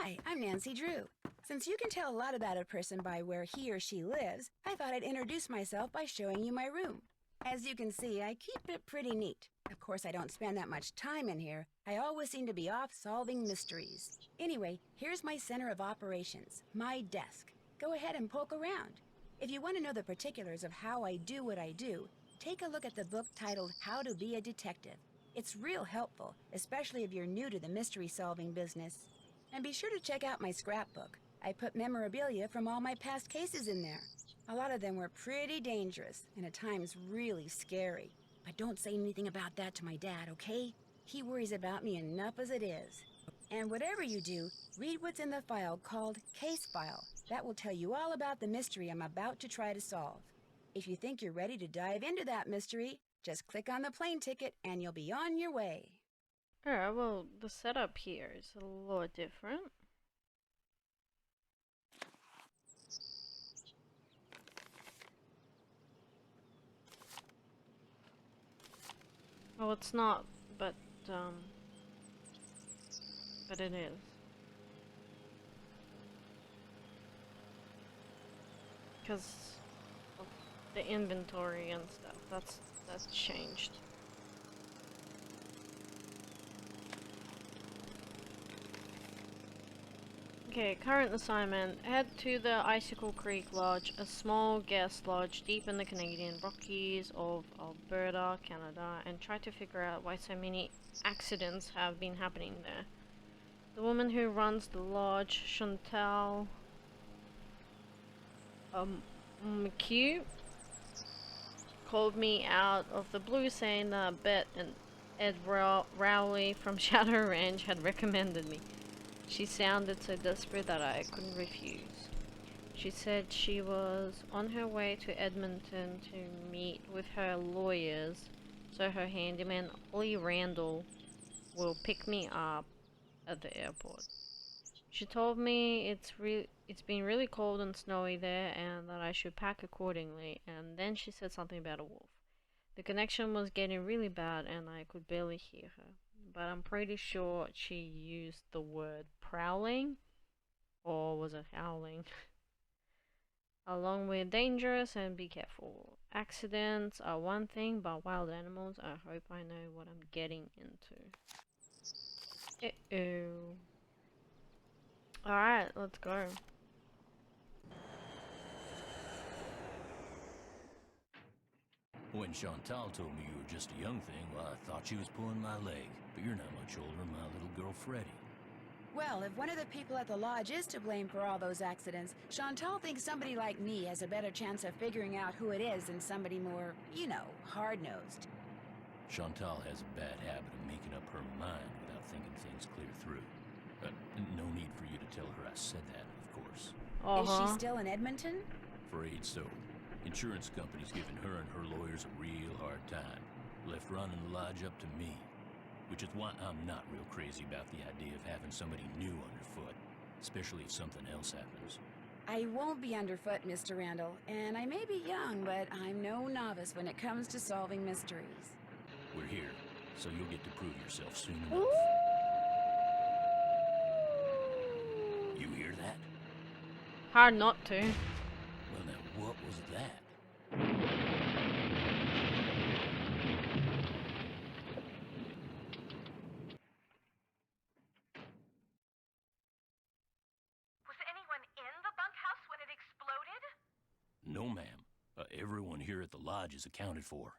Hi, I'm Nancy Drew. Since you can tell a lot about a person by where he or she lives, I thought I'd introduce myself by showing you my room. As you can see, I keep it pretty neat. Of course, I don't spend that much time in here. I always seem to be off solving mysteries. Anyway, here's my center of operations, my desk. Go ahead and poke around. If you want to know the particulars of how I do what I do, take a look at the book titled How to Be a Detective. It's real helpful, especially if you're new to the mystery-solving business. And be sure to check out my scrapbook. I put memorabilia from all my past cases in there. A lot of them were pretty dangerous, and at times really scary. But don't say anything about that to my dad, okay? He worries about me enough as it is. And whatever you do, read what's in the file called Case File. That will tell you all about the mystery I'm about to try to solve. If you think you're ready to dive into that mystery, just click on the plane ticket and you'll be on your way. Alright, well, the setup here is a lot different. Well, it's not, but it is. Because of the inventory and stuff, that's changed. Okay, current assignment. Head to the Icicle Creek Lodge, a small guest lodge deep in the Canadian Rockies of Alberta, Canada, and try to figure out why so many accidents have been happening there. The woman who runs the lodge, Chantal McHugh, called me out of the blue saying that Bet and Ed Rowley from Shadow Ranch had recommended me. She sounded so desperate that I couldn't refuse. She said she was on her way to Edmonton to meet with her lawyers, so her handyman, Ollie Randall, will pick me up at the airport. She told me it's been really cold and snowy there and that I should pack accordingly, and then she said something about a wolf. The connection was getting really bad and I could barely hear her, but I'm pretty sure she used the word prowling, or was it howling? Along with dangerous and be careful. Accidents are one thing, but wild animals, I hope I know what I'm getting into. Uh-oh. Alright, let's go. When Chantal told me you were just a young thing, well, I thought she was pulling my leg. But you're not much older than my little girl, Freddie. Well, if one of the people at the lodge is to blame for all those accidents, Chantal thinks somebody like me has a better chance of figuring out who it is than somebody more, you know, hard-nosed. Chantal has a bad habit of making up her mind without thinking things clear through. No need for you to tell her I said that, of course. Is she still in Edmonton? Afraid so. Insurance company's giving her and her lawyers a real hard time. Left running the lodge up to me. Which is why I'm not real crazy about the idea of having somebody new underfoot, especially if something else happens. I won't be underfoot, Mr. Randall, and I may be young, but I'm no novice when it comes to solving mysteries. We're here, so you'll get to prove yourself soon enough. You hear that? Hard not to. Well, now, what was that? Was anyone in the bunkhouse when it exploded? No, ma'am. Everyone here at the lodge is accounted for.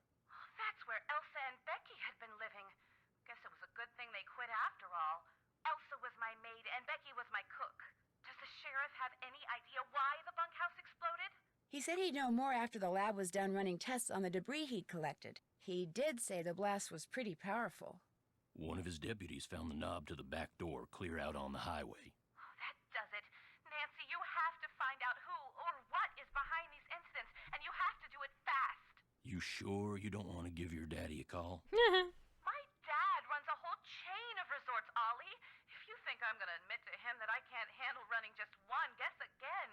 That's where Elsa and Becky had been living. Guess it was a good thing they quit after all. Elsa was my maid and Becky was my cook. Does the sheriff have any idea why the bunkhouse exploded? He said he'd know more after the lab was done running tests on the debris he'd collected. He did say the blast was pretty powerful. One of his deputies found the knob to the back door clear out on the highway. That does it. Nancy, you have to find out who or what is behind these incidents, and you have to do it fast. You sure you don't want to give your daddy a call? My dad runs a whole chain of resorts, Ollie. If you think I'm going to admit to him that I can't handle running just one, guess again.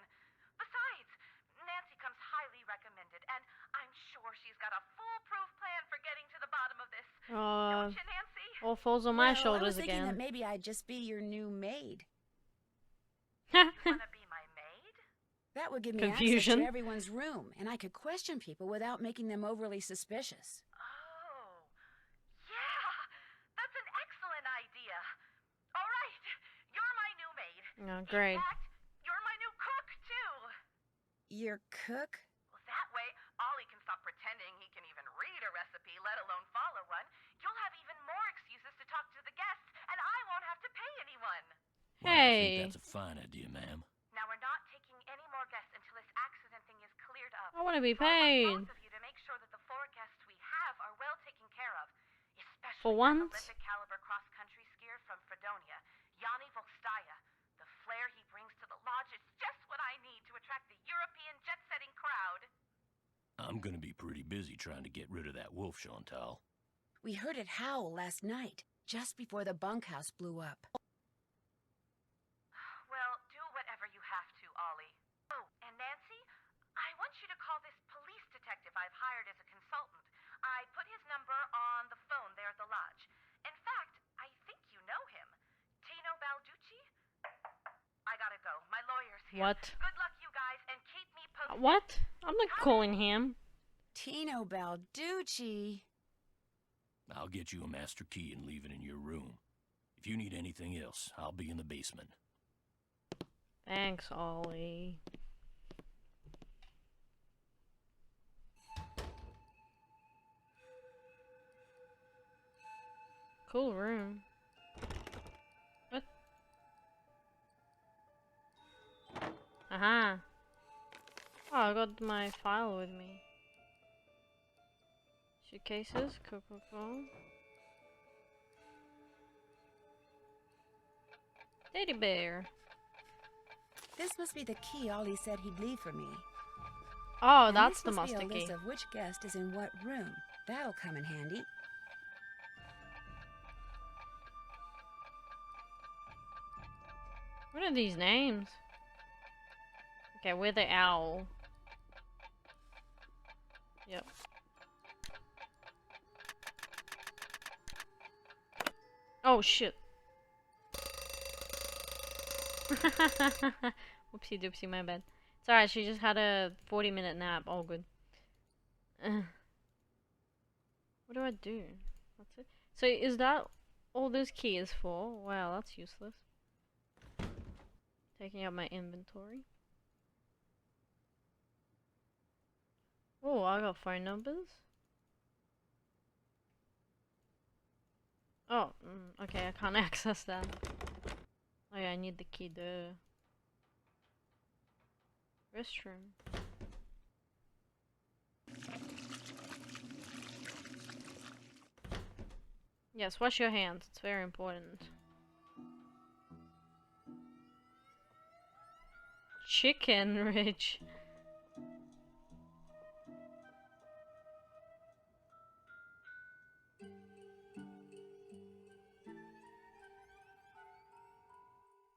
Besides, Nancy comes highly recommended, and I'm sure she's got a foolproof plan for getting to the bottom of this. Don't you, Nancy? All falls on my I was shoulders thinking again. that maybe I'd just be your new maid. Wanna be my maid? That would give me access Confusion. to everyone's room, and I could question people without making them overly suspicious. Oh, yeah, that's an excellent idea. All right, you're my new maid. Oh, great. In fact, you're my new cook, too. Your cook? Well, that way, Ollie can stop pretending he can even read a recipe, let alone follow one. You'll have even more excuses to talk to the guests, and I won't have to pay anyone. Well, I think Hey. that's a fine idea, ma'am. Now, we're not taking any more guests until this accident thing is cleared up. I want to be So I paid. want both of you to make sure that the 4 guests we have are well taken care of. Especially For that once? Olympic caliber cross-country skier from Fredonia, Yanni Volstaya. The flair he brings to the lodge is just what I need to attract the European jet-setting crowd. I'm gonna be pretty busy trying to get rid of that wolf, Chantal. We heard it howl last night, just before the bunkhouse blew up. Well, do whatever you have to, Ollie. Oh, and Nancy, I want you to call this police detective I've hired as a consultant. I put his number on the phone there at the lodge. In fact, I think you know him. Tino Balducci? I gotta go. My lawyer's here. What? Good luck, you guys, and keep me posted. What? I'm not calling him. Tino Balducci. I'll get you a master key and leave it in your room. If you need anything else, I'll be in the basement. Thanks, Ollie. Cool room. What? Aha. Oh, I got my file with me. Suitcases, cool. Teddy bear. This must be the key Ollie said he'd leave for me. Oh, And that's this the must be master a key. list of which guest is in what room. That'll come in handy. What are these names? Okay, we're the owl. Yep. Oh shit. Whoopsie doopsie, my bad. It's alright, she just had a 40-minute nap. All good. What do I do? That's it. So is that all this key is for? Wow, that's useless. Taking out my inventory. Oh, I got phone numbers. Oh, okay, I can't access that. Oh yeah, I need the key to restroom. Yes, wash your hands. It's very important. Chicken Ridge.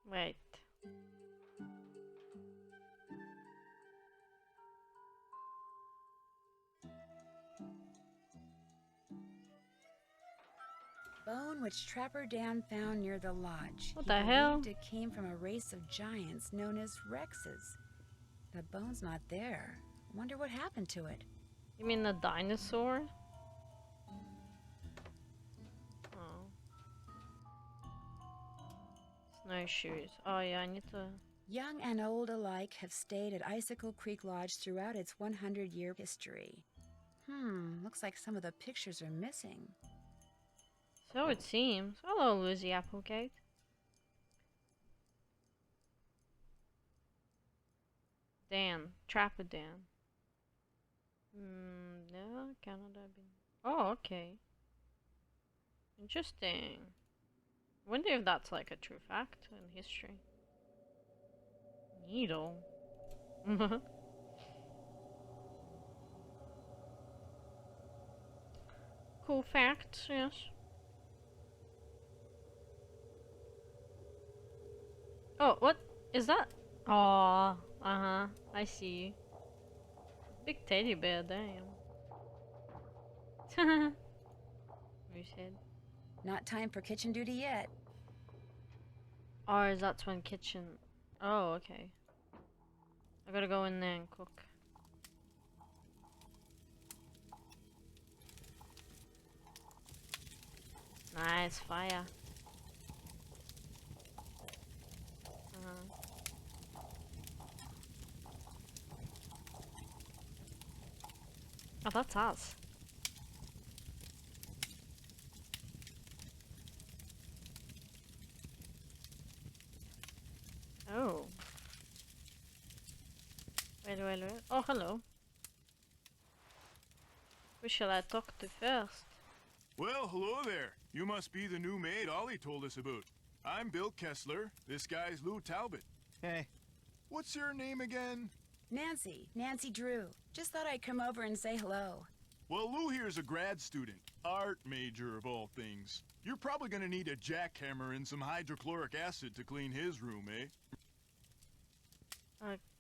Wait. Bone which Trapper Dan found near the lodge. What He the hell? believed it came from a race of giants known as Rexes. The bone's not there. Wonder what happened to it. You mean the dinosaur? Oh. Snowshoes. Oh yeah, I need to... Young and old alike have stayed at Icicle Creek Lodge throughout its 100-year history. Looks like some of the pictures are missing. So it seems. Hello, Lizzie Applegate. Dan. Trapper Dan. No, Canada. Oh, okay. Interesting. Wonder if that's like a true fact in history. Needle. Cool facts, yes. Oh, what is that? Aw, uh-huh. I see you. Big teddy bear, damn. Moose head. Not time for kitchen duty yet. Or is that when kitchen? Oh, okay. I gotta go in there and cook. Nice fire. Oh, that's us. Oh. Wait. Oh, hello. Who shall I talk to first? Well, hello there. You must be the new maid Ollie told us about. I'm Bill Kessler. This guy's Lou Talbot. Hey. What's your name again? Nancy Drew. Just thought I'd come over and say hello. Well, Lou here's a grad student. Art major, of all things. You're probably gonna need a jackhammer and some hydrochloric acid to clean his room, eh?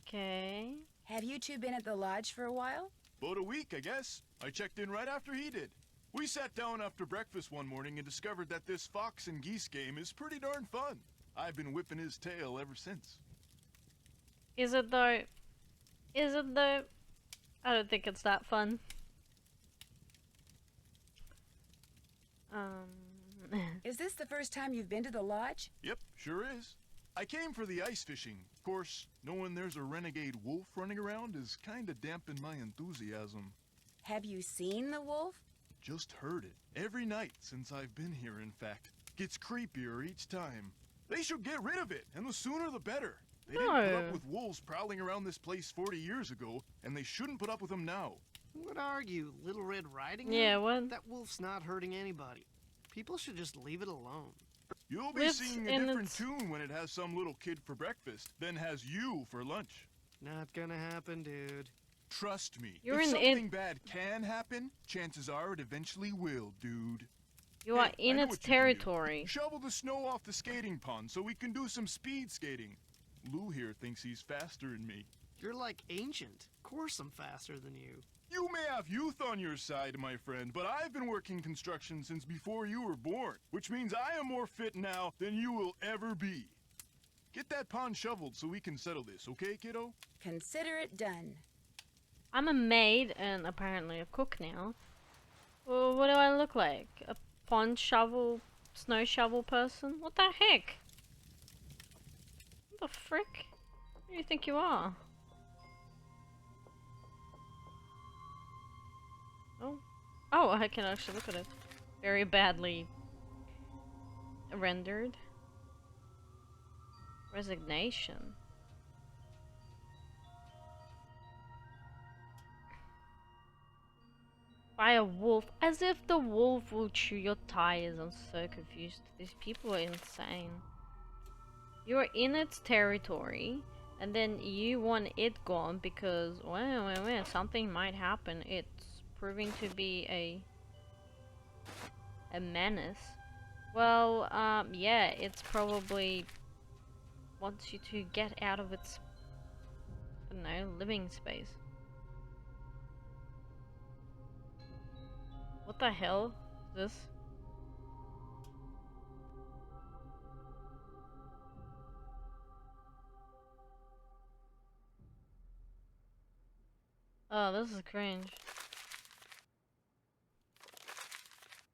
Okay. Have you two been at the lodge for a while? About a week, I guess. I checked in right after he did. We sat down after breakfast one morning and discovered that this fox and geese game is pretty darn fun. I've been whipping his tail ever since. Is it though? Is it though? I don't think it's that fun. Is this the first time you've been to the lodge? Yep, sure is. I came for the ice fishing. Of course, knowing there's a renegade wolf running around is kinda dampened my enthusiasm. Have you seen the wolf? Just heard it. Every night since I've been here, in fact. Gets creepier each time. They should get rid of it, and the sooner the better. They didn't put No. up with wolves prowling around this place 40 years ago, and they shouldn't put up with them now. What are you, Little Red Riding Yeah, Hood? what? That wolf's not hurting anybody. People should just leave it alone. You'll be Lives seeing a in different its- tune when it has some little kid for breakfast, then has you for lunch. Not gonna happen, dude. Trust me, You're if in something bad can happen, chances are it eventually will, dude. You are Hey, I in know its what you can do. territory. Shovel the snow off the skating pond so we can do some speed skating. Lou here thinks he's faster than me. You're like ancient. Of course I'm faster than you. You may have youth on your side, my friend, but I've been working construction since before you were born, which means I am more fit now than you will ever be. Get that pond shoveled so we can settle this, okay, kiddo? Consider it done. I'm a maid and apparently a cook now. Well, what do I look like? A pond shovel, snow shovel person? What the heck? What the frick? Who do you think you are? Oh. Oh, I can actually look at it. Very badly rendered. Resignation. By a wolf, as if the wolf will chew your tires. I'm so confused. These people are insane. You're in its territory, and then you want it gone because, well, something might happen. It's proving to be a menace. Well, yeah, it's probably wants you to get out of its, I don't know, living space. What the hell is this? Oh, this is cringe.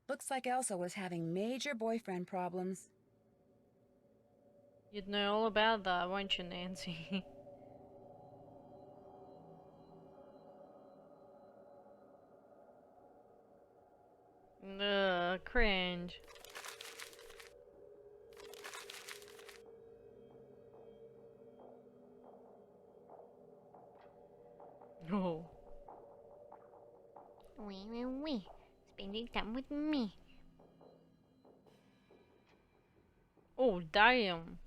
Looks like Elsa was having major boyfriend problems. You'd know all about that, won't you, Nancy? Ugh, cringe. Oh. Wee. Spending time with me. Oh, damn.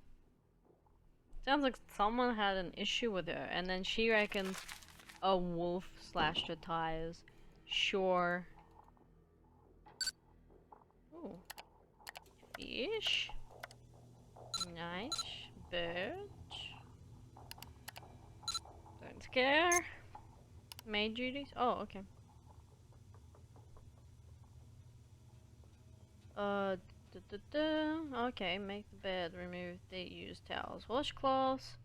Sounds like someone had an issue with her, and then she reckons a wolf slashed her tires. Sure. Oh. Fish. Nice. Bird. Don't scare. Maid duties? Oh, okay. Okay, make the bed, remove the used towels, washcloths.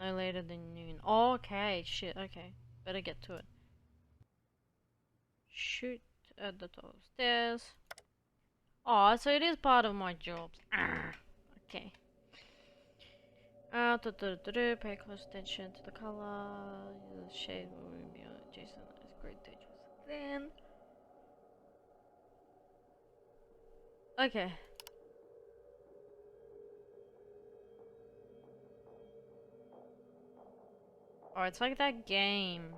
No later than noon. Oh, okay, shit, okay. Better get to it. Shoot at the top of the stairs. Oh, so it is part of my job. Okay. Pay close attention to the color. The shade will be on Jason. It's great dangerous. Then. Okay. Oh, it's like that game.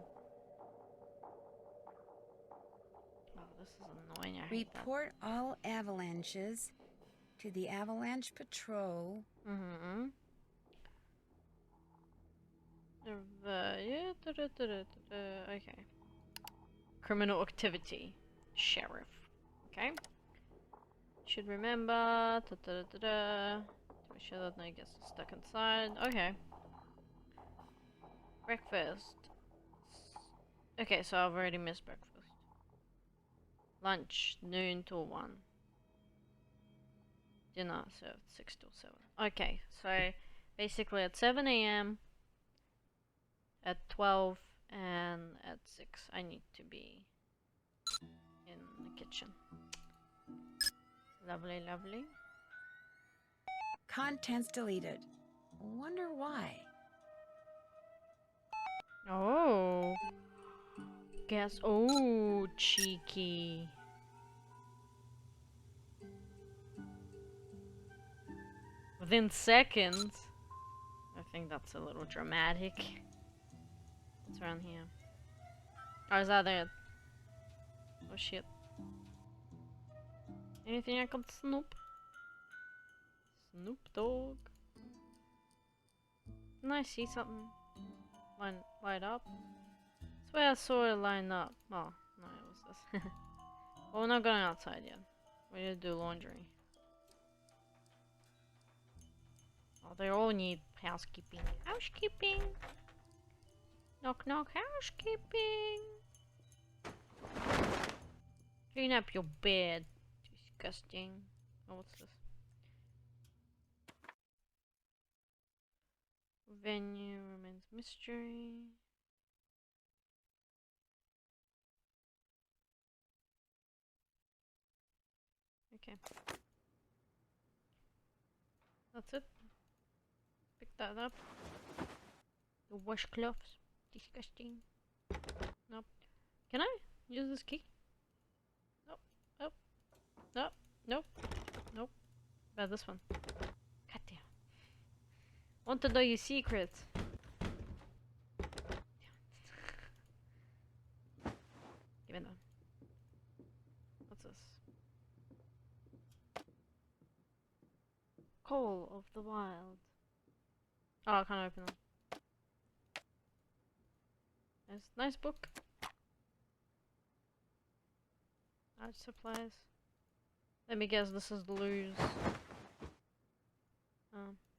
Oh, this is annoying. I hate that. Report all avalanches to the Avalanche Patrol. Mm-hmm. Okay. Criminal activity. Sheriff. Okay. Should remember. To make sure that no gets stuck inside. Okay. Breakfast. Okay, so I've already missed breakfast. Lunch, noon till 1. Dinner served 6 till 7. Okay, so basically at 7 a.m., at 12, and at 6 I need to be in the kitchen. Lovely, lovely. Contents deleted. Wonder why. Oh. Guess. Oh, cheeky. Within seconds. I think that's a little dramatic. What's around here? Oh, is that it? Oh shit. Anything I could snoop? Snoop Dogg. Didn't I see something light up? I swear I saw it line up. Oh, no, it was this. Well, we're not going outside yet. We need to do laundry. Oh, they all need housekeeping. Housekeeping! Knock knock, housekeeping! Clean up your bed. Disgusting. Oh, what's this? Venue remains mystery. Okay. That's it. Pick that up. The washcloths. Disgusting. Nope. Can I use this key? Nope. Nope. Nope. Nope. Nope. About this one. God damn. Want to know your secrets. Give it on. What's this? Call of the Wild. Oh, I can't open them. Nice book. Art supplies. Let me guess, this is Lou's.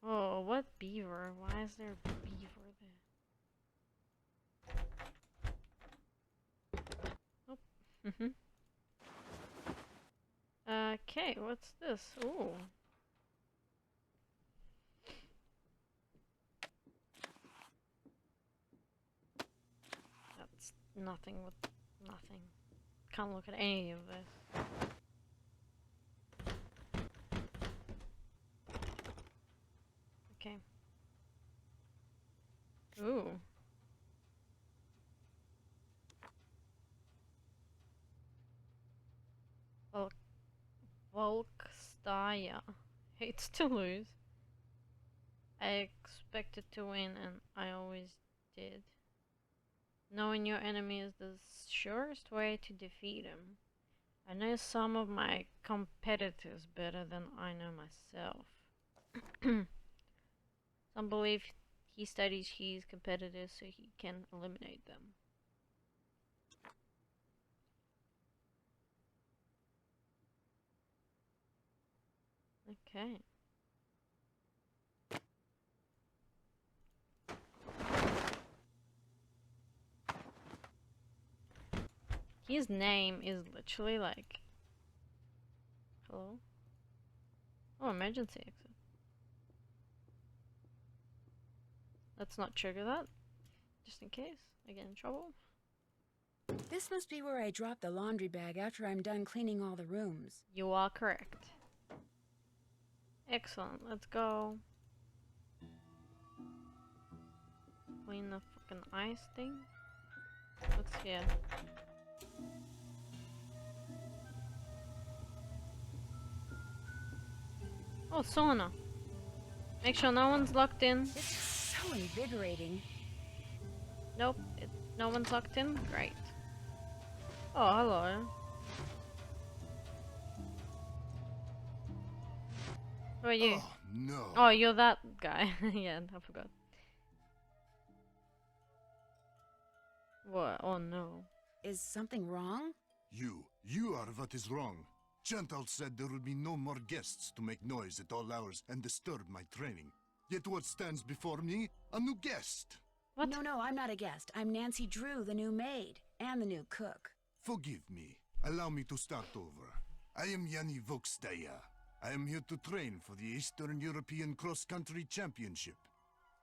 Oh, what beaver? Why is there a beaver there? Oh. Okay, what's this? Ooh. That's nothing with nothing. Can't look at any of this. Okay. Ooh. Volkstaya. Hates to lose. I expected to win and I always did. Knowing your enemy is the surest way to defeat him. I know some of my competitors better than I know myself. Some believe he studies his competitors so he can eliminate them. Okay. His name is literally like... Hello? Oh, emergency exit. Let's not trigger that. Just in case I get in trouble. This must be where I drop the laundry bag after I'm done cleaning all the rooms. You are correct. Excellent. Let's go. Clean the fucking ice thing. What's here? Oh, sauna. Make sure no one's locked in. It's so invigorating. Nope, no one's locked in. Great. Oh, hello. Who are you? Oh, no. Oh, you're that guy. Yeah, I forgot. What? Oh no. Is something wrong? You are what is wrong. Chantal said there would be no more guests to make noise at all hours and disturb my training. Yet what stands before me? A new guest. What? No, I'm not a guest. I'm Nancy Drew, the new maid, and the new cook. Forgive me. Allow me to start over. I am Yanni Vokstaya. I am here to train for the Eastern European Cross Country Championship.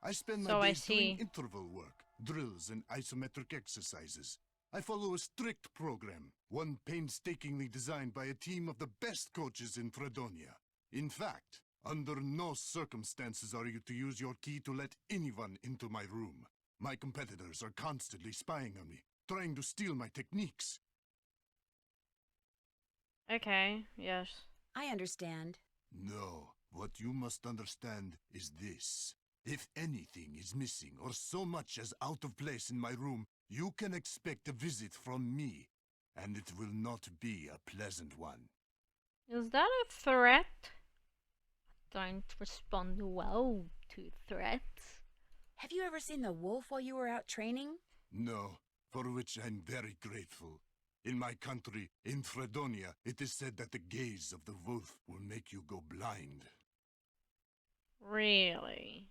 I spend my days doing interval work, drills, and isometric exercises. I follow a strict program, one painstakingly designed by a team of the best coaches in Fredonia. In fact, under no circumstances are you to use your key to let anyone into my room. My competitors are constantly spying on me, trying to steal my techniques. Okay, yes. I understand. No, what you must understand is this. If anything is missing or so much as out of place in my room, you can expect a visit from me, and it will not be a pleasant one. Is that a threat? Don't respond well to threats. Have you ever seen the wolf while you were out training? No, for which I'm very grateful. In my country, in Fredonia, it is said that the gaze of the wolf will make you go blind. Really?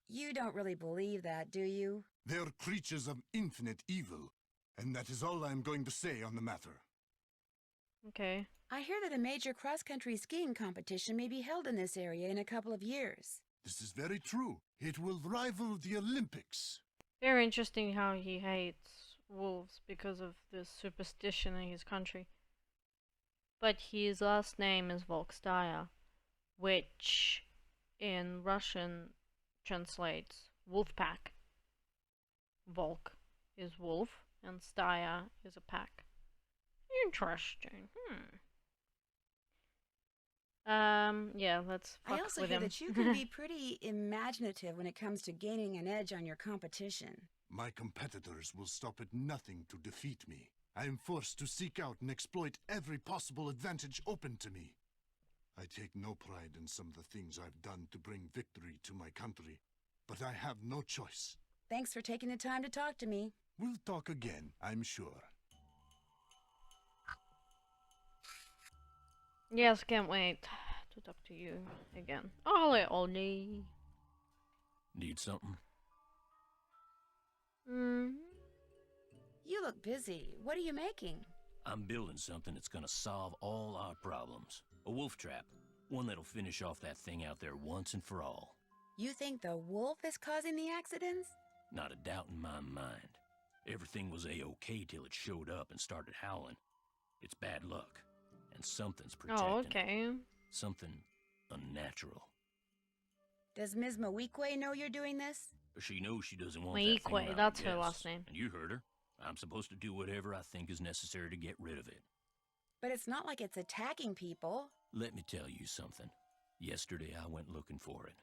You don't really believe that, do you? They are creatures of infinite evil, and that is all I am going to say on the matter. Okay. I hear that a major cross-country skiing competition may be held in this area in a couple of years. This is very true. It will rival the Olympics. Very interesting how he hates wolves because of this superstition in his country. But his last name is Volkstaya, which in Russian translates wolf pack. Volk is wolf and Staya is a pack. Interesting. Yeah, let's fuck I also with hear him. that you can be pretty imaginative when it comes to gaining an edge on your competition. My competitors will stop at nothing to defeat me. I am forced to seek out and exploit every possible advantage open to me. I take no pride in some of the things I've done to bring victory to my country, but I have no choice. Thanks for taking the time to talk to me. We'll talk again, I'm sure. Yes, can't wait to talk to you again. Ollie, Ollie. Need something? You look busy. What are you making? I'm building something that's gonna solve all our problems. A wolf trap. One that'll finish off that thing out there once and for all. You think the wolf is causing the accidents? Not a doubt in my mind. Everything was a-okay till it showed up and started howling. It's bad luck. And something's protecting Oh, it. okay. Something unnatural. Does Ms. Mawique know you're doing this? She knows she doesn't want that thing Mawique, around that's the her guests. last name. And you heard her. I'm supposed to do whatever I think is necessary to get rid of it. But it's not like it's attacking people. Let me tell you something. Yesterday I went looking for it.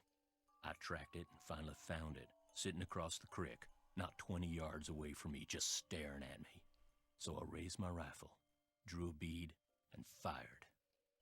I tracked it and finally found it, sitting across the creek, not 20 yards away from me, just staring at me. So I raised my rifle, drew a bead, and fired.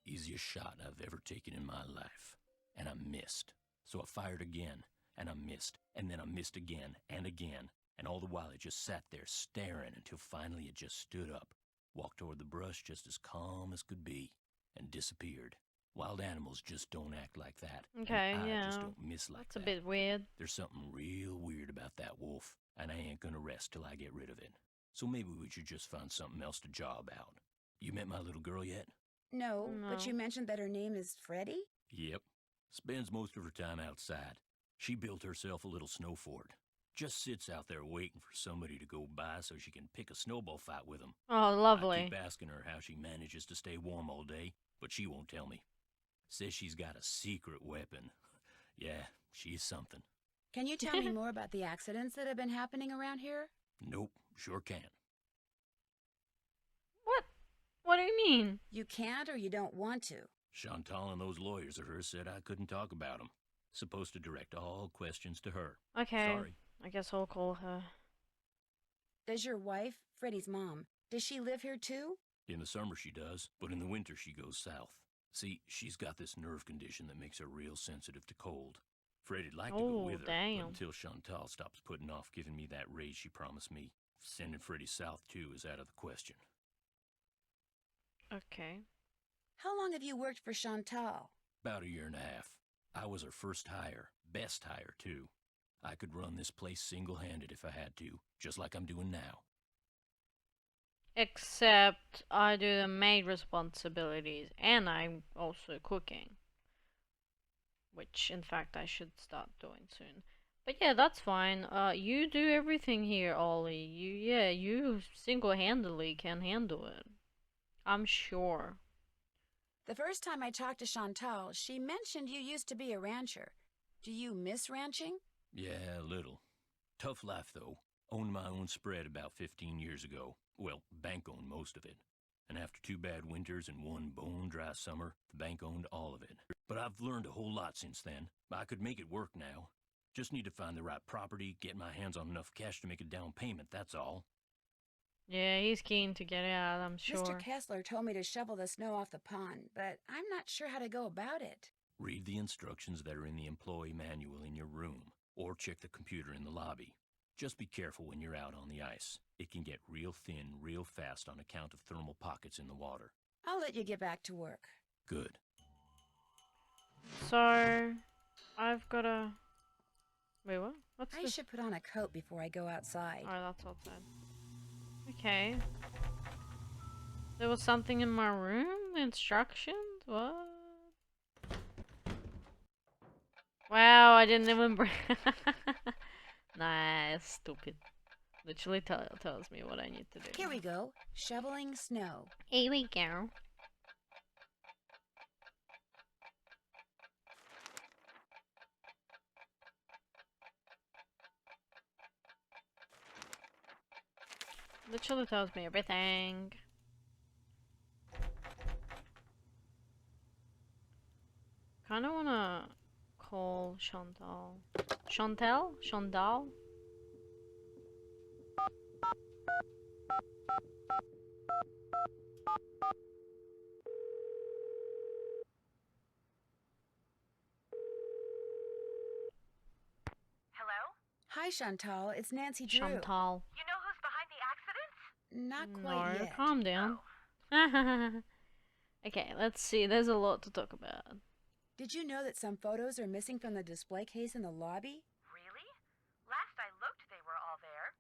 Easiest shot I've ever taken in my life. And I missed. So I fired again, and I missed, and then I missed again, and all the while it just sat there staring until finally it just stood up, walked toward the brush just as calm as could be, and disappeared. Wild animals just don't act like that. Okay, and I yeah. just don't miss like That's that. a bit weird. There's something real weird about that wolf, and I ain't gonna rest till I get rid of it. So maybe we should just find something else to job out. You met my little girl yet? No, but No. you mentioned that her name is Freddie? Yep. Spends most of her time outside. She built herself a little snow fort. Just sits out there waiting for somebody to go by so she can pick a snowball fight with them. Oh, I lovely. keep asking her how she manages to stay warm all day, but she won't tell me. Says she's got a secret weapon. Yeah, she's something. Can you tell me more about the accidents that have been happening around here? Nope, sure can't. What? What do you mean? You can't or you don't want to? Chantal and those lawyers of hers said I couldn't talk about them. Supposed to direct all questions to her. Okay. Sorry. I guess I'll call her. Does your wife, Freddie's mom, does she live here too? In the summer she does, but in the winter she goes south. See, she's got this nerve condition that makes her real sensitive to cold. Freddie'd like to go with her, damn. but until Chantal stops putting off giving me that raise she promised me, sending Freddie south too is out of the question. Okay. How long have you worked for Chantal? About a year and a half. I was her first hire, best hire too. I could run this place single-handed if I had to, just like I'm doing now. Except I do the maid responsibilities and I'm also cooking. Which, in fact, I should start doing soon. But yeah, that's fine. You do everything here, Ollie. You single-handedly can handle it. I'm sure. The first time I talked to Chantal, she mentioned you used to be a rancher. Do you miss ranching? Yeah, a little. Tough life, though. Owned my own spread about 15 years ago. Well, bank owned most of it. And after 2 bad winters and 1 bone-dry summer, the bank owned all of it. But I've learned a whole lot since then. I could make it work now. Just need to find the right property, get my hands on enough cash to make a down payment, that's all. Yeah, he's keen to get out, I'm sure. Mr. Kessler told me to shovel the snow off the pond, but I'm not sure how to go about it. Read the instructions that are in the employee manual in your room, or check the computer in the lobby. Just be careful when you're out on the ice. It can get real thin real fast on account of thermal pockets in the water. I'll let you get back to work. Good. So, I've got a... Wait, what? What's I this? should put on a coat before I go outside. Oh, that's outside. Okay. There was something in my room? Instructions? What? Wow, I didn't even bring... Nah, it's stupid. Literally tells me what I need to do. Here we go. Shoveling snow. Here we go. Literally tells me everything. Kinda wanna call Chantal. Chantal? Chantal? Hello? Hi, Chantal. It's Nancy Drew. Chantal. You know who's behind the accidents? Not No, quite yet. calm down. Okay, let's see. There's a lot to talk about. Did you know that some photos are missing from the display case in the lobby? Really? Last I looked, they were all there.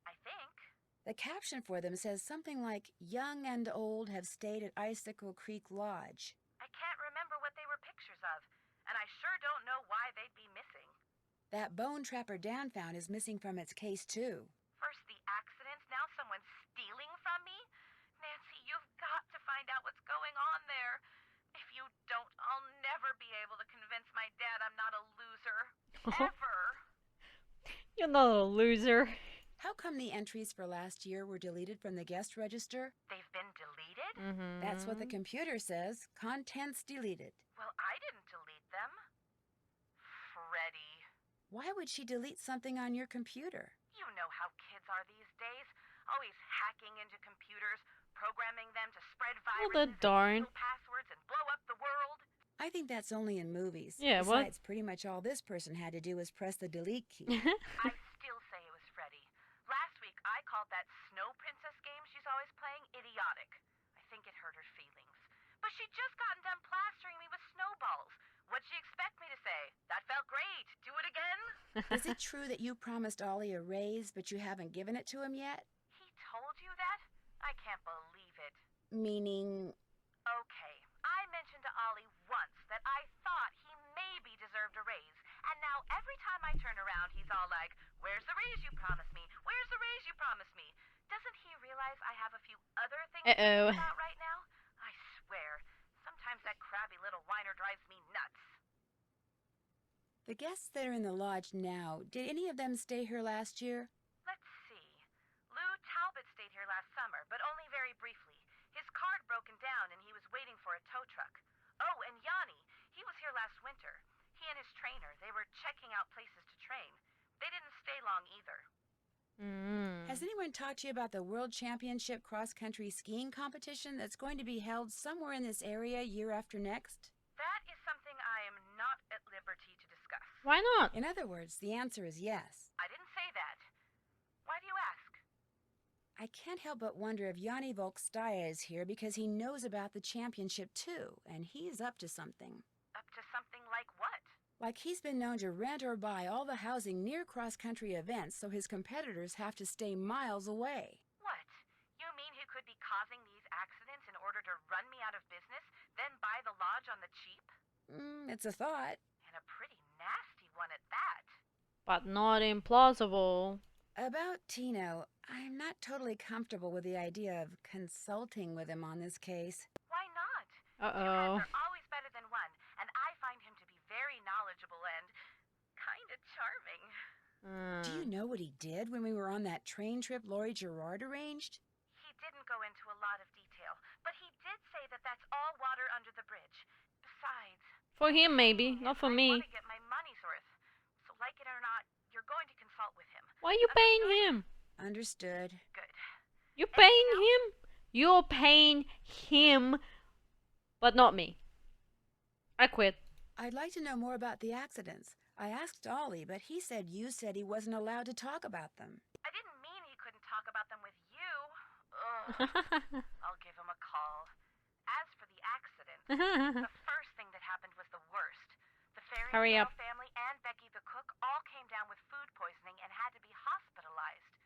I think. The caption for them says something like, "Young and old have stayed at Icicle Creek Lodge." I can't remember what they were pictures of, and I sure don't know why they'd be missing. That bone Trapper Dan found is missing from its case, too. First the accidents, now someone's stealing from me? Nancy, you've got to find out what's going on there. If you don't, I'll never be able to convince my dad I'm not a loser. Ever. You're not a loser. How come the entries for last year were deleted from the guest register? They've been deleted? Mm-hmm. That's what the computer says. Contents deleted. Well, I didn't delete them. Freddie. Why would she delete something on your computer? You know how kids are these days. Always hacking into computers, programming them to spread Well, viruses, they don't. steal passwords, and blow up the world. I think that's only in movies. Yeah, what? Besides, pretty much all this person had to do was press the delete key. I still say it was Freddie. Last week, I called that Snow Princess game she's always playing idiotic. I think it hurt her feelings. But she'd just gotten done plastering me with snowballs. What'd she expect me to say? That felt great. Do it again? Is it true that you promised Ollie a raise, but you haven't given it to him yet? He told you that? I can't believe it. Meaning... Okay, I mentioned to Ollie once that I thought he maybe deserved a raise, and And now every time I turn around, he's all like, "Where's the raise you promised me? Where's the raise you promised me?" Doesn't he realize I have a few other things to Uh-oh. think about right now? I swear, sometimes that crabby little whiner drives me nuts. The guests that are in the lodge now, did any of them stay here last year? Let's see. Lou Talbot stayed here last summer, but only very briefly. His car had broken down and he was waiting for a tow truck. Oh, and Yanni, he was here last winter. He and his trainer, they were checking out places to train. They didn't stay long either. Has anyone talked to you about the World Championship cross-country skiing competition that's going to be held somewhere in this area year after next? That is something I am not at liberty to discuss. Why not? In other words, the answer is yes. I didn't say that. Why do you ask? I can't help but wonder if Yanni Volkstaya is here because he knows about the championship too, and he's up to something. Up to something like what? Like he's been known to rent or buy all the housing near cross-country events so his competitors have to stay miles away. What? You mean he could be causing these accidents in order to run me out of business, then buy the lodge on the cheap? It's a thought. And a pretty nasty one at that. But not implausible. About Tino, I'm not totally comfortable with the idea of consulting with him on this case. Why not? Uh-oh. Two heads are always better than one, and I find him to be very knowledgeable and kind of charming. Do you know what he did when we were on that train trip Laurie Gerard arranged? He didn't go into a lot of detail, but he did say that that's all water under the bridge. Besides, For him, maybe. Not for I me. want to get my money's worth. So like it or not, you're going to consult with him. Why are you paying him? Understood. Good. You're paying him? You're paying him, but not me. I quit. I'd like to know more about the accidents. I asked Ollie, but he said you said he wasn't allowed to talk about them. I didn't mean he couldn't talk about them with you. Ugh. I'll give him a call. As for the accident, the first thing that happened was the worst. The Hurry Fairy up. family and Becky the cook all came down with food poisoning and had to be hospitalized.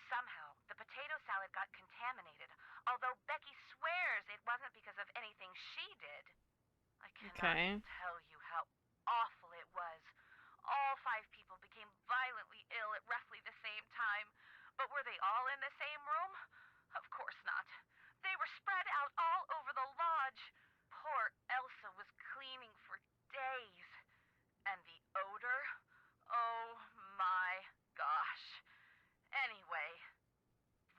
Somehow, the potato salad got contaminated, although Becky swears it wasn't because of anything she did. I cannot Okay. tell you how awful it was. All 5 people became violently ill at roughly the same time. But were they all in the same room? Of course not. They were spread out all over the lodge. Poor Elsa was cleaning for days. And the odor? Oh my gosh. Anyway,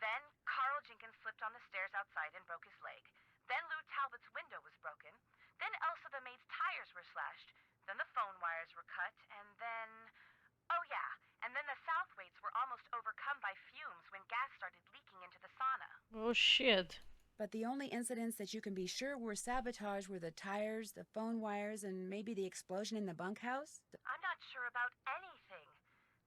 then Carl Jenkins slipped on the stairs outside and broke his leg. Then Lou Talbot's window was broken. Then Elsa the maid's tires were slashed. Then the phone wires were cut, and then... Oh yeah, and then the Southwaites were almost overcome by fumes when gas started leaking into the sauna. Oh shit. But the only incidents that you can be sure were sabotage were the tires, the phone wires, and maybe the explosion in the bunkhouse? I'm not sure about anything.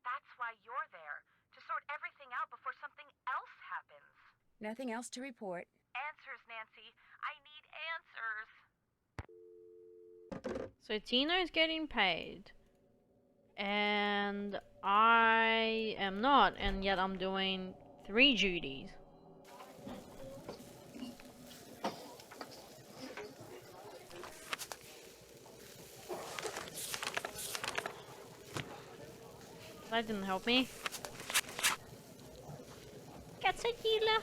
That's why you're there, to sort everything out before something else happens. Nothing else to report. Answers, Nancy. I need answers. So Tina is getting paid. And I am not, and yet I'm doing 3 duties. That didn't help me. Quesadilla.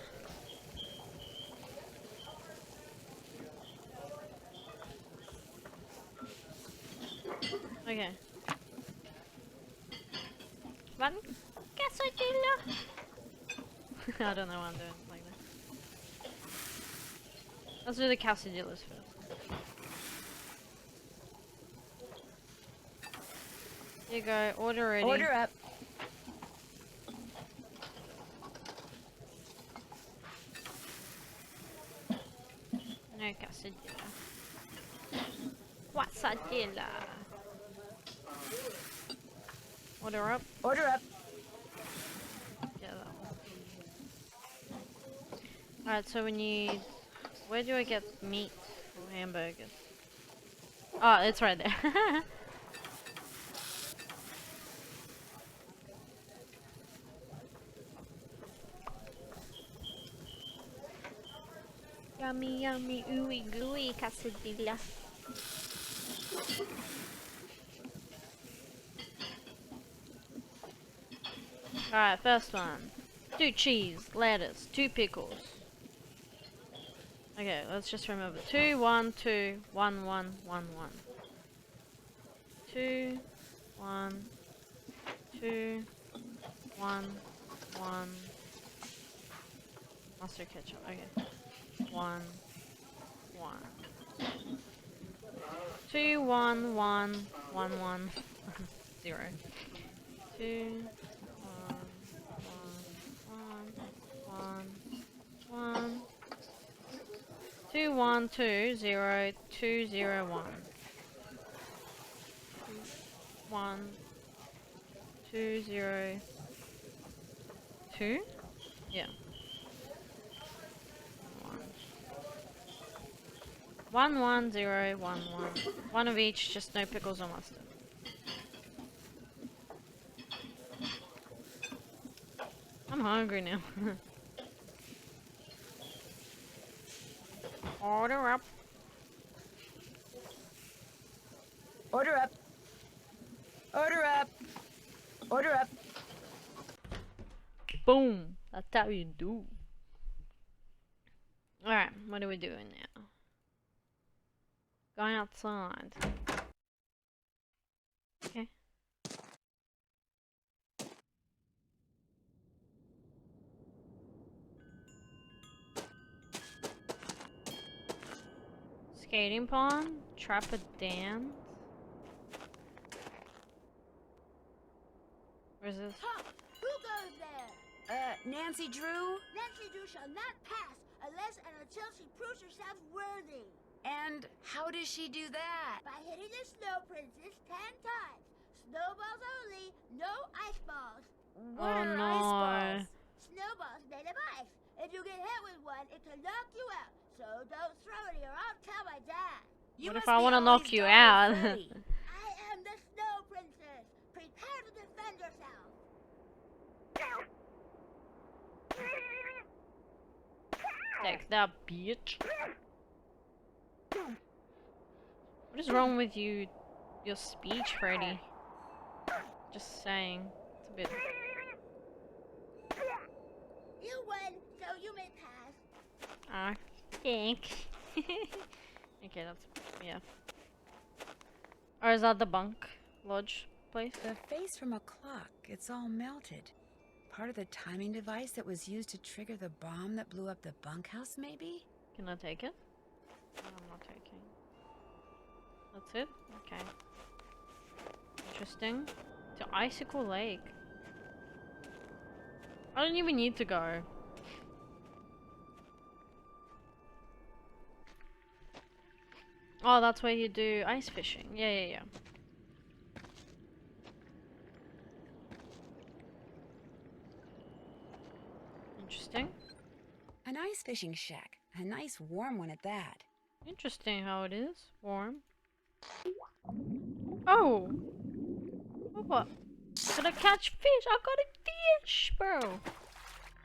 Okay. One quesadilla. I don't know why I'm doing it like that. Let's do the quesadillas first. Here you go, order ready. Order up. No quesadilla. Quesadilla. Order up. Order up. Yeah, that one. Alright, so we need... Where do I get meat for hamburgers? Oh, it's right there. Yummy, yummy, ooey gooey quesadilla. Alright, first one. 2 cheese, lettuce, 2 pickles. Okay, let's just remember. 2, 1, 2, 1, 1, 1, 1. 2, 1, 2, 1, 1. Mustard ketchup, okay. 1, 1. 2, 1, 1, 1, 1. 0. 2, 1, 2, 1, 2, 0, 2, 0, 1. 1, 2, 0, 2? Yeah. 1, 1, 0, 1, 1. One of each, just no pickles or mustard. I'm hungry now. Order up. Order up. Order up. Order up. Boom. That's how you do. Alright, what are we doing now? Going outside. Okay. Skating pond? Trap a dance? Where's this? Ha! Who goes there? Nancy Drew? Nancy Drew shall not pass unless and until she proves herself worthy. And how does she do that? By hitting the Snow Princess 10 times. Snowballs only, no ice balls. What Oh, are no. ice balls? Snowballs made of ice. If you get hit with one, it can knock you out. So don't throw it or I'll tell my dad. You What if must I be want to Ollie's knock you daughter, out? Freddie. I am the Snow Princess. Prepare to defend yourself. Take that, bitch. What is wrong with you? Your speech, Freddy? Just saying. It's a bit. You win, so you may pass. Ah, thanks. Okay, that's. Yeah. Or is that the bunk lodge place? The face from a clock, it's all melted. Part of the timing device that was used to trigger the bomb that blew up the bunkhouse, maybe? Can I take it? No, I'm not taking. That's it? Okay. Interesting. To Icicle Lake. I don't even need to go. Oh, that's where you do ice fishing. Yeah, yeah, yeah. Interesting. An ice fishing shack. A nice warm one at that. Interesting how it is. Warm. Oh! Oh, what? Did I catch fish? I got a fish, bro!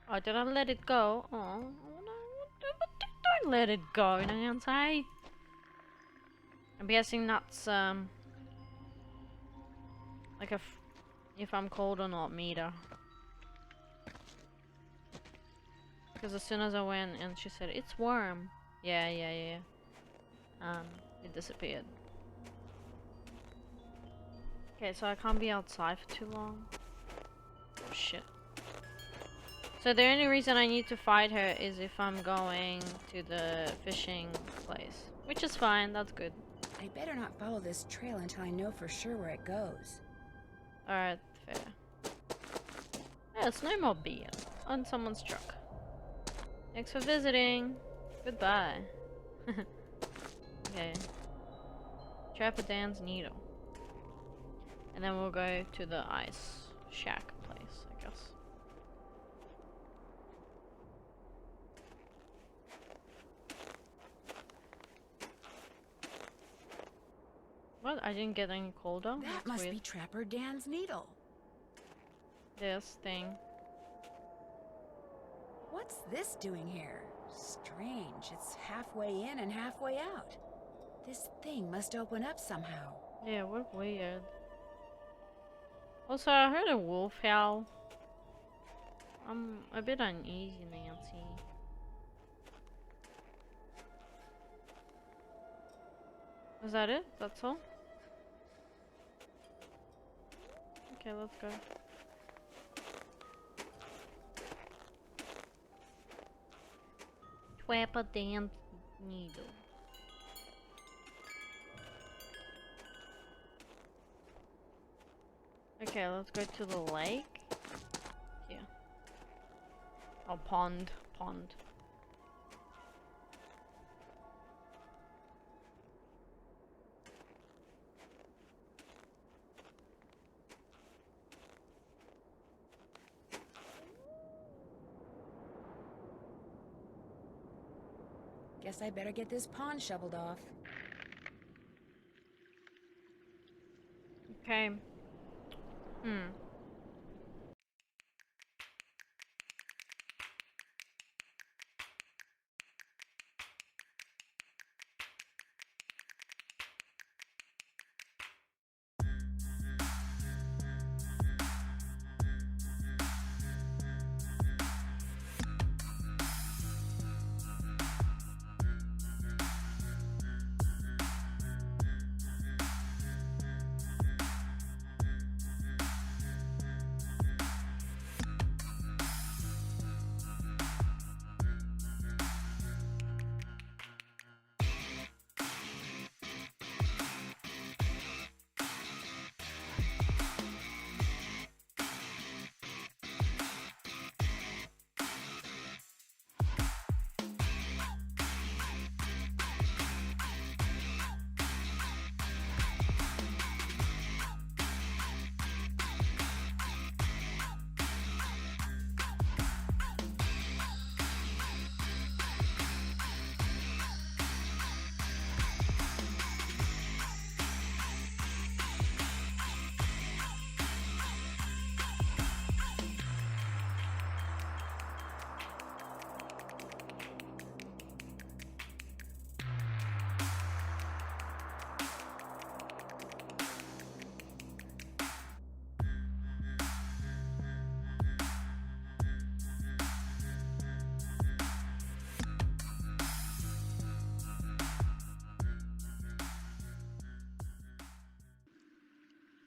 Oh, did I let it go? Oh, no. Don't let it go, Nancy. I'm guessing that's, like if I'm cold or not meter. Because as soon as I went and she said, it's warm. Yeah. It disappeared. Okay, so I can't be outside for too long. Oh, shit. So the only reason I need to fight her is if I'm going to the fishing place. Which is fine, that's good. I better not follow this trail until I know for sure where it goes. Alright, fair. Yeah, snowmobile on someone's truck. Thanks for visiting. Goodbye. Okay. Trap a Dan's needle. And then we'll go to the ice shack place, I guess. What? I didn't get any colder? That That's must weird. be Trapper Dan's needle. This thing. What's this doing here? Strange. It's halfway in and halfway out. This thing must open up somehow. Yeah, what weird. Also, I heard a wolf howl. I'm a bit uneasy, Nancy. Is that it? That's all? Okay, let's go. Trap a damn needle. Okay, let's go to the lake. Yeah. Oh, pond. Pond. Guess I better get this pond shoveled off. Okay.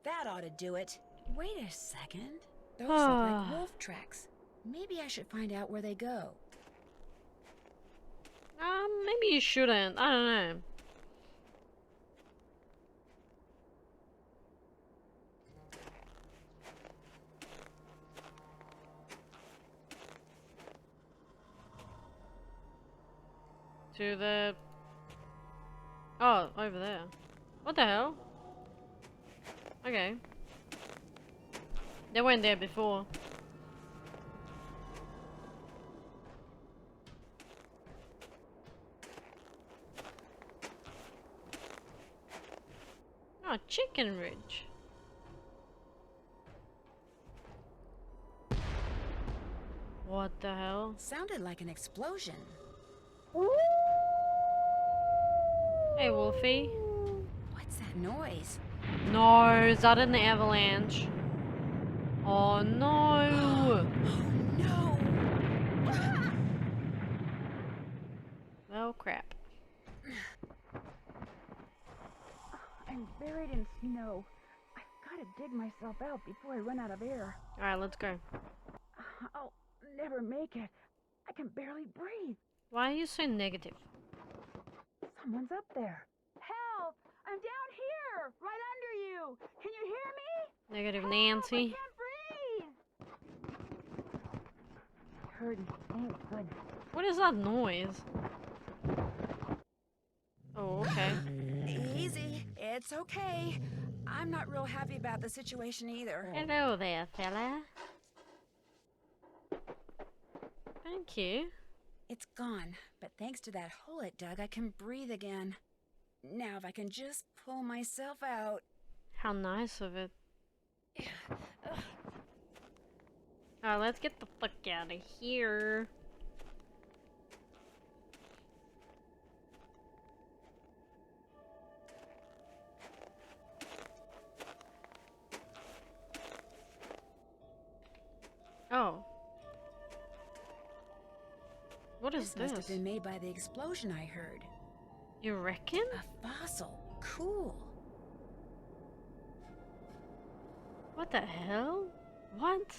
That ought to do it. Wait a second. Those look like wolf tracks. Maybe I should find out where they go. Maybe you shouldn't. I don't know. To the... Oh, over there. What the hell? Okay. They weren't there before. Oh, Chicken Ridge. What the hell? Sounded like an explosion. Hey, Wolfie. What's that noise? No, is that an avalanche? Oh no! No! Oh crap. I'm buried in snow. I've got to dig myself out before I run out of air. Alright, let's go. I'll never make it. I can barely breathe. Why are you so negative? Someone's up there. Help! I'm down here, right under you. Can you hear me? Negative Help, Nancy. I can't breathe. Hurting ain't good. What is that noise? Oh, okay. Easy. It's okay. I'm not real happy about the situation either. Hello there, fella. Thank you. It's gone, but thanks to that hole it dug, I can breathe again. Now if I can just pull myself out. How nice of it. Alright, let's get the fuck out of here. Oh. What is This must have this? been made by the explosion I heard. You reckon? A fossil. Cool. What the hell? What?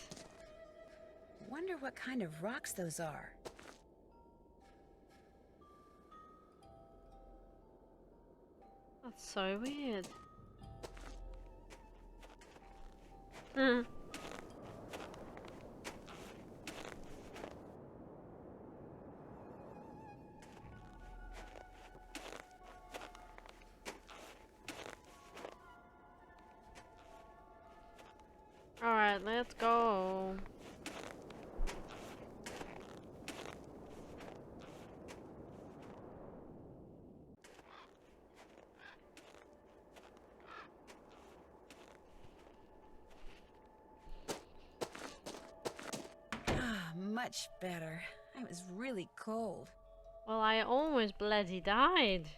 Wonder what kind of rocks those are. That's so weird. Hmm. Alright, let's go. Ah, much better. I was really cold. Well, I almost bloody died.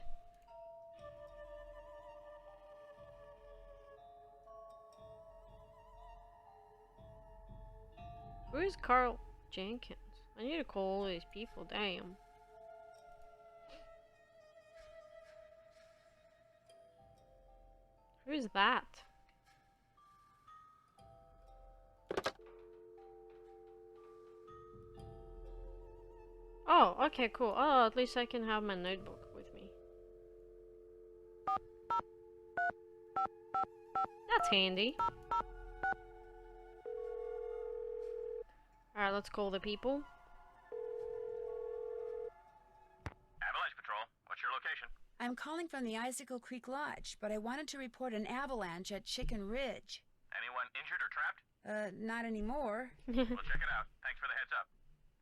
Who is Carl Jenkins? I need to call all these people, damn. Who's that? Oh, okay, cool. Oh, at least I can have my notebook with me. That's handy. Alright, let's call the people. Avalanche Patrol, what's your location? I'm calling from the Icicle Creek Lodge, but I wanted to report an avalanche at Chicken Ridge. Anyone injured or trapped? Not anymore. We'll check it out. Thanks for the heads up.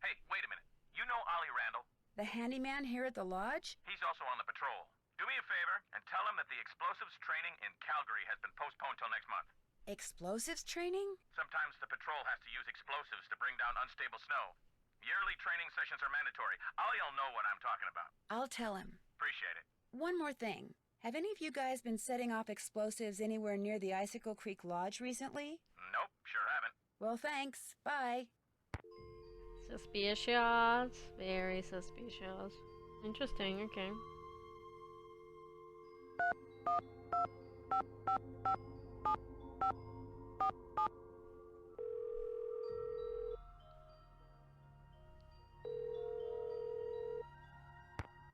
Hey, wait a minute. You know Ollie Randall? The handyman here at the lodge? He's also on the patrol. Do me a favor and tell him that the explosives training in Calgary has been postponed till next month. Explosives training? Sometimes the patrol has to use explosives to bring down unstable snow. Yearly training sessions are mandatory. Ollie'll know what I'm talking about. I'll tell him. Appreciate it. One more thing. Have any of you guys been setting off explosives anywhere near the Icicle Creek Lodge recently? Nope, sure haven't. Well, thanks. Bye. Suspicious. Very suspicious. Interesting, okay.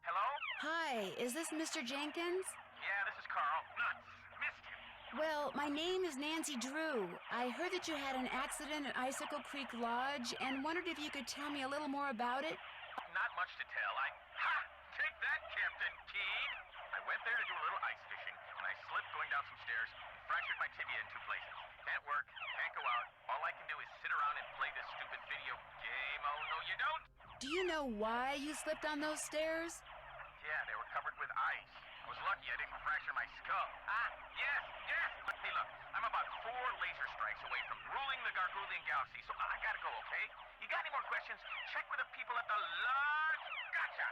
Hello? Hi, is this Mr. Jenkins? Yeah, this is Carl. Nuts. Missed you. Well, my name is Nancy Drew. I heard that you had an accident at Icicle Creek Lodge and wondered if you could tell me a little more about it. Not much to tell. Take that, Captain Keen. I went there to do a little ice fishing, and I slipped going down some stairs and fractured my tibia in 2 places. Can't work, can't go out. All I can do is sit around and play this stupid video game. Oh, no, you don't. Do you know why you slipped on those stairs? Yeah, they were covered with ice. I was lucky I didn't fracture my skull. Yes. Hey, look, I'm about 4 laser strikes away from ruling the Gargoulian Galaxy, so I gotta go, okay? You got any more questions? Check with the people at the lodge. Gotcha!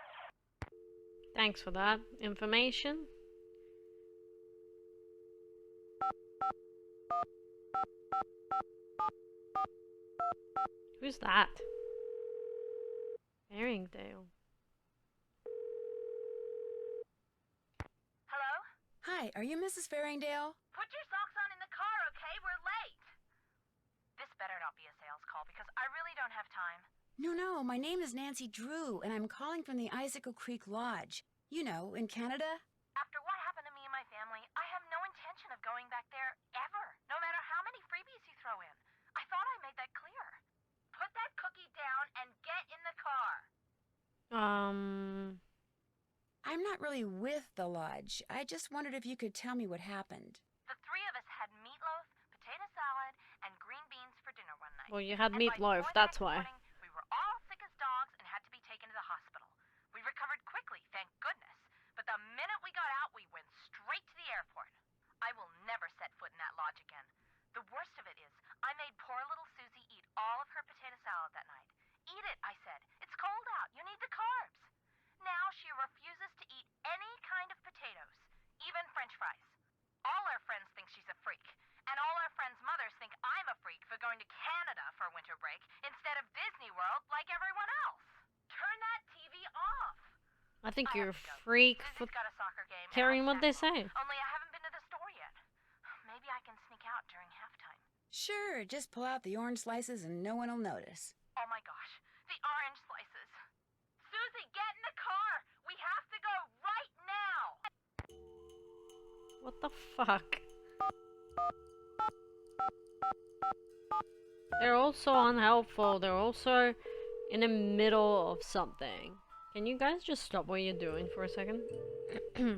Thanks for that information. Who's that? Herringdale. Hello? Hi, are you Mrs. Farringdale? Put your socks on in the car, okay? We're late. This better not be a sales call because I really don't have time. No, my name is Nancy Drew, and I'm calling from the Icicle Creek Lodge. You know, in Canada. After what happened to me and my family, I have no intention of going back there ever, no matter how many freebies you throw in. I thought I made that clear. Put that cookie down and get in the car. I'm not really with the lodge. I just wondered if you could tell me what happened. The 3 of us had meatloaf, potato salad, and green beans for dinner one night. Well, you had And by meatloaf, 4 the that's next why. morning, we were all sick as dogs and had to be taken to the hospital. We recovered quickly, thank goodness. But the minute we got out, we went straight to the airport. I will never set foot in that lodge again. The worst of it is, I made poor little Susie eat all of her potato salad that night. Eat it, I said. It's cold out. You need the carbs. Now she refuses to eat any kind of potatoes, even French fries. All our friends think she's a freak, and all our friends' mothers think I'm a freak for going to Canada for winter break instead of Disney World like everyone else. Turn that TV I think I you're a have to go. freak for Susie's got a soccer game. and caring I'll what they snack say. along. Only I haven't been to the store yet. Maybe I can sneak out during halftime. Sure, just pull out the orange slices and no one will notice. Oh my gosh, the orange slices. Susie, get in the car. We have to go right now. What the fuck? They're also unhelpful. They're also in the middle of something. Can you guys just stop what you're doing for a second? Hello?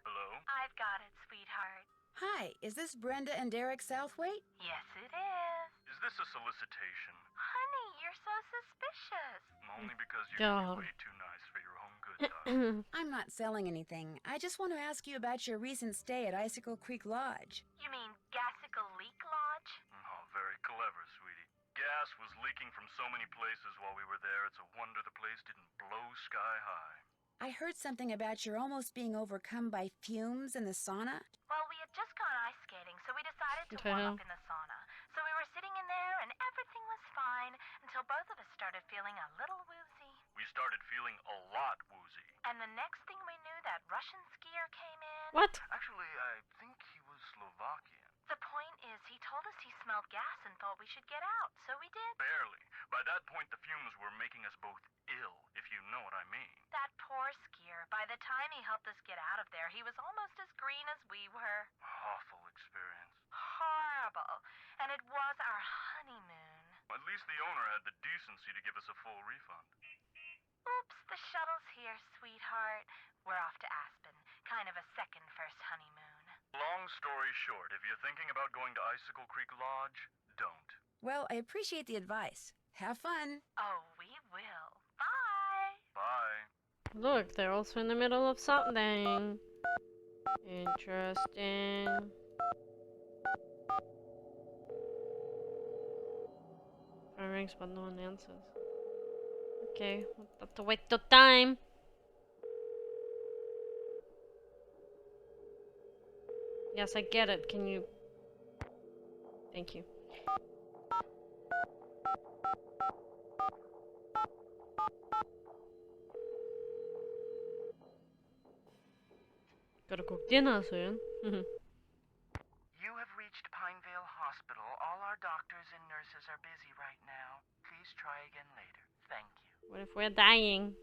Hello? I've got it, sweetheart. Hi, is this Brenda and Derek Southwaite? Yes, it is. Is this a solicitation? Honey, you're so suspicious. Only because you God. can be way too nice for your own good, darling. I'm not selling anything. I just want to ask you about your recent stay at Icicle Creek Lodge. You mean Gassicle Leak Lodge? Oh, very clever, sweetie. Gas was leaking from so many places while we were there, it's a wonder the place didn't blow sky high. I heard something about your almost being overcome by fumes in the sauna. Well, we had just gone ice skating, so we decided to Okay. warm up in the sauna. So we were sitting in there, and everything was fine until both of us started feeling a little woozy. We started feeling a lot woozy. And the next thing we knew, that Russian skier came in. What? Actually, I think he was Slovakian. The point is, he told us he smelled gas and thought we should get out, so we did. Barely. By that point, the fumes were making us both ill, if you know what I mean. That poor skier. By the time he helped us get out of there, he was almost as green as we were. Awful experience. Horrible. And it was our honeymoon. At least the owner had the decency to give us a full refund. Oops, the shuttle's here, sweetheart. We're off to Aspen. Kind of a second first honeymoon. Long story short, if you're thinking about going to Icicle Creek Lodge, don't. Well, I appreciate the advice. Have fun. Oh, we will. Bye. Bye. Look, they're also in the middle of something. Interesting. Phone rings, but no one answers. Okay, we'll have to wait till time. Yes, I get it. Can you... Thank you. Gotta cook dinner soon. You have reached Pinevale Hospital. All our doctors and nurses are busy right now. Please try again later. Thank you. What if we're dying?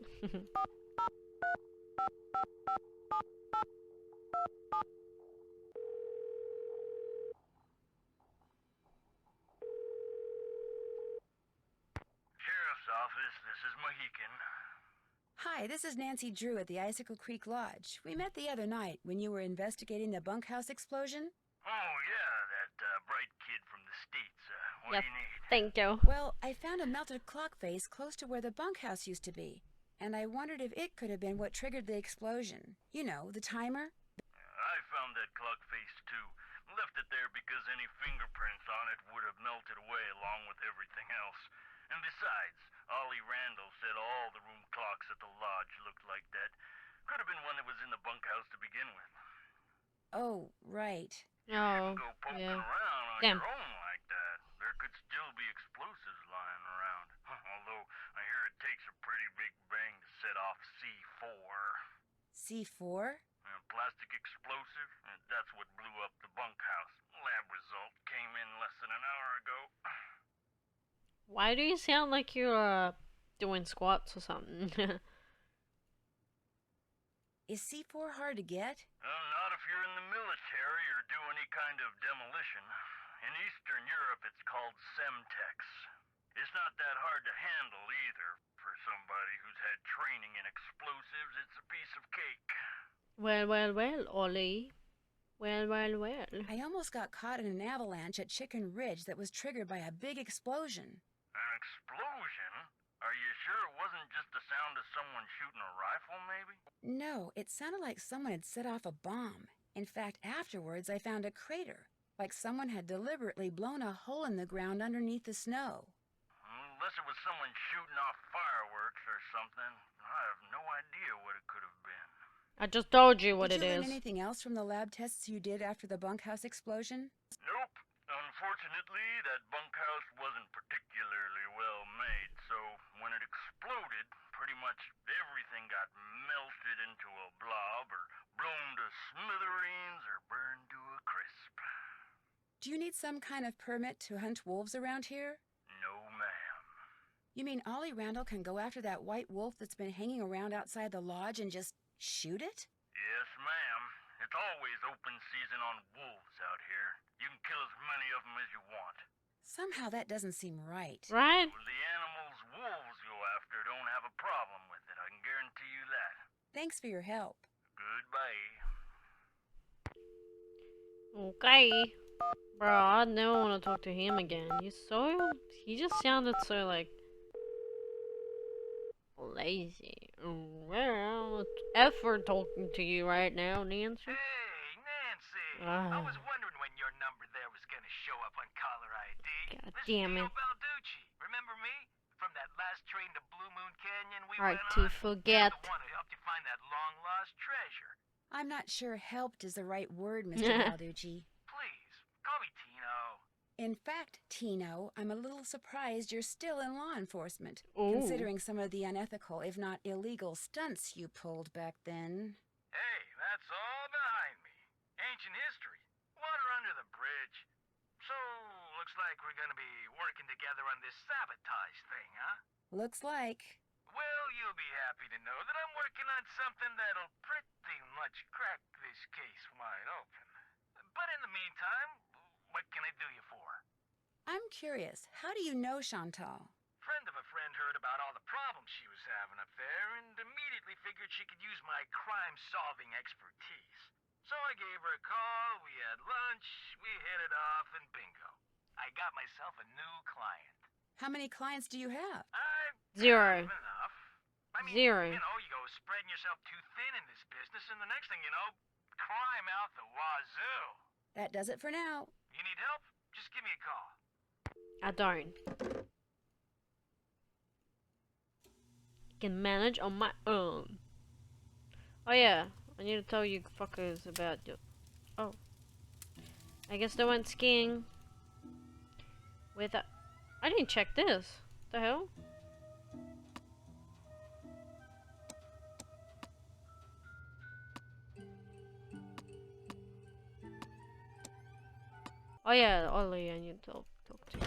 Sheriff's office, this is Mohican. Hi, this is Nancy Drew at the Icicle Creek Lodge. We met the other night when you were investigating the bunkhouse explosion. Oh, yeah, that bright kid from the States. What Yep. do you need? Thank you. Well, I found a melted clock face close to where the bunkhouse used to be, and I wondered if it could have been what triggered the explosion. You know, the timer. I found that clock face, too. Left it there because any fingerprints on it would have melted away along with everything else. And besides, Ollie Randall said all the room clocks at the lodge looked like that. Could have been one that was in the bunkhouse to begin with. Oh, right. Oh, Go poking yeah. around on Damn. your own like that. There could still be explosives lying around. Although I hear it takes a pretty big bang to set off C4. C4? Plastic explosive? That's what blew up the bunkhouse. Lab result came in less than an hour ago. Why do you sound like you're doing squats or something? Is C4 hard to get? Not if you're in the military or do any kind of demolition. In Eastern Europe, it's called Semtex. It's not that hard to handle either. For somebody who's had training in explosives, it's a piece of cake. Well, Ollie. Well. I almost got caught in an avalanche at Chicken Ridge that was triggered by a big explosion. An explosion? Are you sure it wasn't just the sound of someone shooting a rifle, maybe? No, it sounded like someone had set off a bomb. In fact, afterwards I found a crater, like someone had deliberately blown a hole in the ground underneath the snow. Unless it was someone shooting off fireworks or something. I have no idea what it could have been. I just told you what Did it you learn is. anything else from the lab tests you did after the bunkhouse explosion? Nope. Unfortunately, that bunkhouse wasn't particularly well made, so when it exploded, pretty much everything Do you need some kind of permit to hunt wolves around here? No, ma'am. You mean Ollie Randall can go after that white wolf that's been hanging around outside the lodge and just shoot it? Yes, ma'am. It's always open season on wolves out here. You can kill as many of them as you want. Somehow that doesn't seem right. Right? Well, the animals wolves go after don't have a problem with it, I can guarantee you that. Thanks for your help. Goodbye. Okay. Bro, I never want to talk to him again. He just sounded so, like, lazy. Well, it's effort talking to you right now, Nancy. Hey, Nancy. I was wondering when your number there was gonna show up on caller ID. God This damn is Tino it. Balducci. Remember me? From that last train to Blue Moon Canyon we Hard went to on? forget. I'm the one who helped you find that long-lost treasure. I'm not sure helped is the right word, Mr. Balducci. Please, call me Tino. In fact, Tino, I'm a little surprised you're still in law enforcement, Ooh. considering some of the unethical, if not illegal, stunts you pulled back then. Hey, that's all behind me. Ancient history. Water under the bridge. So, looks like we're gonna be working together on this sabotage thing, huh? Looks like. Well, you'll be happy to know that I'm working on something that'll pretty much crack this case wide open. But in the meantime, what can I do you for? I'm curious, how do you know Chantal? Friend of a friend heard about all the problems she was having up there and immediately figured she could use my crime-solving expertise. So I gave her a call, we had lunch, we hit it off, and bingo. I got myself a new client. How many clients do you have? Zero. Enough. I mean, Zero. you know, you go spreading yourself too thin in this business, and the next thing you know, crime out the wazoo. That does it for now. You need help? Just give me a call. I don't. I can manage on my own. Oh yeah, I need to tell you fuckers about your... Oh. I guess they went skiing with a... I didn't check this. The hell? Oh yeah, Ollie, I need to talk to you.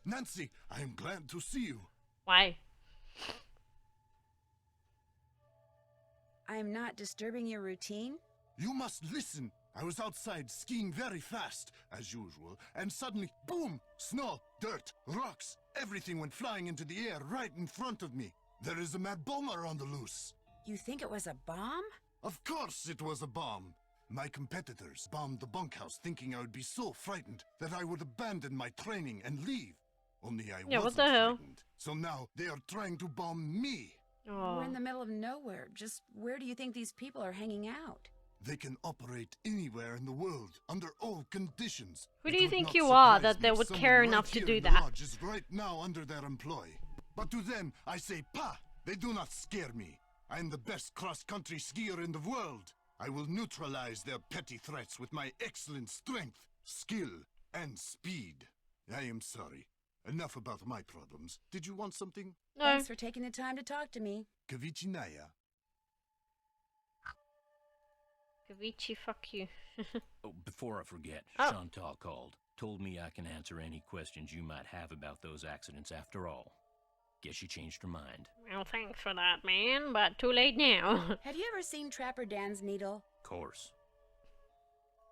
Nancy, I am glad to see you. Why? I'm not disturbing your routine? You must listen. I was outside skiing very fast, as usual, and suddenly, boom! Snow, dirt, rocks, everything went flying into the air right in front of me. There is a mad bomber on the loose. You think it was a bomb? Of course it was a bomb. My competitors bombed the bunkhouse thinking I would be so frightened that I would abandon my training and leave. Only I Yeah, what wasn't the hell? frightened. So now they are trying to bomb me. Oh. We're in the middle of nowhere. Just where do you think these people are hanging out? They can operate anywhere in the world, under all conditions. Who It do you would think not you are surprise that me they if would someone care right enough to here do in the that? lodge is right now under their employ. But to them, I say, "Pa, they do not scare me. I am the best cross-country skier in the world. I will neutralize their petty threats with my excellent strength, skill, and speed." I am sorry. Enough about my problems. Did you want something? No. Thanks for taking the time to talk to me. Kavichinaya. Kavichi, fuck you. Oh, before I forget, Oh. Chantal called. Told me I can answer any questions you might have about those accidents after all. Guess she changed her mind. Well, thanks for that, man, but too late now. Have you ever seen Trapper Dan's needle? Course.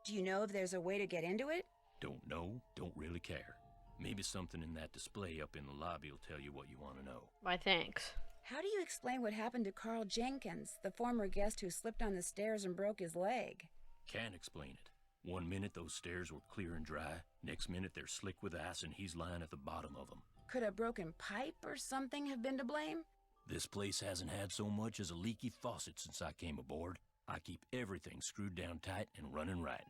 Do you know if there's a way to get into it? Don't know, don't really care. Maybe something in that display up in the lobby will tell you what you want to know. Why, thanks. How do you explain what happened to Carl Jenkins, the former guest who slipped on the stairs and broke his leg? Can't explain it. One minute those stairs were clear and dry, next minute they're slick with ice and he's lying at the bottom of them. Could a broken pipe or something have been to blame? This place hasn't had so much as a leaky faucet since I came aboard. I keep everything screwed down tight and running right.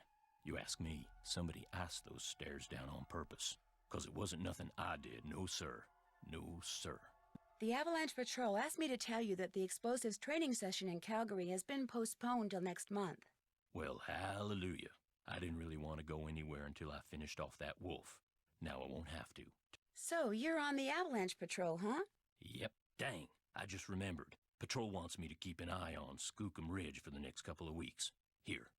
You ask me, somebody iced those stairs down on purpose. 'Cause it wasn't nothing I did, no sir. No sir. The Avalanche Patrol asked me to tell you that the explosives training session in Calgary has been postponed till next month. Well, hallelujah. I didn't really want to go anywhere until I finished off that wolf. Now I won't have to. So you're on the Avalanche Patrol, huh? Yep, dang. I just remembered. Patrol wants me to keep an eye on Skookum Ridge for the next couple of weeks. Here,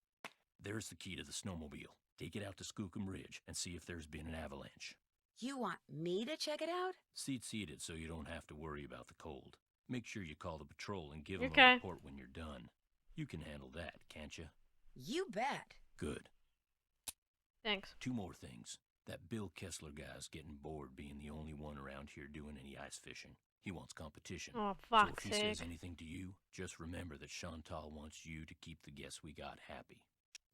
There's the key to the snowmobile. Take it out to Skookum Ridge and see if there's been an avalanche. You want me to check it out? Seat's heated so you don't have to worry about the cold. Make sure you call the patrol and give them Okay. a report when you're done. You can handle that, can't you? You bet. Good. Thanks. 2 more things. That Bill Kessler guy's getting bored being the only one around here doing any ice fishing. He wants competition. Oh, So fuck's if he sake. says anything to you, just remember that Chantal wants you to keep the guests we got happy.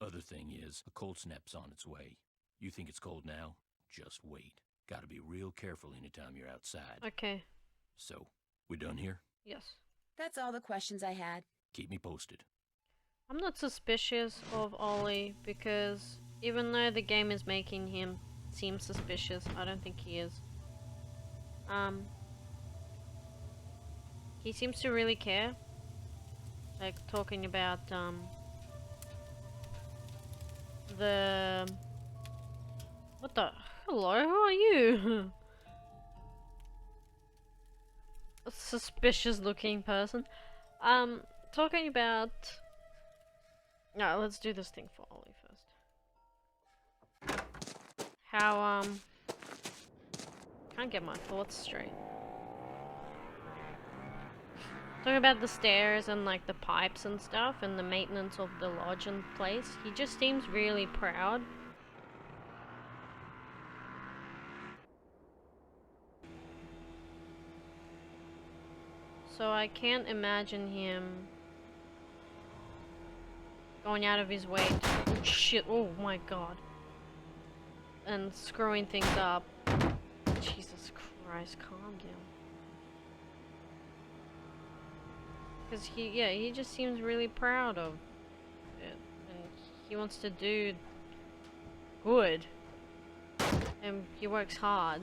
Other thing is, a cold snap's on its way. You think it's cold now? Just wait. Gotta be real careful anytime you're outside. Okay. So, we done here? Yes. That's all the questions I had. Keep me posted. I'm not suspicious of Ollie because even though the game is making him seem suspicious, I don't think he is. He seems to really care. Like talking about what the hello, who are you? A suspicious looking person. Talking about no, let's do this thing for Ollie first. How can't get my thoughts straight. Talking about the stairs and like the pipes and stuff and the maintenance of the lodge and place. He just seems really proud. So I can't imagine him going out of his way to, oh shit, oh my god, and screwing things up. Jesus Christ, calm down. Because he just seems really proud of it, and he wants to do good, and he works hard.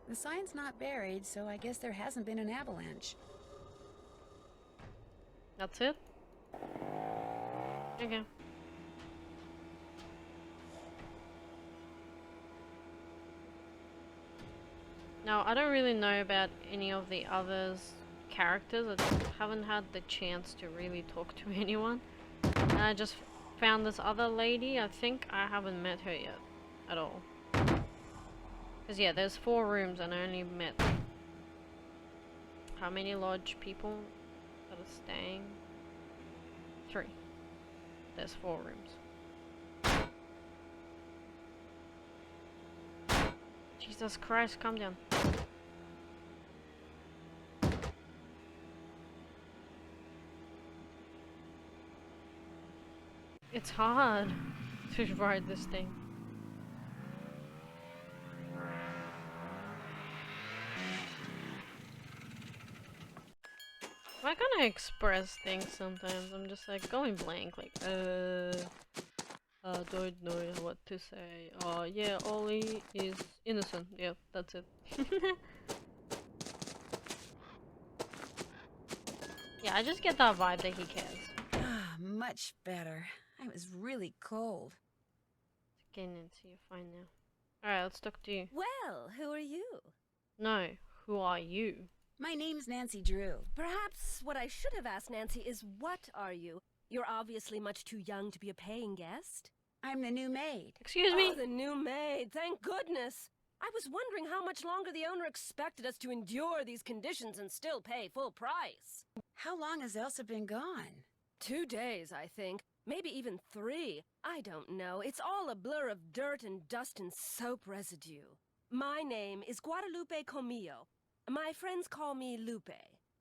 The sign's not buried, so I guess there hasn't been an avalanche. That's it? Okay. Now, I don't really know about any of the others characters. I haven't had the chance to really talk to anyone. And I just found this other lady. I think I haven't met her yet at all. Because yeah, there's 4 rooms and I only met how many lodge people that are staying? 3. There's 4 rooms. Jesus Christ, calm down. It's hard to ride this thing. I kind of express things sometimes. I'm just like going blank, like, I don't know what to say. Yeah, Ollie is innocent. Yeah, that's it. Yeah, I just get that vibe that he cares. Ah, much better. I was really cold. Okay, Nancy, you're fine now. Alright, let's talk to you. Well, who are you? No, who are you? My name's Nancy Drew. Perhaps what I should have asked Nancy is what are you? You're obviously much too young to be a paying guest. I'm the new maid. Excuse me? Oh, the new maid, thank goodness. I was wondering how much longer the owner expected us to endure these conditions and still pay full price. How long has Elsa been gone? 2 days, I think. Maybe even 3. I don't know. It's all a blur of dirt and dust and soap residue. My name is Guadalupe Comillo. My friends call me Lupe.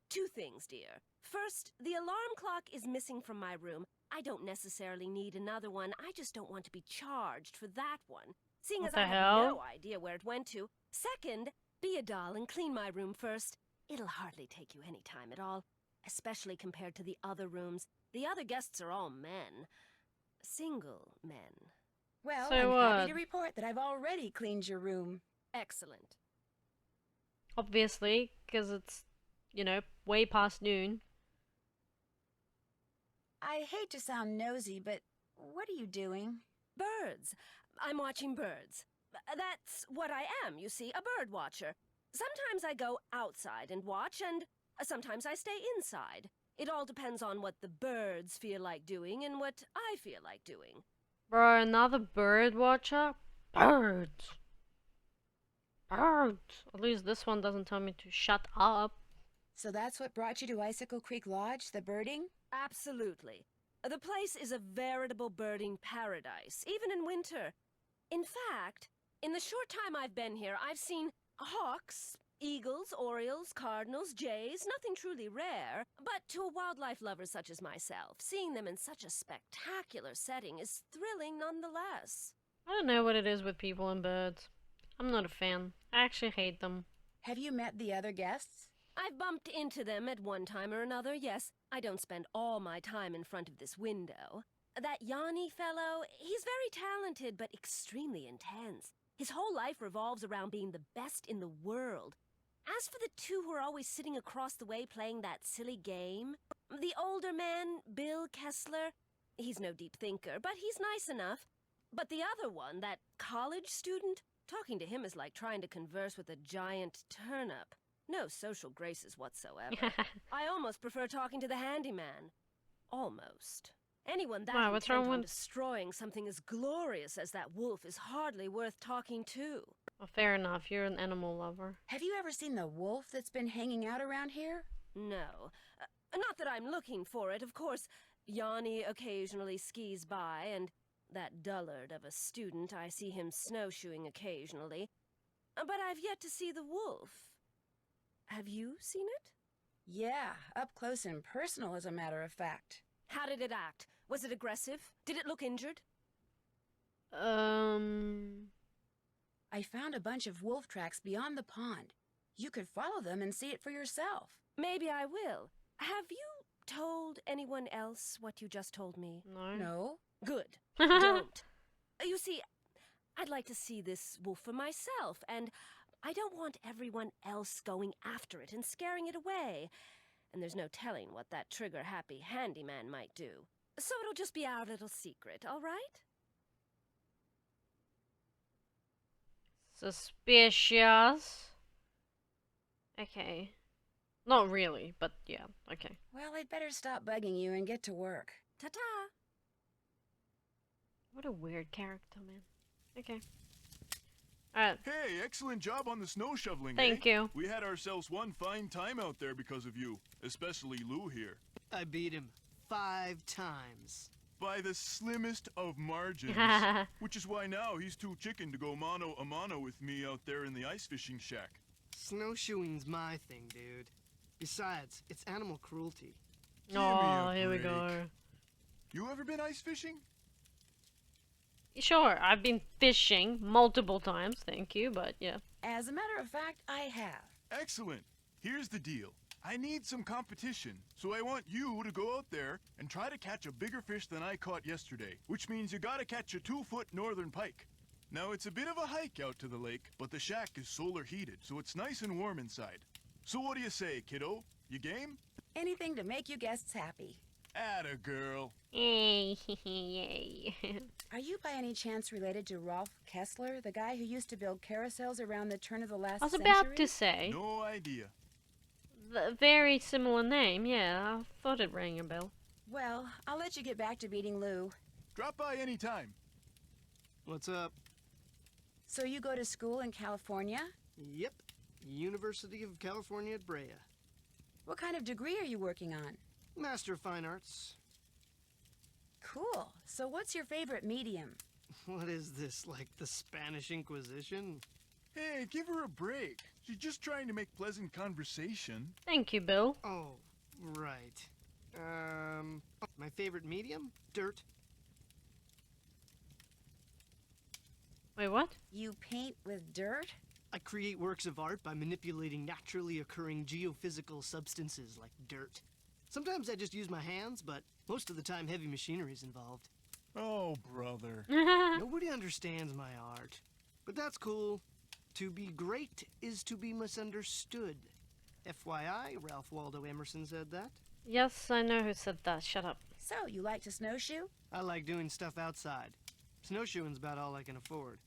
2 things, dear. First, the alarm clock is missing from my room. I don't necessarily need another one. I just don't want to be charged for that one, seeing What as the I hell? have no idea where it went to. Second, be a doll and clean my room first. It'll hardly take you any time at all, especially compared to the other rooms. The other guests are all men. Single men. Well, So I'm what? happy to report that I've already cleaned your room. Excellent. Obviously, because it's, you know, way past noon. I hate to sound nosy, but what are you doing? Birds. I'm watching birds. That's what I am, you see, a bird watcher. Sometimes I go outside and watch, and sometimes I stay inside. It all depends on what the birds feel like doing and what I feel like doing. Bro, another bird watcher? Birds. Birds. At least this one doesn't tell me to shut up. So that's what brought you to Icicle Creek Lodge, the birding? Absolutely. The place is a veritable birding paradise, even in winter. In fact, in the short time I've been here, I've seen hawks, eagles, orioles, cardinals, jays, nothing truly rare. But to a wildlife lover such as myself, seeing them in such a spectacular setting is thrilling nonetheless. I don't know what it is with people and birds. I'm not a fan. I actually hate them. Have you met the other guests? I've bumped into them at one time or another, yes. I don't spend all my time in front of this window. That Yanni fellow, he's very talented, but extremely intense. His whole life revolves around being the best in the world. As for the two who are always sitting across the way playing that silly game, the older man, Bill Kessler, he's no deep thinker, but he's nice enough. But the other one, that college student, talking to him is like trying to converse with a giant turnip. No social graces whatsoever. I almost prefer talking to the handyman. Almost. Anyone that Wow, what's intent wrong on with... destroying something as glorious as that wolf is hardly worth talking to. Well, fair enough. You're an animal lover. Have you ever seen the wolf that's been hanging out around here? No. Not that I'm looking for it, of course. Yanni occasionally skis by, and that dullard of a student, I see him snowshoeing occasionally. But I've yet to see the wolf. Have you seen it? Yeah, up close and personal, as a matter of fact. How did it act? Was it aggressive? Did it look injured? I found a bunch of wolf tracks beyond the pond. You could follow them and see it for yourself. Maybe I will. Have you told anyone else what you just told me? No. No? Good. Don't. You see, I'd like to see this wolf for myself, and I don't want everyone else going after it and scaring it away. And there's no telling what that trigger-happy handyman might do. So it'll just be our little secret, all right? Suspicious. Okay. Not really, but yeah, okay. Well, I'd better stop bugging you and get to work. Ta-ta! What a weird character, man. Okay. Alright. Hey, excellent job on the snow shoveling. Thank eh? you. We had ourselves one fine time out there because of you, especially Lou here. I beat him 5 times. By the slimmest of margins. Which is why now he's too chicken to go mano a mano with me out there in the ice fishing shack. Snowshoeing's my thing, dude. Besides, it's animal cruelty. Give me Oh, a here we break. go. You ever been ice fishing? Sure, I've been fishing multiple times, thank you, but yeah. As a matter of fact, I have. Excellent. Here's the deal. I need some competition, so I want you to go out there and try to catch a bigger fish than I caught yesterday, which means you gotta catch a 2-foot northern pike. Now, it's a bit of a hike out to the lake, but the shack is solar heated, so it's nice and warm inside. So what do you say, kiddo? You game? Anything to make you guests happy. Atta girl. Yay. Are you by any chance related to Rolf Kessler, the guy who used to build carousels around the turn of the last I was century? about to say. No idea. Very similar name, yeah. I thought it rang a bell. Well, I'll let you get back to beating Lou. Drop by anytime. What's up? So you go to school in California? Yep. University of California at Brea. What kind of degree are you working on? Master of Fine Arts. Cool. So what's your favorite medium? What is this, like the Spanish Inquisition? Hey, give her a break. She's just trying to make pleasant conversation. Thank you, Bill. Oh, right. My favorite medium? Dirt. Wait, what? You paint with dirt? I create works of art by manipulating naturally occurring geophysical substances like dirt. Sometimes I just use my hands, but most of the time heavy machinery is involved. Oh, brother. Nobody understands my art. But that's cool. To be great is to be misunderstood. FYI, Ralph Waldo Emerson said that. Yes, I know who said that. Shut up. So, you like to snowshoe? I like doing stuff outside. Snowshoeing's about all I can afford.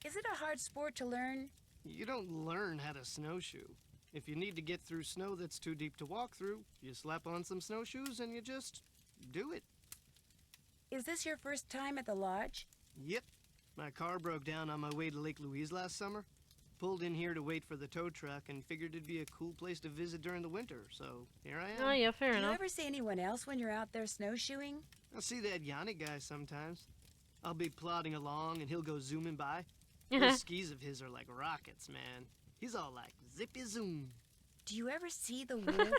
Is it a hard sport to learn? You don't learn how to snowshoe. If you need to get through snow that's too deep to walk through, you slap on some snowshoes and you just do it. Is this your first time at the lodge? Yep. My car broke down on my way to Lake Louise last summer. Pulled in here to wait for the tow truck and figured it'd be a cool place to visit during the winter, so here I am. Oh, yeah, fair Do enough. you ever see anyone else when you're out there snowshoeing? I see that Yanni guy sometimes. I'll be plodding along and he'll go zooming by. Uh-huh. Those skis of his are like rockets, man. He's all like zippy zoom. Do you ever see the wolf?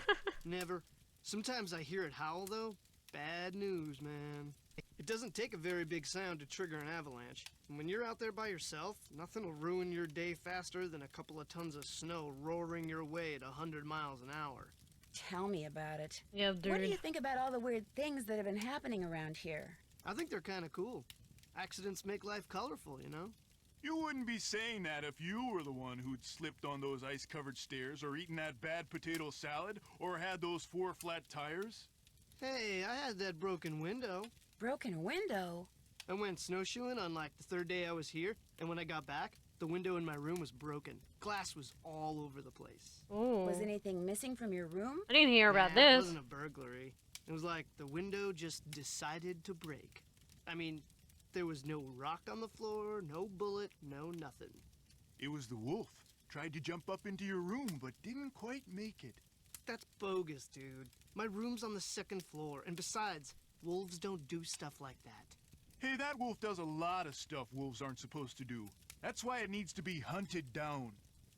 Never. Sometimes I hear it howl, though. Bad news, man. It doesn't take a very big sound to trigger an avalanche. And when you're out there by yourself, nothing will ruin your day faster than a couple of tons of snow roaring your way at 100 miles an hour. Tell me about it. Yeah, dude. What do you think about all the weird things that have been happening around here? I think they're kind of cool. Accidents make life colorful, you know? You wouldn't be saying that if you were the one who'd slipped on those ice-covered stairs or eaten that bad potato salad or had those 4 flat tires. Hey, I had that broken window. Broken window? I went snowshoeing on like the 3rd day I was here, and when I got back, the window in my room was broken. Glass was all over the place. Ooh. Was anything missing from your room? I didn't hear about It this. wasn't a burglary. It was like the window just decided to break. I mean, there was no rock on the floor, no bullet, no nothing. It was the wolf. Tried to jump up into your room, but didn't quite make it. That's bogus, dude. My room's on the 2nd floor, and besides, wolves don't do stuff like that. Hey, that wolf does a lot of stuff wolves aren't supposed to do. That's why it needs to be hunted down.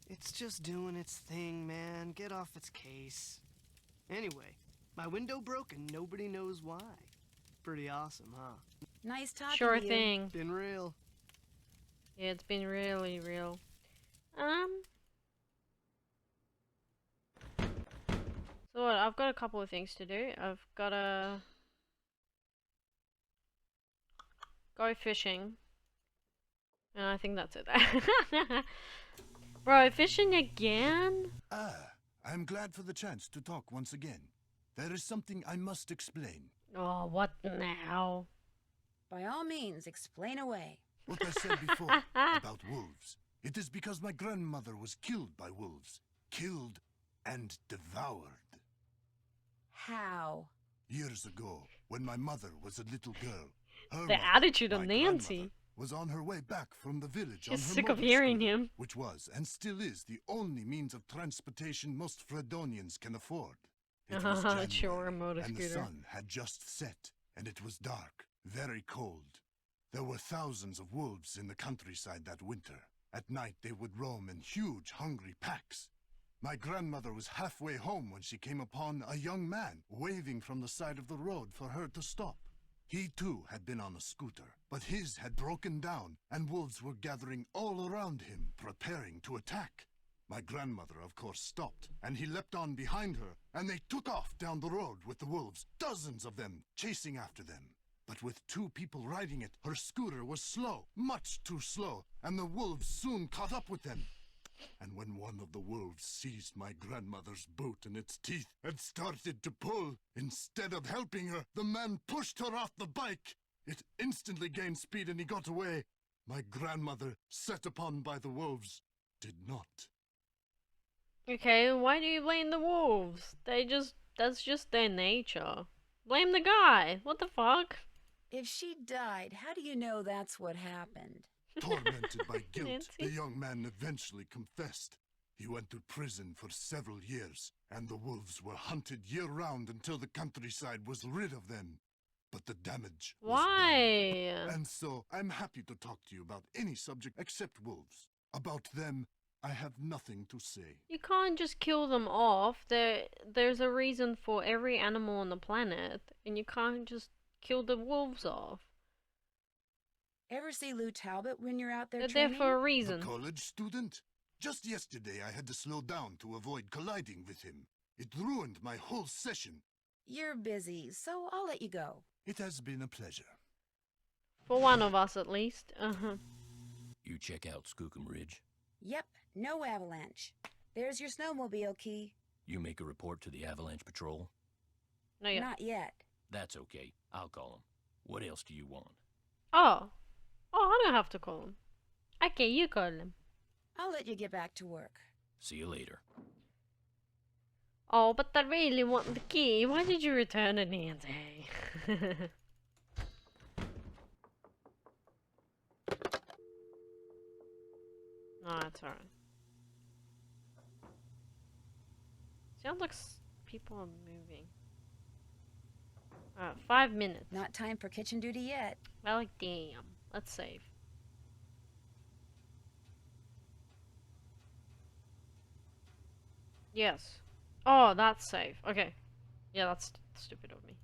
It's just doing its thing, man. Get off its case. Anyway, my window broke and nobody knows why. Pretty awesome, huh? Nice talking Sure to you. thing. Been real. Yeah, it's been really real. So what? I've got a couple of things to do. I've gotta go fishing. And I think that's it. Bro, fishing again? I'm glad for the chance to talk once again. There is something I must explain. Oh, what now? By all means, explain away. What I said before about wolves. It is because my grandmother was killed by wolves. Killed and devoured. How? Years ago, when my mother was a little girl, her The mother, attitude of my Nancy. grandmother, was on her way back from the village She's on her sick of motor hearing scooter, him. which was and still is the only means of transportation most Fredonians can afford. It was Sure, January, motor and the scooter. sun had just set, and it was dark, very cold. There were thousands of wolves in the countryside that winter. At night they would roam in huge, hungry packs. My grandmother was halfway home when she came upon a young man waving from the side of the road for her to stop. He too had been on a scooter, but his had broken down, and wolves were gathering all around him, preparing to attack. My grandmother, of course, stopped, and he leapt on behind her, and they took off down the road with the wolves, dozens of them, chasing after them. But with 2 people riding it, her scooter was slow, much too slow, and the wolves soon caught up with them. And when one of the wolves seized my grandmother's boot in its teeth and started to pull, instead of helping her, the man pushed her off the bike. It instantly gained speed and he got away. My grandmother, set upon by the wolves, did not. Okay, why do you blame the wolves? That's just their nature. Blame the guy. What the fuck? If she died, how do you know that's what happened? Tormented by guilt, Nancy. the young man eventually confessed. He went to prison for several years, and the wolves were hunted year-round until the countryside was rid of them. But the damage was Why? done. And so, I'm happy to talk to you about any subject except wolves. About them, I have nothing to say. You can't just kill them off. There's a reason for every animal on the planet, and you can't just kill the wolves off. Ever see Lou Talbot when you're out there They're training? there for a reason. A college student? Just yesterday I had to slow down to avoid colliding with him. It ruined my whole session. You're busy, so I'll let you go. It has been a pleasure. For one of us, at least. You check out Skookum Ridge. Yep, no avalanche. There's your snowmobile key. You make a report to the Avalanche Patrol. No, yeah. Not yet. That's okay. I'll call him. What else do you want? Oh, I don't have to call him. Okay, you call him. I'll let you get back to work. See you later. Oh, but I really want the key. Why did you return it, Nancy? No, it's alright. Sounds like people are moving. 5 minutes. Not time for kitchen duty yet. Well, like, damn. Let's save. Yes. Oh, that's safe. Okay. Yeah, that's stupid of me.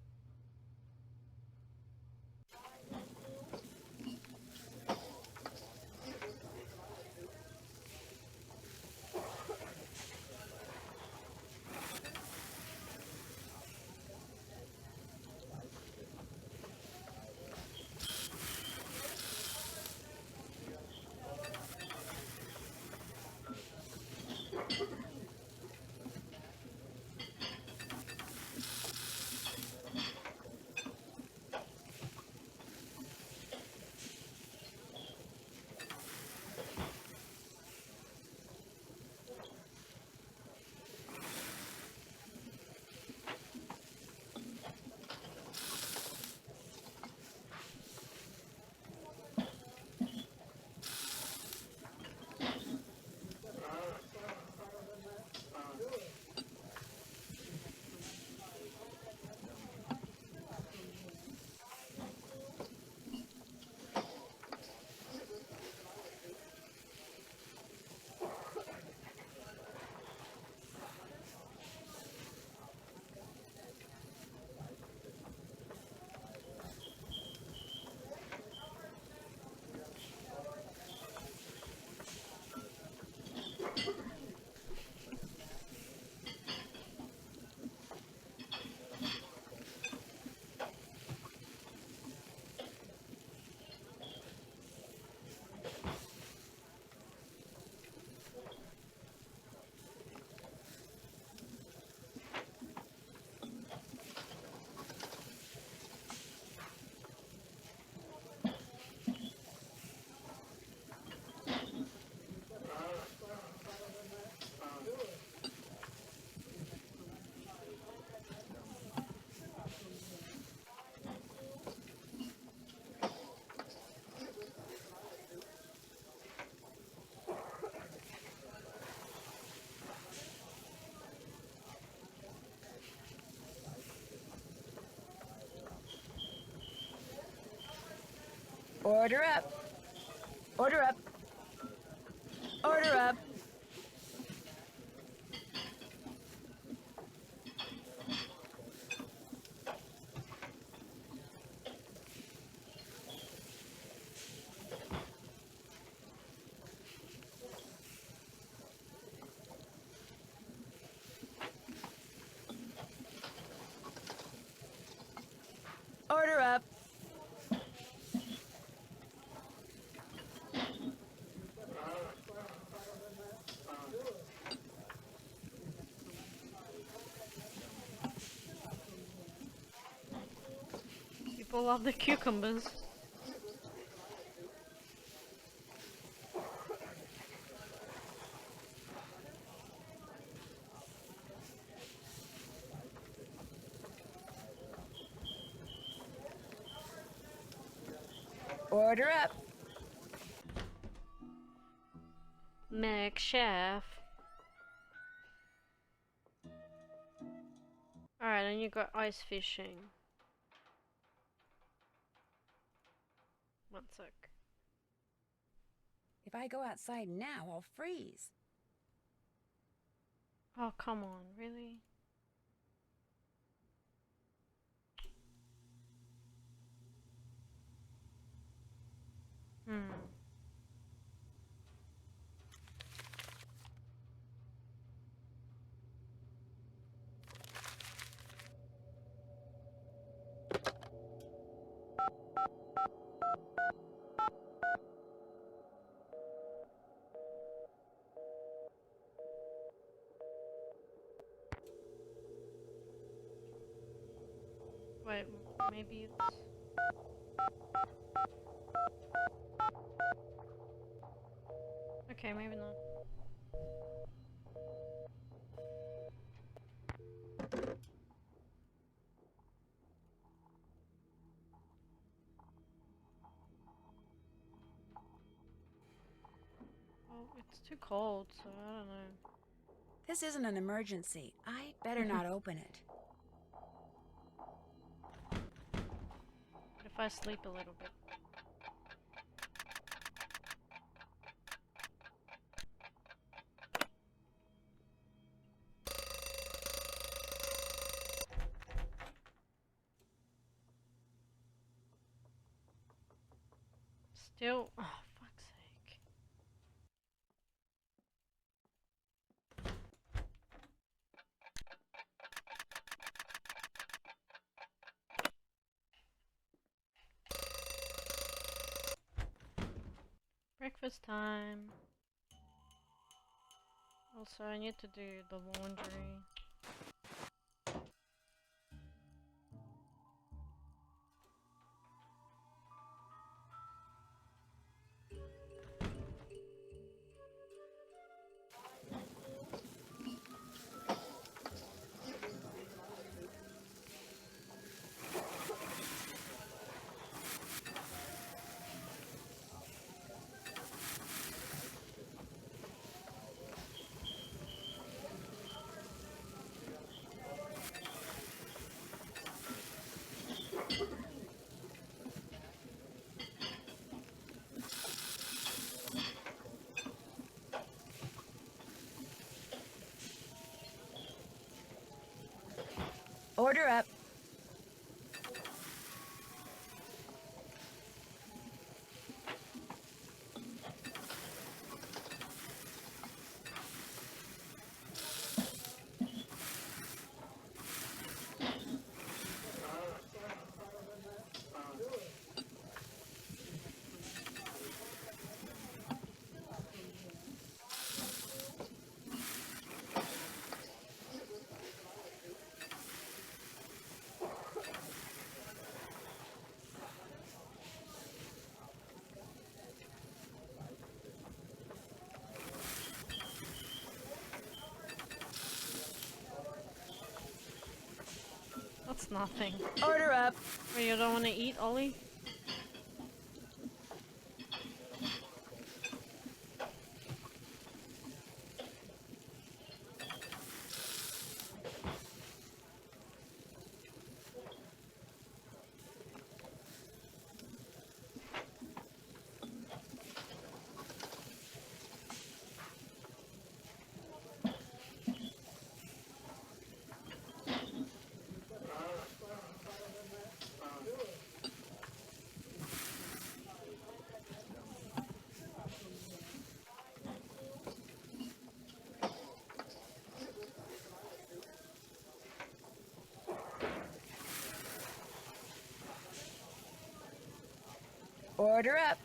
Order up. Order up. Order up. Order up. People love the cucumbers. Order up. McChef. Alright, and you got ice fishing. One sec. If I go outside now, I'll freeze. Oh, come on, really? Hmm. Wait, maybe it's... Okay, maybe not. Well, it's too cold, so I don't know. This isn't an emergency. I better not open it. What if I sleep a little bit? Still, oh, fuck's sake. Breakfast time. Also, I need to do the laundry. Order up. That's nothing. Order up. Wait, you don't want to eat, Ollie? Order up.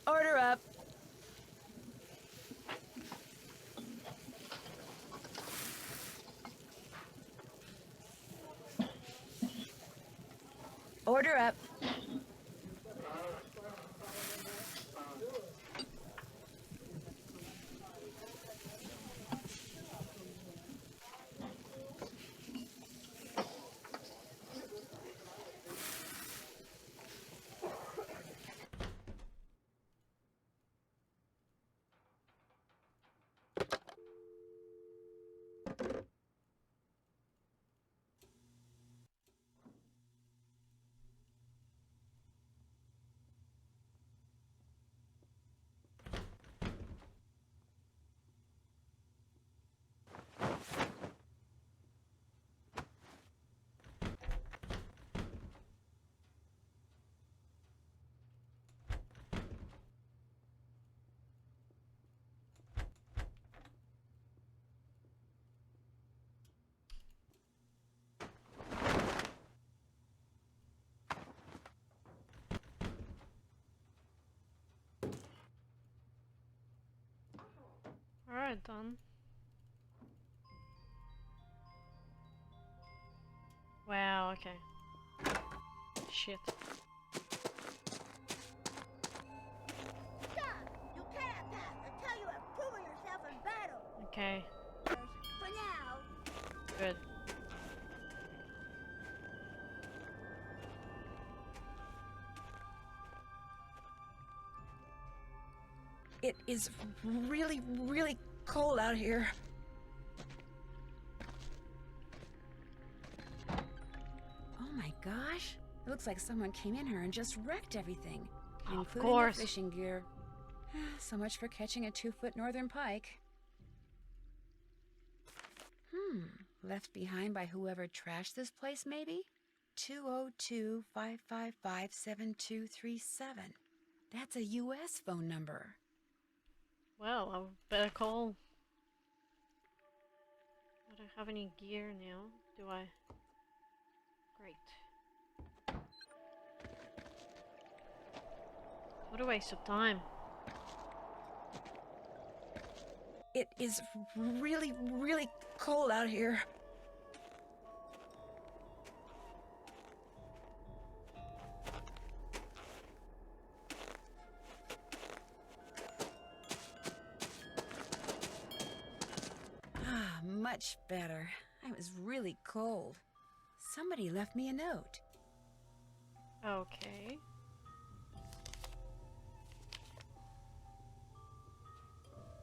Order up. Order up. Alright, done. okay. Shit. Stop! You cannot pass until you have proven yourself in battle. Okay. For now. Good. It is really, really cold out here. Oh my gosh. It looks like someone came in here and just wrecked everything, including course. the fishing gear. So much for catching a 2-foot northern pike. Left behind by whoever trashed this place, maybe? 202-555-7237. That's a U.S. phone number. Well, I better call. I don't have any gear now, do I? Great. What a waste of time. It is really, really cold out here. Much better. I was really cold. Somebody left me a note. Okay.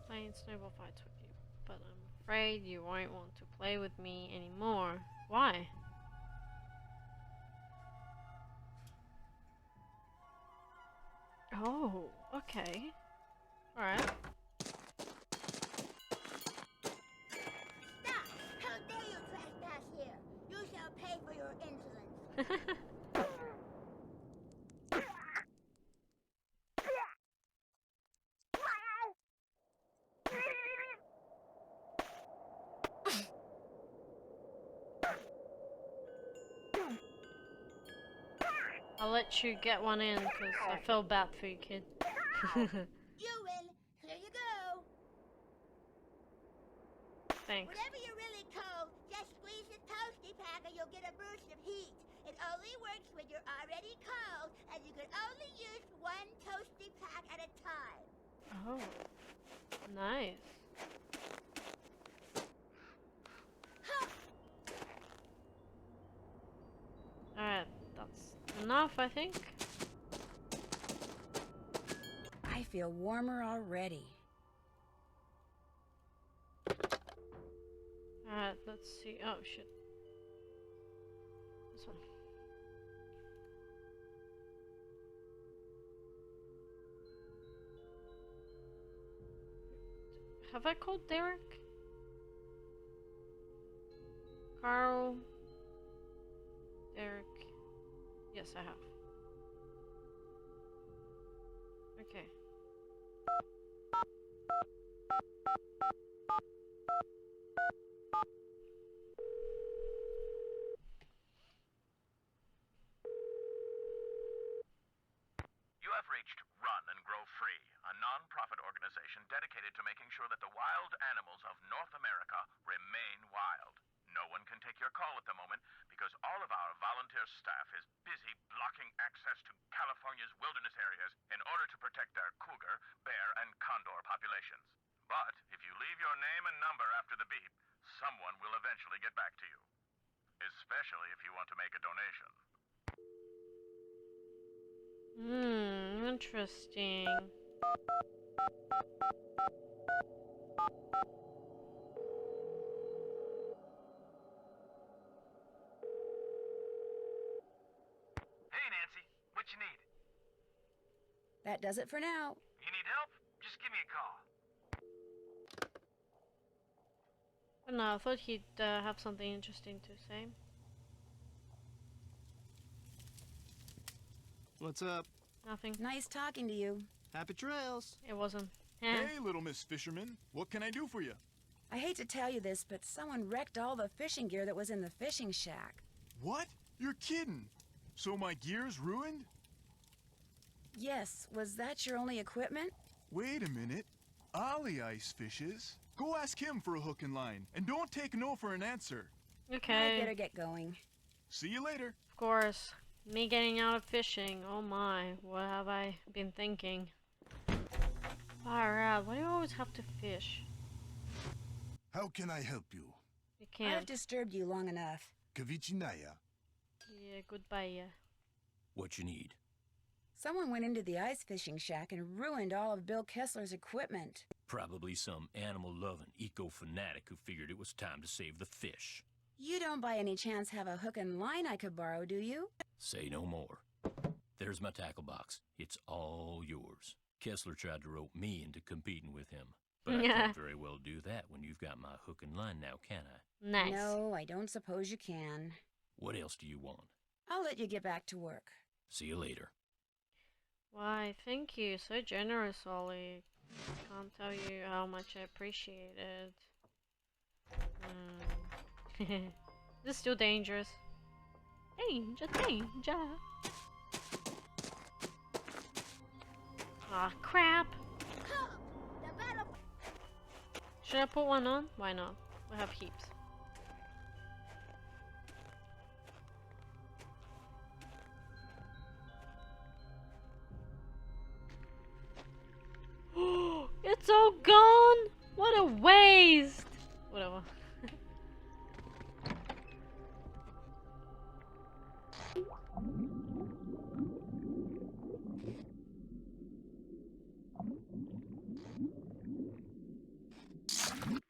Playing snowball fights with you, but I'm afraid you won't want to play with me anymore. Why? Oh, okay. Alright. Stop! How dare you trespass here? You shall pay for your insolence. I'll let you get one in because I feel bad for you, kid. You win. Here you go. Thanks. Whenever you're really cold, just squeeze the toasty pack and you'll get a burst of heat. It only works when you're already cold, and you can only use one toasty pack at a time. Oh, nice. Alright, that's enough, I think. I feel warmer already. Alright, let's see. Oh, shit. This one. Have I called Derek? Carl? Derek? Yes, I have. Okay. You have reached Run and Grow Free, a non-profit organization dedicated to making sure that the wild animals of North America remain wild. No one can take your call at the moment because all of our volunteer staff is busy blocking access to California's wilderness areas in order to protect their cougar, bear, and condor populations. But if you leave your name and number after the beep, someone will eventually get back to you. Especially if you want to make a donation. Interesting. Hey, Nancy. What you need? That does it for now. You need help? Just give me a call. No, I thought he'd have something interesting to say. What's up? Nothing. Nice talking to you. Happy trails. It wasn't. Hey, little Miss Fisherman. What can I do for you? I hate to tell you this, but someone wrecked all the fishing gear that was in the fishing shack. What? You're kidding. So my gear's ruined? Yes, was that your only equipment? Wait a minute. Ollie ice fishes. Go ask him for a hook and line, and don't take no for an answer. I Okay. better get going. See you later. Of course. Me getting out of fishing. Oh my, what have I been thinking? Far out. Why do you always have to fish? How can I help you? You I've can't. disturbed you long enough. Kavichinaya. Yeah, goodbye. Yeah. What you need? Someone went into the ice fishing shack and ruined all of Bill Kessler's equipment. Probably some animal-loving eco-fanatic who figured it was time to save the fish. You don't by any chance have a hook and line I could borrow, do you? Say no more. There's my tackle box. It's all yours. Kessler tried to rope me into competing with him. But I can't very well do that when you've got my hook and line now, can I? Nice. No, I don't suppose you can. What else do you want? I'll let you get back to work. See you later. Why, thank you. So generous, Ollie. Can't tell you how much I appreciate it. This is still dangerous. Danger, danger. Aw, crap. Should I put one on? Why not? We have heaps. It's all gone! What a waste! Whatever.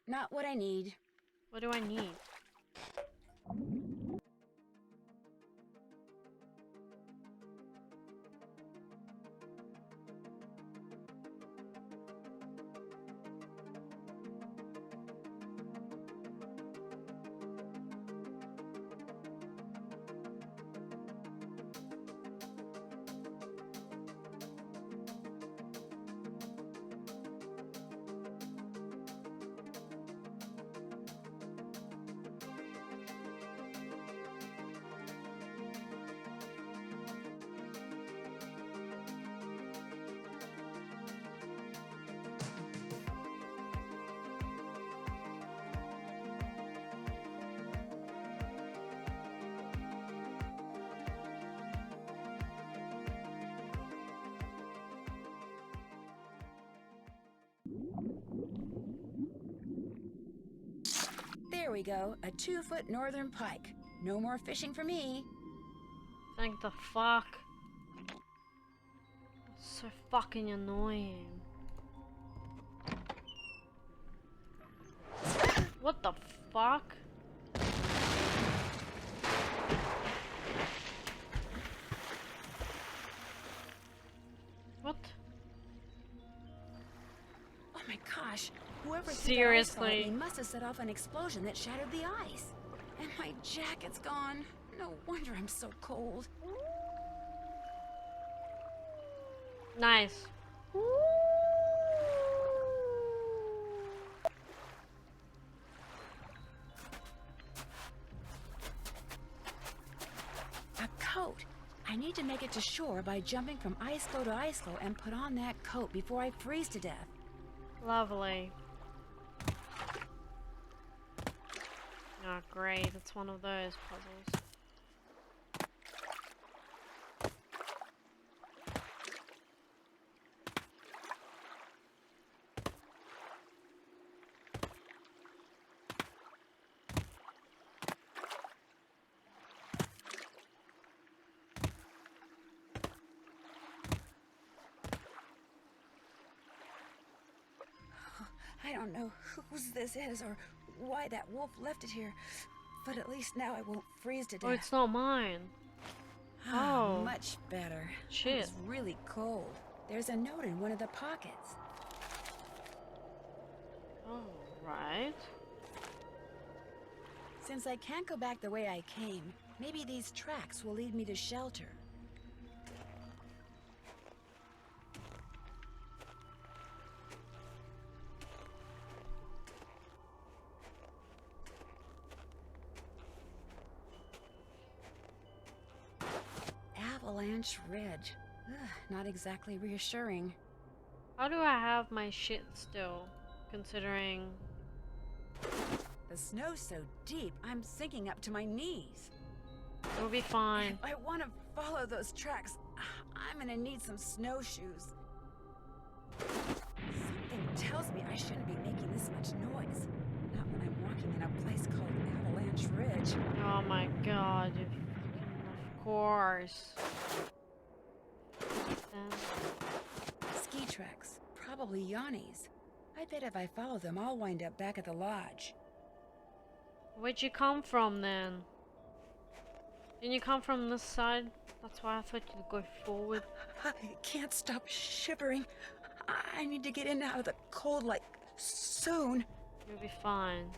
Not what I need. What do I need? There we go, a 2-foot northern pike. No more fishing for me. Thank the fuck. So fucking annoying. What the fuck? What? Oh my gosh, whoever Seriously? must have set off an explosion that shattered the ice. And my jacket's gone. No wonder I'm so cold. Nice. A coat. I need to make it to shore by jumping from Icicle to Icicle and put on that coat before I freeze to death. Lovely. Oh, great. It's one of those puzzles. I don't know whose this is or why that wolf left it here, but at least now I won't freeze to death. Oh, it's not mine. Oh. Much better. Shit. It's really cold. There's a note in one of the pockets. Oh, right. Since I can't go back the way I came, maybe these tracks will lead me to shelter. Avalanche Ridge. Ugh, not exactly reassuring. How do I have my shit still, considering... The snow's so deep, I'm sinking up to my knees. You'll be fine. If I want to follow those tracks, I'm gonna need some snowshoes. Something tells me I shouldn't be making this much noise. Not when I'm walking in a place called Avalanche Ridge. Oh my god, you fucking, of course. Ski tracks, probably Yanni's. I bet if I follow them, I'll wind up back at the lodge. Where'd you come from then? Didn't you come from this side? That's why I thought you'd go forward. I can't stop shivering. I need to get in and out of the cold, like, soon. You'll be fine.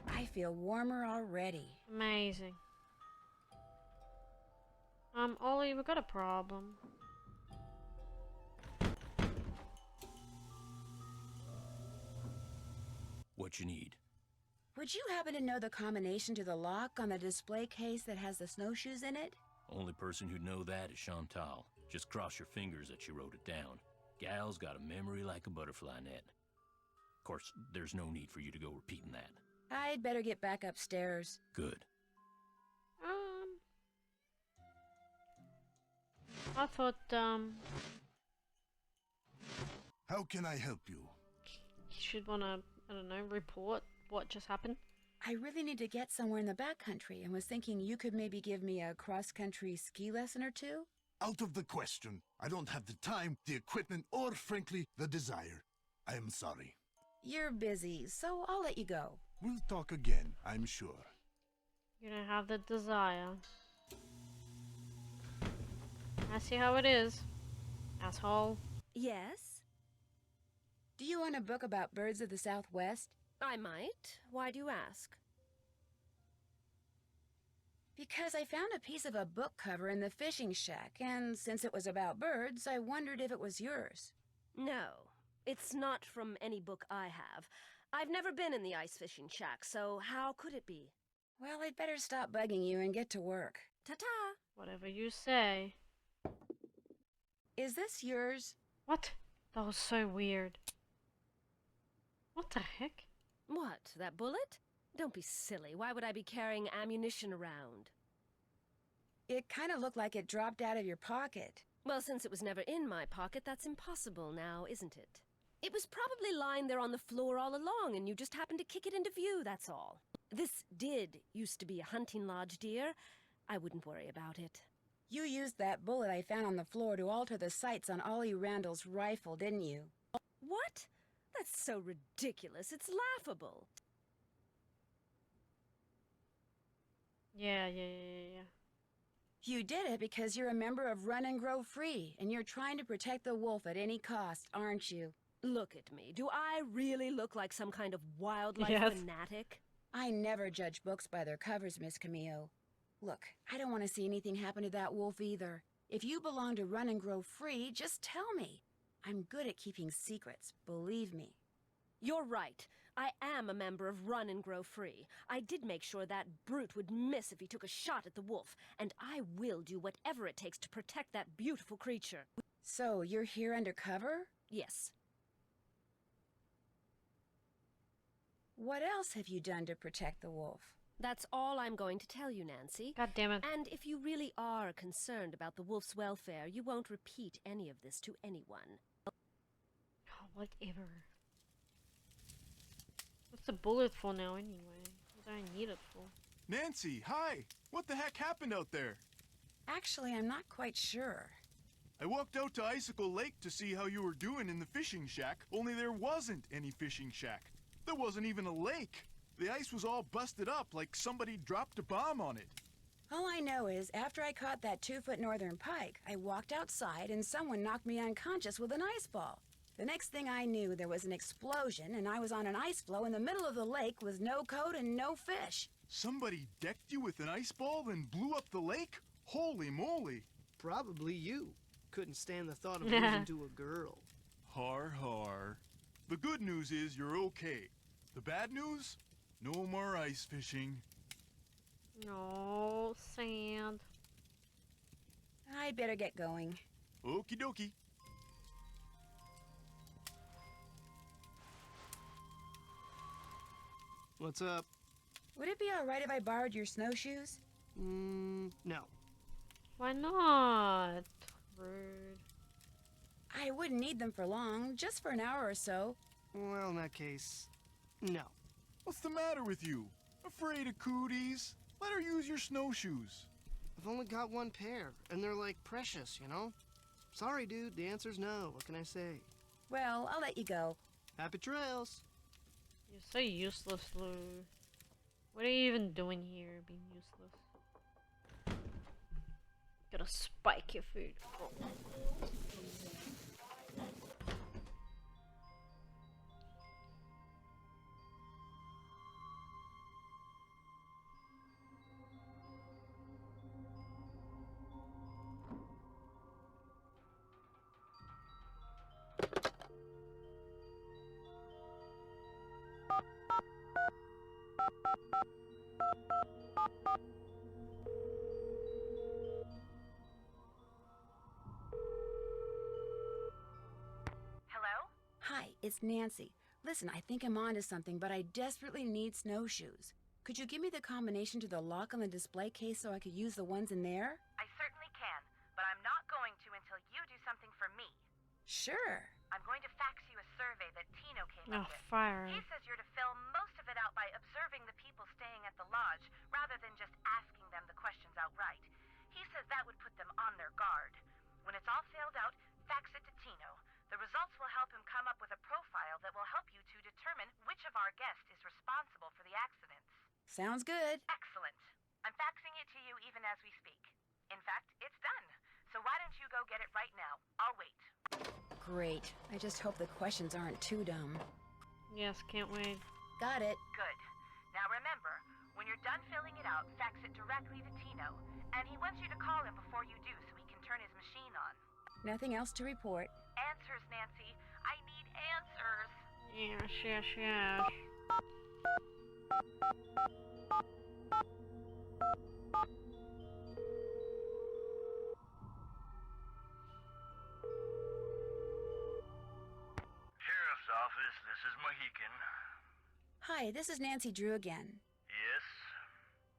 I feel warmer already. Amazing. Ollie, we got a problem. What you need? Would you happen to know the combination to the lock on the display case that has the snowshoes in it? Only person who'd know that is Chantal. Just cross your fingers that she wrote it down. Gal's got a memory like a butterfly net. Of course, there's no need for you to go repeating that. I'd better get back upstairs. Good. I thought, How can I help you? you should wanna, I don't know, report what just happened. I really need to get somewhere in the backcountry and was thinking you could maybe give me a cross-country ski lesson or two? Out of the question. I don't have the time, the equipment, or frankly, the desire. I am sorry. You're busy, so I'll let you go. We'll talk again, I'm sure. You don't have the desire. I see how it is, asshole. Yes? Do you want a book about birds of the Southwest? I might. Why do you ask? Because I found a piece of a book cover in the fishing shack, and since it was about birds, I wondered if it was yours. No, it's not from any book I have. I've never been in the ice fishing shack, so how could it be? Well, I'd better stop bugging you and get to work. Ta-ta! Whatever you say. Is this yours? What? That was so weird. What the heck? What, that bullet? Don't be silly. Why would I be carrying ammunition around? It kind of looked like it dropped out of your pocket. Well, since it was never in my pocket, that's impossible now, isn't it? It was probably lying there on the floor all along, and you just happened to kick it into view, that's all. This did used to be a hunting lodge, dear. I wouldn't worry about it. You used that bullet I found on the floor to alter the sights on Ollie Randall's rifle, didn't you? What? That's so ridiculous. It's laughable. Yeah. You did it because you're a member of Run and Grow Free, and you're trying to protect the wolf at any cost, aren't you? Look at me. Do I really look like some kind of wildlife fanatic? I never judge books by their covers, Miss Camillo. Look, I don't want to see anything happen to that wolf either. If you belong to Run and Grow Free, just tell me. I'm good at keeping secrets, believe me. You're right. I am a member of Run and Grow Free. I did make sure that brute would miss if he took a shot at the wolf, and I will do whatever it takes to protect that beautiful creature. So, you're here undercover? Yes. What else have you done to protect the wolf? That's all I'm going to tell you, Nancy. God damn it. And if you really are concerned about the wolf's welfare, you won't repeat any of this to anyone. Oh, whatever. What's the bullet for now anyway? What do I need it for? Nancy, hi! What the heck happened out there? Actually, I'm not quite sure. I walked out to Icicle Lake to see how you were doing in the fishing shack, only there wasn't any fishing shack. There wasn't even a lake. The ice was all busted up like somebody dropped a bomb on it. All I know is, after I caught that 2-foot northern pike, I walked outside and someone knocked me unconscious with an ice ball. The next thing I knew, there was an explosion and I was on an ice floe in the middle of the lake with no coat and no fish. Somebody decked you with an ice ball and blew up the lake? Holy moly! Probably you. Couldn't stand the thought of losing to a girl. Har har. The good news is you're okay. The bad news? No more ice fishing. No, sand. I'd better get going. Okie dokie. What's up? Would it be alright if I borrowed your snowshoes? No. Why not? Rude. I wouldn't need them for long, just for an hour or so. Well, in that case, no. What's the matter with you? Afraid of cooties? Let her use your snowshoes. I've only got one pair, and they're like precious, you know? Sorry, dude, the answer's no. What can I say? Well, I'll let you go. Happy trails. You're so useless, Lou. What are you even doing here, being useless? Gotta spike your food. Oh. Hello? Hi, it's Nancy. Listen, I think I'm onto something, but I desperately need snowshoes. Could you give me the combination to the lock on the display case so I could use the ones in there? I certainly can, but I'm not going to until you do something for me. Sure. I'm going to fax you a survey that Tino came Oh, up with. fire. He says you're to fill most of it out by observing the people staying at the lodge, rather than just asking them the questions outright. He says that would put them on their guard. When it's all filled out, fax it to Tino. The results will help him come up with a profile that will help you to determine which of our guests is responsible for the accidents. Sounds good. Excellent. I'm faxing it to you even as we speak. In fact, it's done. So why don't you go get it right now? I'll wait. Great. I just hope the questions aren't too dumb. Yes, can't wait. Got it. Good. Now remember, when you're done filling it out, fax it directly to Tino. And he wants you to call him before you do so he can turn his machine on. Nothing else to report. Answers, Nancy. I need answers. Yes, yes, yes. Sheriff's office, this is Mohican. Hi, this is Nancy Drew again. Yes?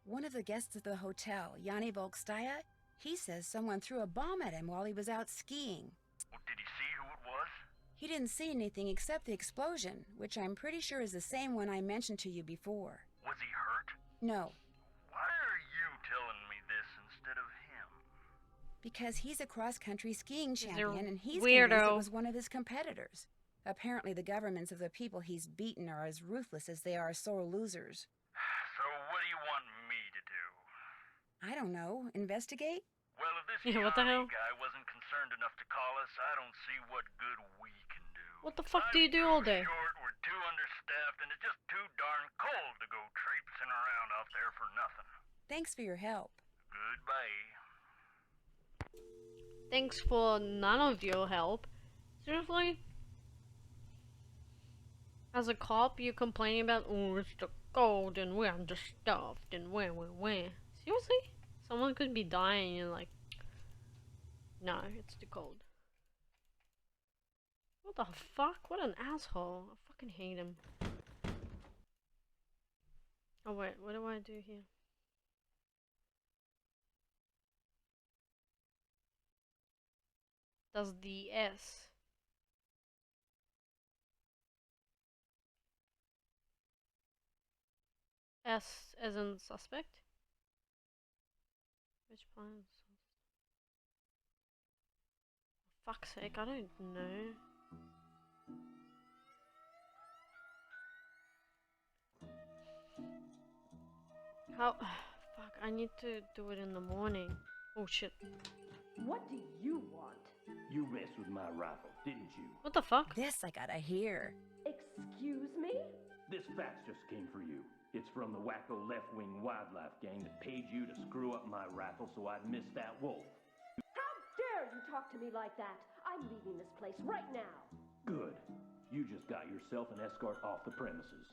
One of the guests at the hotel, Yanni Volkstaya, he says someone threw a bomb at him while he was out skiing. Well, did he see who it was? He didn't see anything except the explosion, which I'm pretty sure is the same one I mentioned to you before. Was he hurt? No, Why are you telling me this instead of him? because he's a cross-country skiing a champion and he's weirdo. convinced it was one of his competitors. Apparently the governments of the people he's beaten are as ruthless as they are sore losers. So what do you want me to do? I don't know. Investigate? Well, if this Yeah, what the Yanni hell? guy wasn't concerned enough to call us, I don't see what good we can do. What the fuck do you do I'm all day? too short, we're too understaffed, and it's just too darn cold to go traipsing around out there for nothing. Thanks for your help. Goodbye. Thanks for none of your help. Seriously? As a cop, you're complaining about, oh, it's the cold and we're understaffed and where. Seriously? Someone could be dying and you're like, no, it's too cold. What the fuck? What an asshole. I fucking hate him. Oh wait, what do I do here? Does the S as in suspect? Which plan? For fuck's sake, I don't know. How? Fuck, I need to do it in the morning. Oh shit. What do you want? You messed with my rifle, didn't you? What the fuck? This I gotta hear. Excuse me? This fax just came for you. It's from the wacko left-wing wildlife gang that paid you to screw up my rifle so I'd miss that wolf. How dare you talk to me like that? I'm leaving this place right now. Good. You just got yourself an escort off the premises.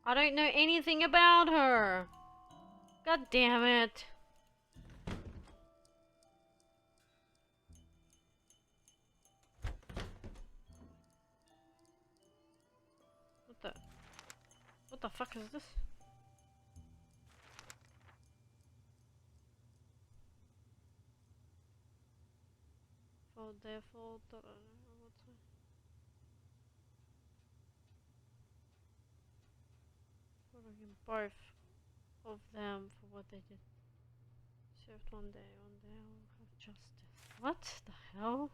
I don't know anything about her. God damn it. the fuck is this? For default, what's it? Forgiving both of them for what they did. Served one day will have justice. What the hell?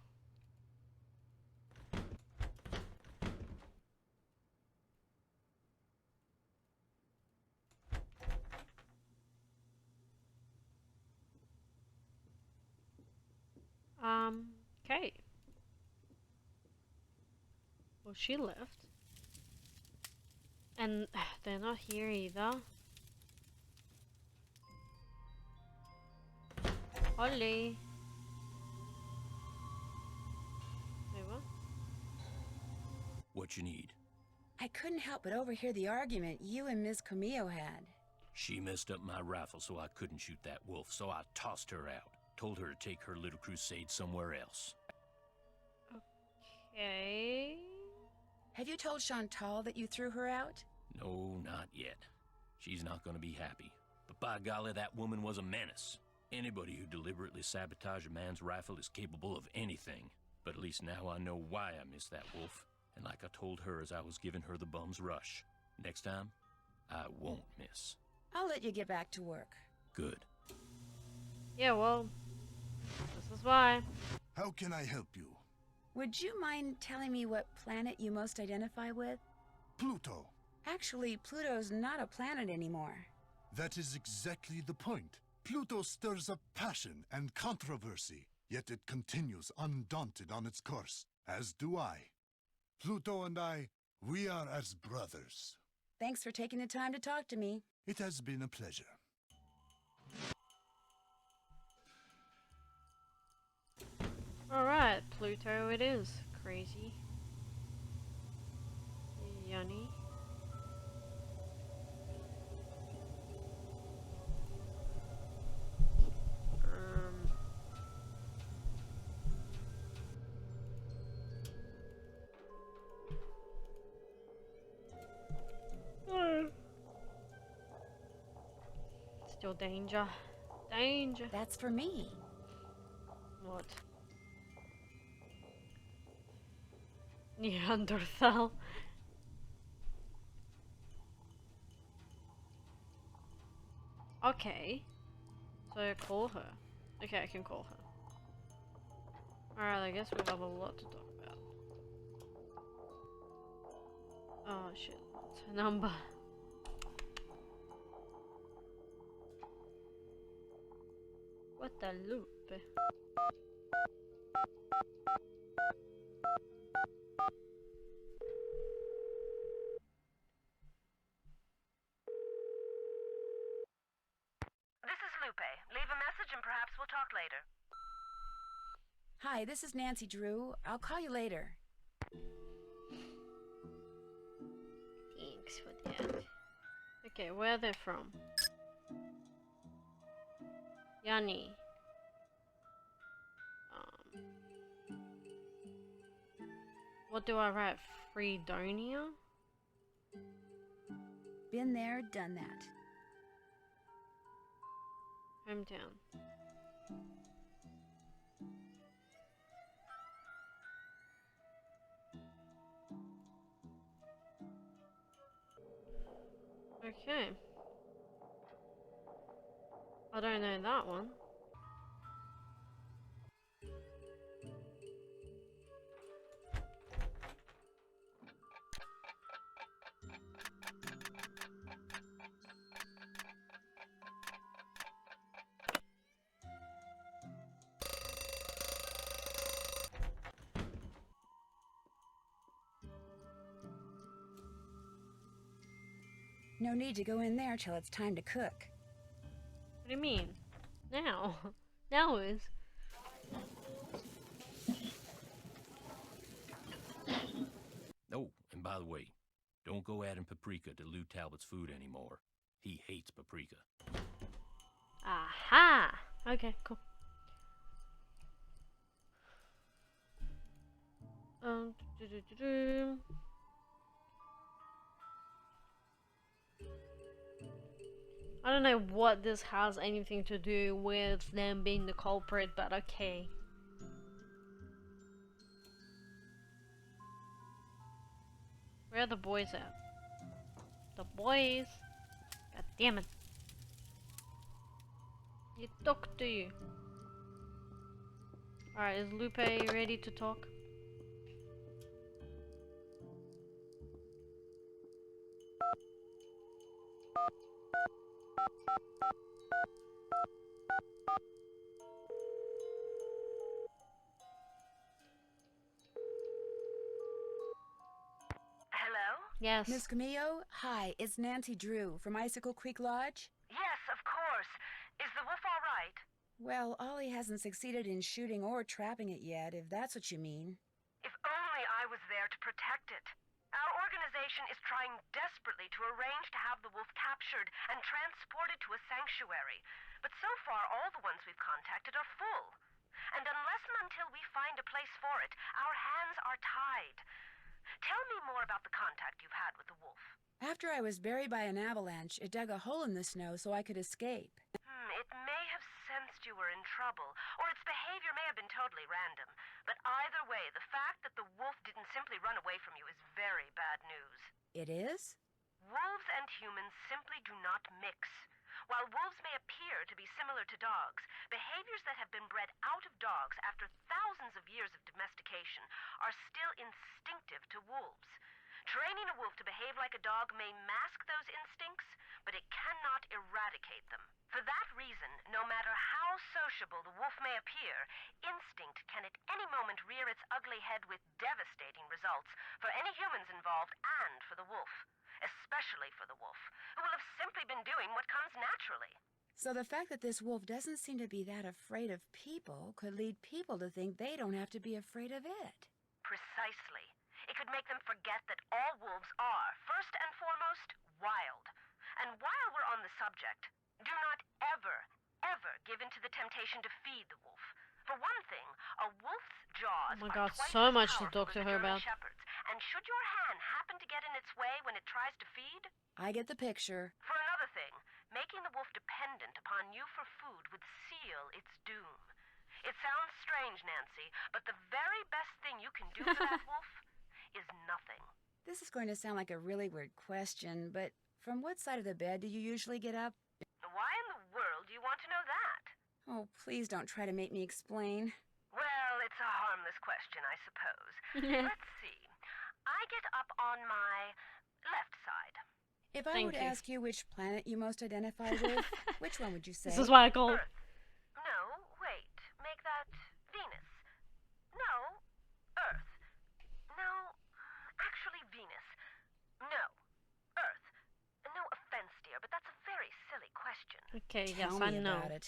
Okay. Well, she left. And they're not here either. Ollie. Wait, what? What you need? I couldn't help but overhear the argument you and Miss Camillo had. She messed up my rifle so I couldn't shoot that wolf, so I tossed her out. Told her to take her little crusade somewhere else. Okay. Have you told Chantal that you threw her out? No, not yet. She's not gonna be happy. But by golly, that woman was a menace. Anybody who deliberately sabotaged a man's rifle is capable of anything. But at least now I know why I missed that wolf. And like I told her as I was giving her the bum's rush, next time, I won't miss. I'll let you get back to work. Good. Yeah, well, this is why. How can I help you? Would you mind telling me what planet you most identify with? Pluto. Actually, Pluto's not a planet anymore. That is exactly the point. Pluto stirs up passion and controversy, yet it continues undaunted on its course, as do I. Pluto and I, we are as brothers. Thanks for taking the time to talk to me. It has been a pleasure. Alright, Pluto it is. Crazy. Yanni. Still danger. Danger. That's for me. What? Neanderthal. Okay. So call her. Okay, I can call her. Alright, I guess we have a lot to talk about. Oh shit, what's her number? What the loop? This is Lupe. Leave a message and perhaps we'll talk later. Hi, this is Nancy Drew. I'll call you later. Thanks for that. Okay, where are they from? Yanni. What do I write? Fredonia? Been there, done that. Hometown. Okay. I don't know that one. No need to go in there till it's time to cook. What do you mean? Now? Now is. Oh, and by the way, don't go adding paprika to Lou Talbot's food anymore. He hates paprika. Aha! Okay, cool. Do-do-do-do. I don't know what this has anything to do with them being the culprit, but okay. Where are the boys at? The boys? God damn it. He talk to you. Alright, is Lupe ready to talk? Hello? Yes. Miss Camillo, hi, it's Nancy Drew from Icicle Creek Lodge. Yes, of course. Is the wolf all right? Well, Ollie hasn't succeeded in shooting or trapping it yet, if that's what you mean. If only I was there to protect it. Our organization is trying desperately to arrange to have the wolf captured and transported to a sanctuary. But so far, all the ones we've contacted are full. And unless and until we find a place for it, our hands are tied. Tell me more about the contact you've had with the wolf. After I was buried by an avalanche, it dug a hole in the snow so I could escape. It may have sensed you were in trouble, or its behavior may have been totally random. But either way, the fact that the wolf didn't simply run away from you is very bad news. It is? Wolves and humans simply do not mix. While wolves may appear to be similar to dogs, behaviors that have been bred out of dogs after thousands of years of domestication are still instinctive to wolves. Training a wolf to behave like a dog may mask those instincts, but it cannot eradicate them. For that reason, no matter how sociable the wolf may appear, instinct can at any moment rear its ugly head with devastating results for any humans involved and for the wolf. Especially for the wolf, who will have simply been doing what comes naturally. So the fact that this wolf doesn't seem to be that afraid of people could lead people to think they don't have to be afraid of it. Precisely. It could make them forget that all wolves are, first and foremost, wild. And while we're on the subject, do not ever give in to the temptation to feed the wolf. For one thing, a wolf's jaws Oh my are god, twice so as much to powerful talk as to a her German about. shepherd's. And should your hand happen to get in its way when it tries to feed? I get the picture. For another thing, making the wolf dependent upon you for food would seal its doom. It sounds strange, Nancy, but the very best thing you can do for that wolf is nothing. This is going to sound like a really weird question, but from what side of the bed do you usually get up? Why in the world do you want to know that? Oh, please don't try to make me explain. Well, it's a harmless question, I suppose. Let's see. I get up on my left side. If I were to ask you which planet you most identify with, which one would you say? This is why I call Earth. No, wait. Make that Venus. No, Earth. No, actually Venus. No, Earth. No offense, dear, but that's a very silly question. Okay, Tell yes, me I know. about it.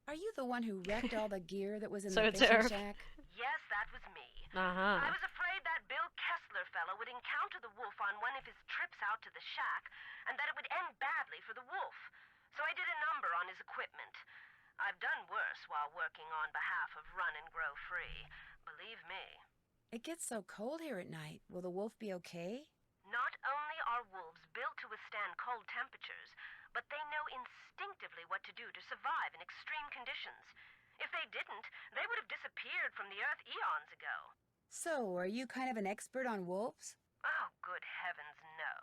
Are you the one who wrecked all the gear that was in So the it's fishing Earth. shack? Yes, that was me. Uh-huh. I was afraid that Bill Kessler fellow would encounter the wolf on one of his trips out to the shack, and that it would end badly for the wolf. So I did a number on his equipment. I've done worse while working on behalf of Run and Grow Free. Believe me. It gets so cold here at night. Will the wolf be okay? Not only are wolves built to withstand cold temperatures, but they know instinctively what to do to survive in extreme conditions. If they didn't, they would have disappeared from the earth eons ago. So, are you kind of an expert on wolves? Oh, good heavens, no.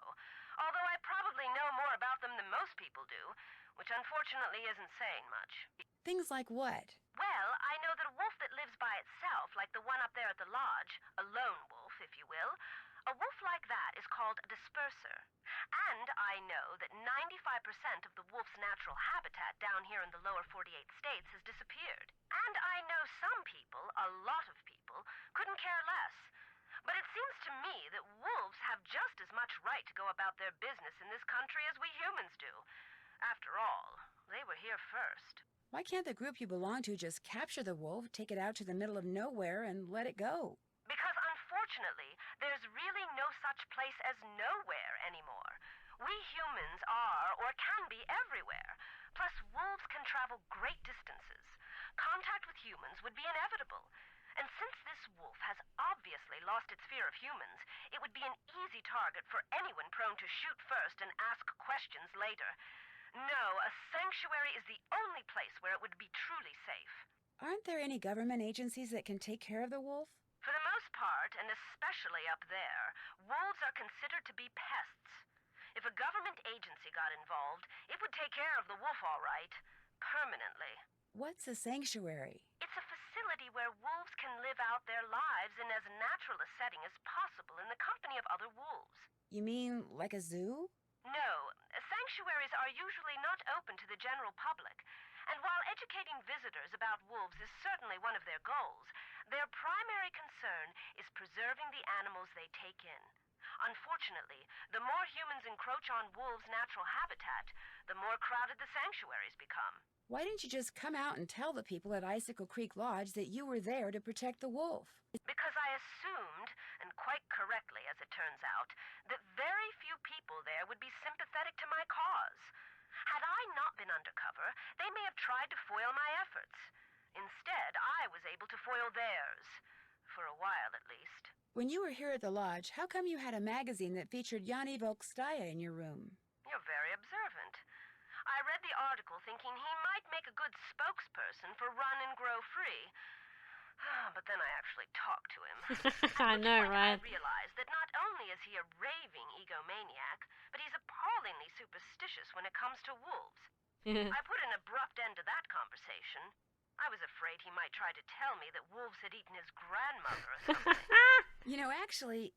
Although I probably know more about them than most people do, which unfortunately isn't saying much. Things like what? Well, I know that a wolf that lives by itself, like the one up there at the lodge, a lone wolf, if you will, a wolf like that is called a disperser. And I know that 95% of the wolf's natural habitat down here in the lower 48 states has disappeared. And I know some people, a lot of people, couldn't care less. But it seems to me that wolves have just as much right to go about their business in this country as we humans do. After all, they were here first. Why can't the group you belong to just capture the wolf, take it out to the middle of nowhere, and let it go? Because unfortunately, there's really no such place as nowhere anymore. We humans are, or can be, everywhere. Plus, wolves can travel great distances. Contact with humans would be inevitable. And since this wolf has obviously obviously lost its fear of humans, it would be an easy target for anyone prone to shoot first and ask questions later. No, a sanctuary is the only place where it would be truly safe. Aren't there any government agencies that can take care of the wolf? For the most part, and especially up there, wolves are considered to be pests. If a government agency got involved, it would take care of the wolf all right. Permanently. What's a sanctuary? It's a facility where wolves can live out their lives in as natural a setting as possible in the company of other wolves. You mean like a zoo? No, sanctuaries are usually not open to the general public, and while educating visitors about wolves is certainly one of their goals, their primary concern is preserving the animals they take in. Unfortunately, the more humans encroach on wolves' natural habitat, the more crowded the sanctuaries become. Why didn't you just come out and tell the people at Icicle Creek Lodge that you were there to protect the wolf? Because I assumed, and quite correctly as it turns out, that very few people there would be sympathetic to my cause. Had I not been undercover, they may have tried to foil my efforts. Instead, I was able to foil theirs. For a while, at least. When you were here at the lodge, how come you had a magazine that featured Yanni Volkstaya in your room? You're very observant. I read the article thinking he might make a good spokesperson for Run and Grow Free. But then I actually talked to him. I know, right? I realized that not only is he a raving egomaniac, but he's appallingly superstitious when it comes to wolves. I put an abrupt end to that conversation. I was afraid he might try to tell me that wolves had eaten his grandmother or something. You know, actually,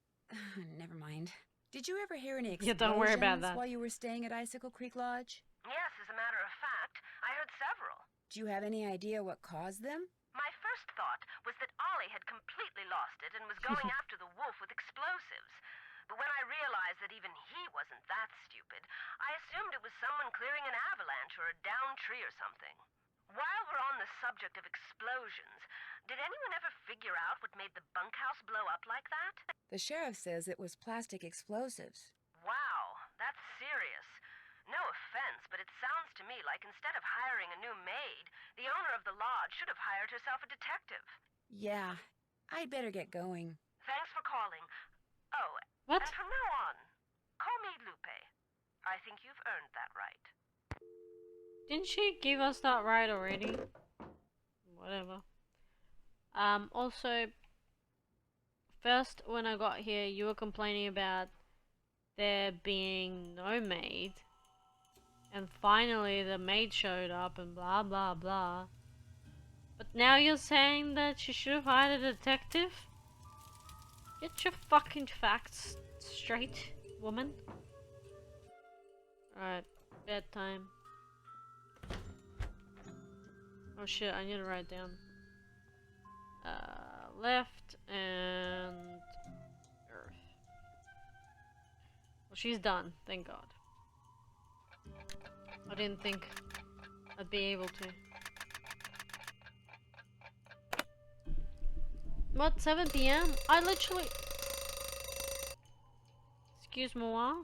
never mind. Did you ever hear any Yeah, explosions don't worry about that. while you were staying at Icicle Creek Lodge? Yes, as a matter of fact, I heard several. Do you have any idea what caused them? My first thought was that Ollie had completely lost it and was going after the wolf with explosives. But when I realized that even he wasn't that stupid, I assumed it was someone clearing an avalanche or a downed tree or something. While we're on the subject of explosions, did anyone ever figure out what made the bunkhouse blow up like that? The sheriff says it was plastic explosives. Wow, that's serious. No offense, but it sounds to me like instead of hiring a new maid, the owner of the lodge should have hired herself a detective. Yeah, I'd better get going. Thanks for calling. Oh, What? and from now on, call me Lupe. I think you've earned that right. Didn't she give us that right already? Whatever. Also, first when I got here, you were complaining about there being no maid. And finally the maid showed up and blah blah blah. But now you're saying that she should have hired a detective? Get your fucking facts straight, woman. Alright, bedtime. Oh shit, I need to write down. Left and earth. Well, she's done, thank God. I didn't think I'd be able to. What, 7 PM? I literally... Excuse-moi?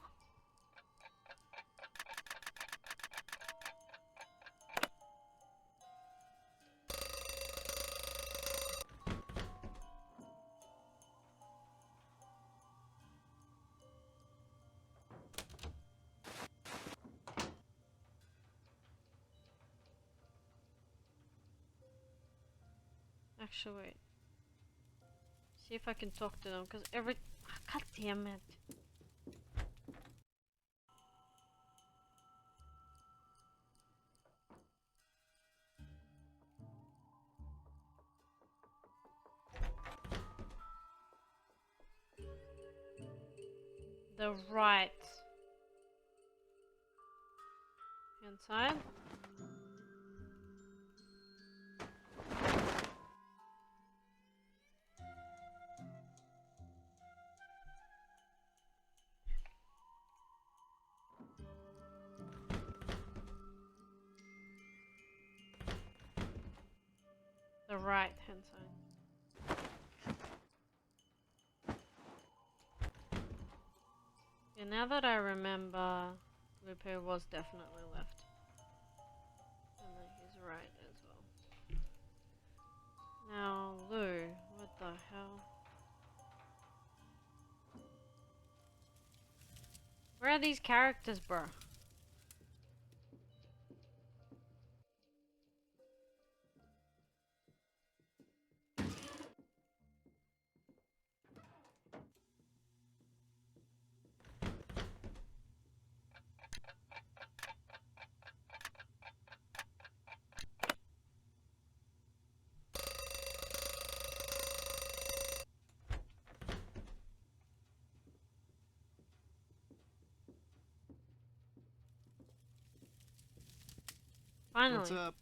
Actually, wait. See if I can talk to them, because every... God damn it. The right hand side. The right hand side. And now that I remember, Lupe was definitely left. And then he's right as well. Now, Lou, what the hell? Where are these characters, bro? Finally. What's up?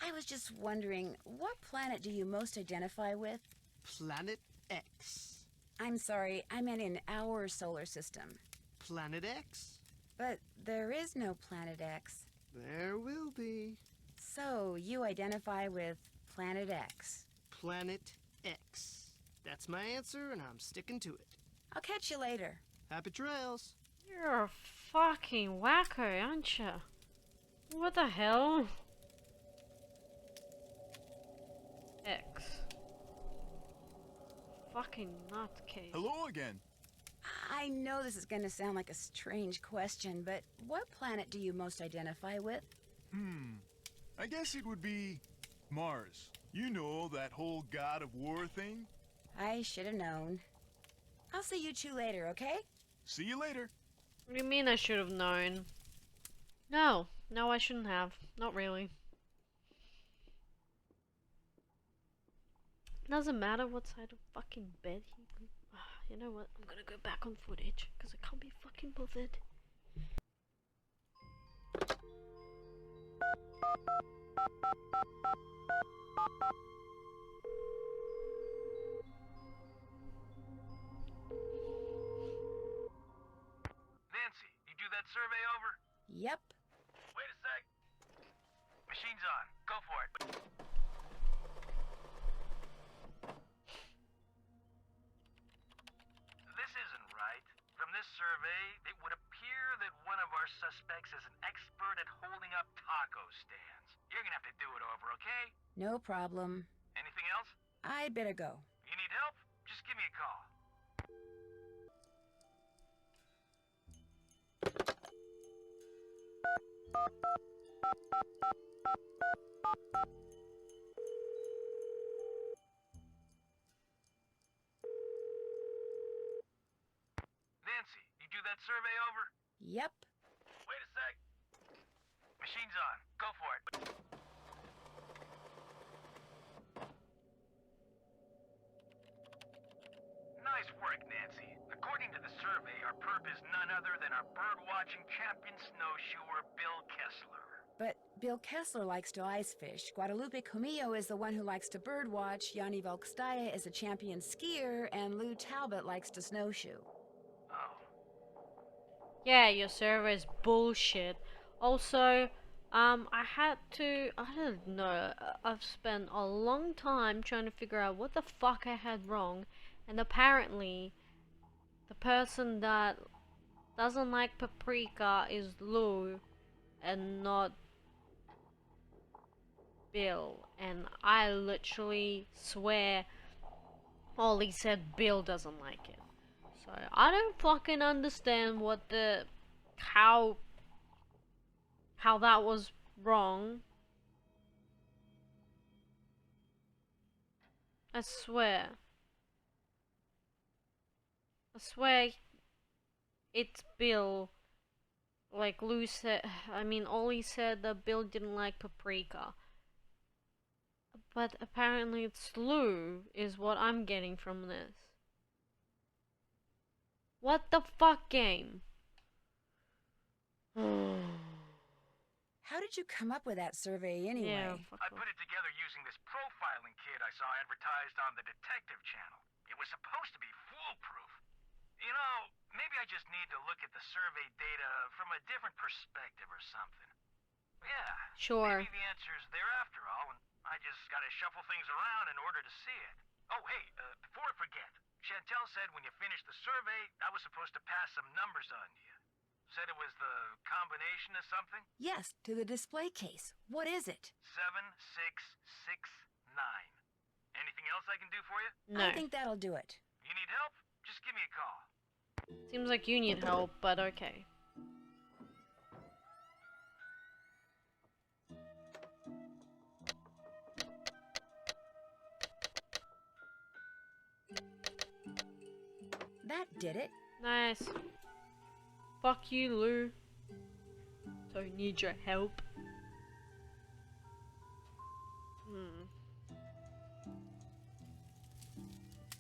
I was just wondering, what planet do you most identify with? Planet X. I'm sorry, I meant in our solar system. Planet X? But there is no Planet X. There will be. So, you identify with Planet X. Planet X. That's my answer, and I'm sticking to it. I'll catch you later. Happy trails. You're a fucking wacko, aren't you? What the hell? X. Fucking nutcase. Hello again. I know this is going to sound like a strange question, but what planet do you most identify with? I guess it would be Mars. You know, that whole god of war thing? I should have known. I'll see you two later, okay? See you later. What do you mean I should have known? No, I shouldn't have. Not really. Doesn't matter what side of fucking bed he... You know what? I'm gonna go back on footage, because I can't be fucking bothered. Nancy, you do that survey over? Yep. Wait a sec. Machine's on. Go for it. This isn't right. From this survey, it would appear that one of our suspects is an expert at holding up taco stands. You're gonna have to do it over, okay? No problem. Anything else? I'd better go. You need help? Just give me a call. Nancy, you do that survey over? Yep. Wait a sec. Machine's on. Go for it. Nice work, Nancy. According to the survey, our perp is none other than our bird-watching champion snowshoer, Bill Kessler. But Bill Kessler likes to ice fish. Guadalupe Comillo is the one who likes to birdwatch. Yanni Volkstaya is a champion skier. And Lou Talbot likes to snowshoe. Yeah, your server is bullshit. Also, I don't know, I've spent a long time trying to figure out what the fuck I had wrong, and apparently, the person that doesn't like paprika is Lou, and not Bill, and I literally swear Ollie said Bill doesn't like it. So I don't fucking understand what the how that was wrong. I swear it's Bill. Like Lou said, Ollie said that Bill didn't like paprika. But apparently it's Lou is what I'm getting from this. What the fuck, game? How did you come up with that survey anyway? Yeah, I put it together using this profiling kit I saw advertised on the detective channel. It was supposed to be foolproof. You know, maybe I just need to look at the survey data from a different perspective or something. Yeah. Sure. Maybe the answer's there after all, and I just gotta shuffle things around in order to see it. Oh, hey, before I forget, Chantel said when you finished the survey, I was supposed to pass some numbers on to you. Said it was the combination of something? Yes, to the display case. What is it? 7669. Anything else I can do for you? No. I think that'll do it. You need help? Just give me a call. Seems like you need help, but okay. That did it. Nice. Fuck you, Lou. Don't need your help.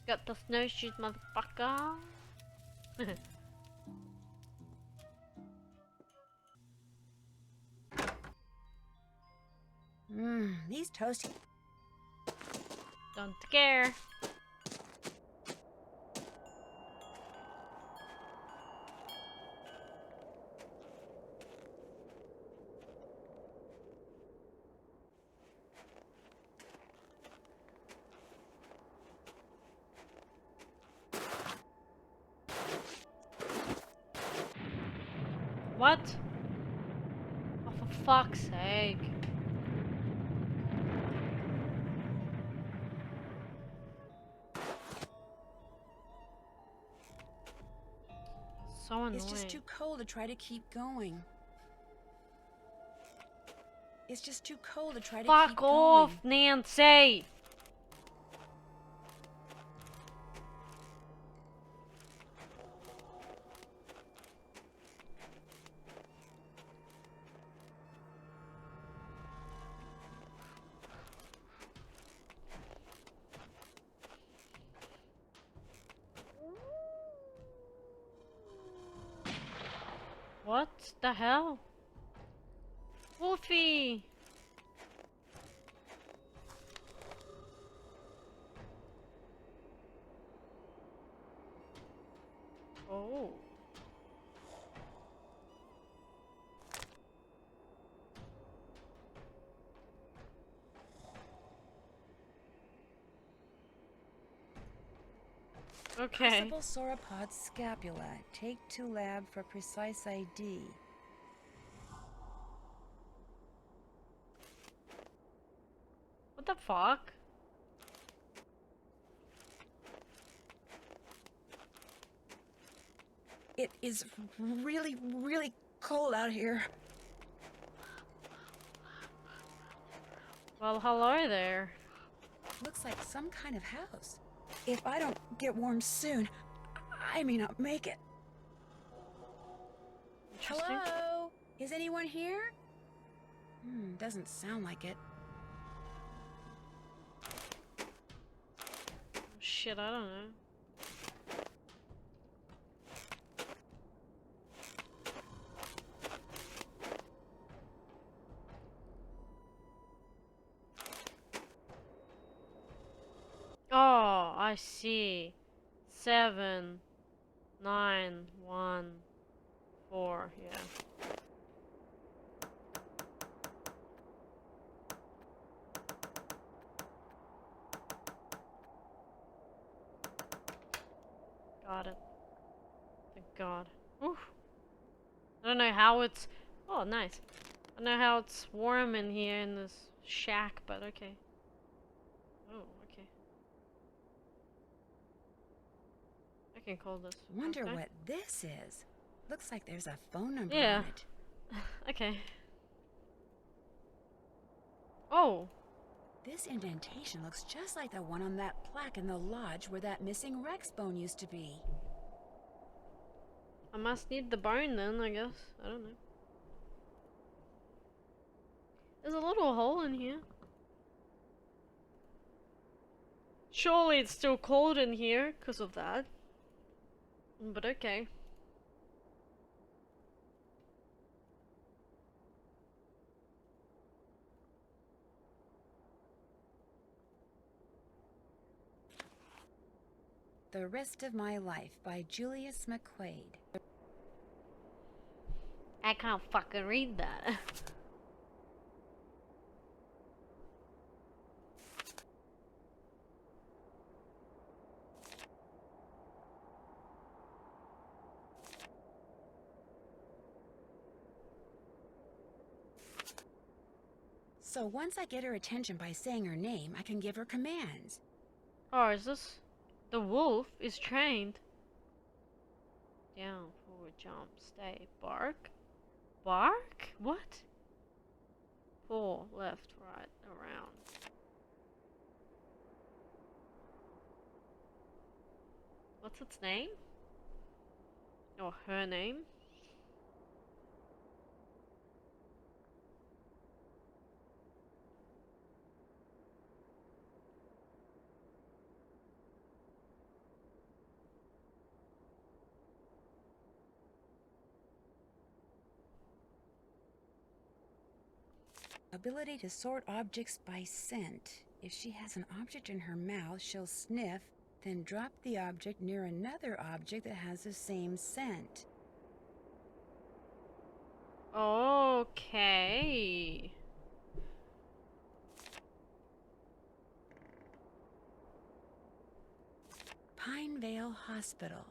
Got the snowshoes, motherfucker. These toasty. Don't scare. What? Oh, for fuck's sake. So annoying. It's just too cold to try to keep going. It's just too cold to try to keep going. Fuck off, Nancy! What the hell? Wolfie! Oh. Okay. Possible sauropod scapula. Take to lab for precise ID. What the fuck? It is really, really cold out here. Well, hello there. Looks like some kind of house. If I don't get warm soon, I may not make it. Hello? Is anyone here? Doesn't sound like it. Shit, I don't know. Oh, I see. 7, 9, 1, 4, yeah. Got it. Thank God. Oof. I don't know how it's... Oh, nice. I don't know how it's warm in here in this shack, but okay. Oh, okay. I can call this. Wonder okay. what this is. Looks like there's a phone number Yeah. on it. Okay. Oh. This indentation looks just like the one on that plaque in the lodge where that missing Rex bone used to be. I must need the bone then, I guess. I don't know. There's a little hole in here. Surely it's still cold in here because of that. But okay. The Rest of My Life by Julius McQuaid. I can't fucking read that. So once I get her attention by saying her name, I can give her commands. Oh, is this... The wolf is trained. Down, forward, jump, stay, bark. Bark? What? Pull, left, right, around. What's its name? Or her name? Ability to sort objects by scent. If she has an object in her mouth, she'll sniff, then drop the object near another object that has the same scent. Okay. Pinevale Hospital.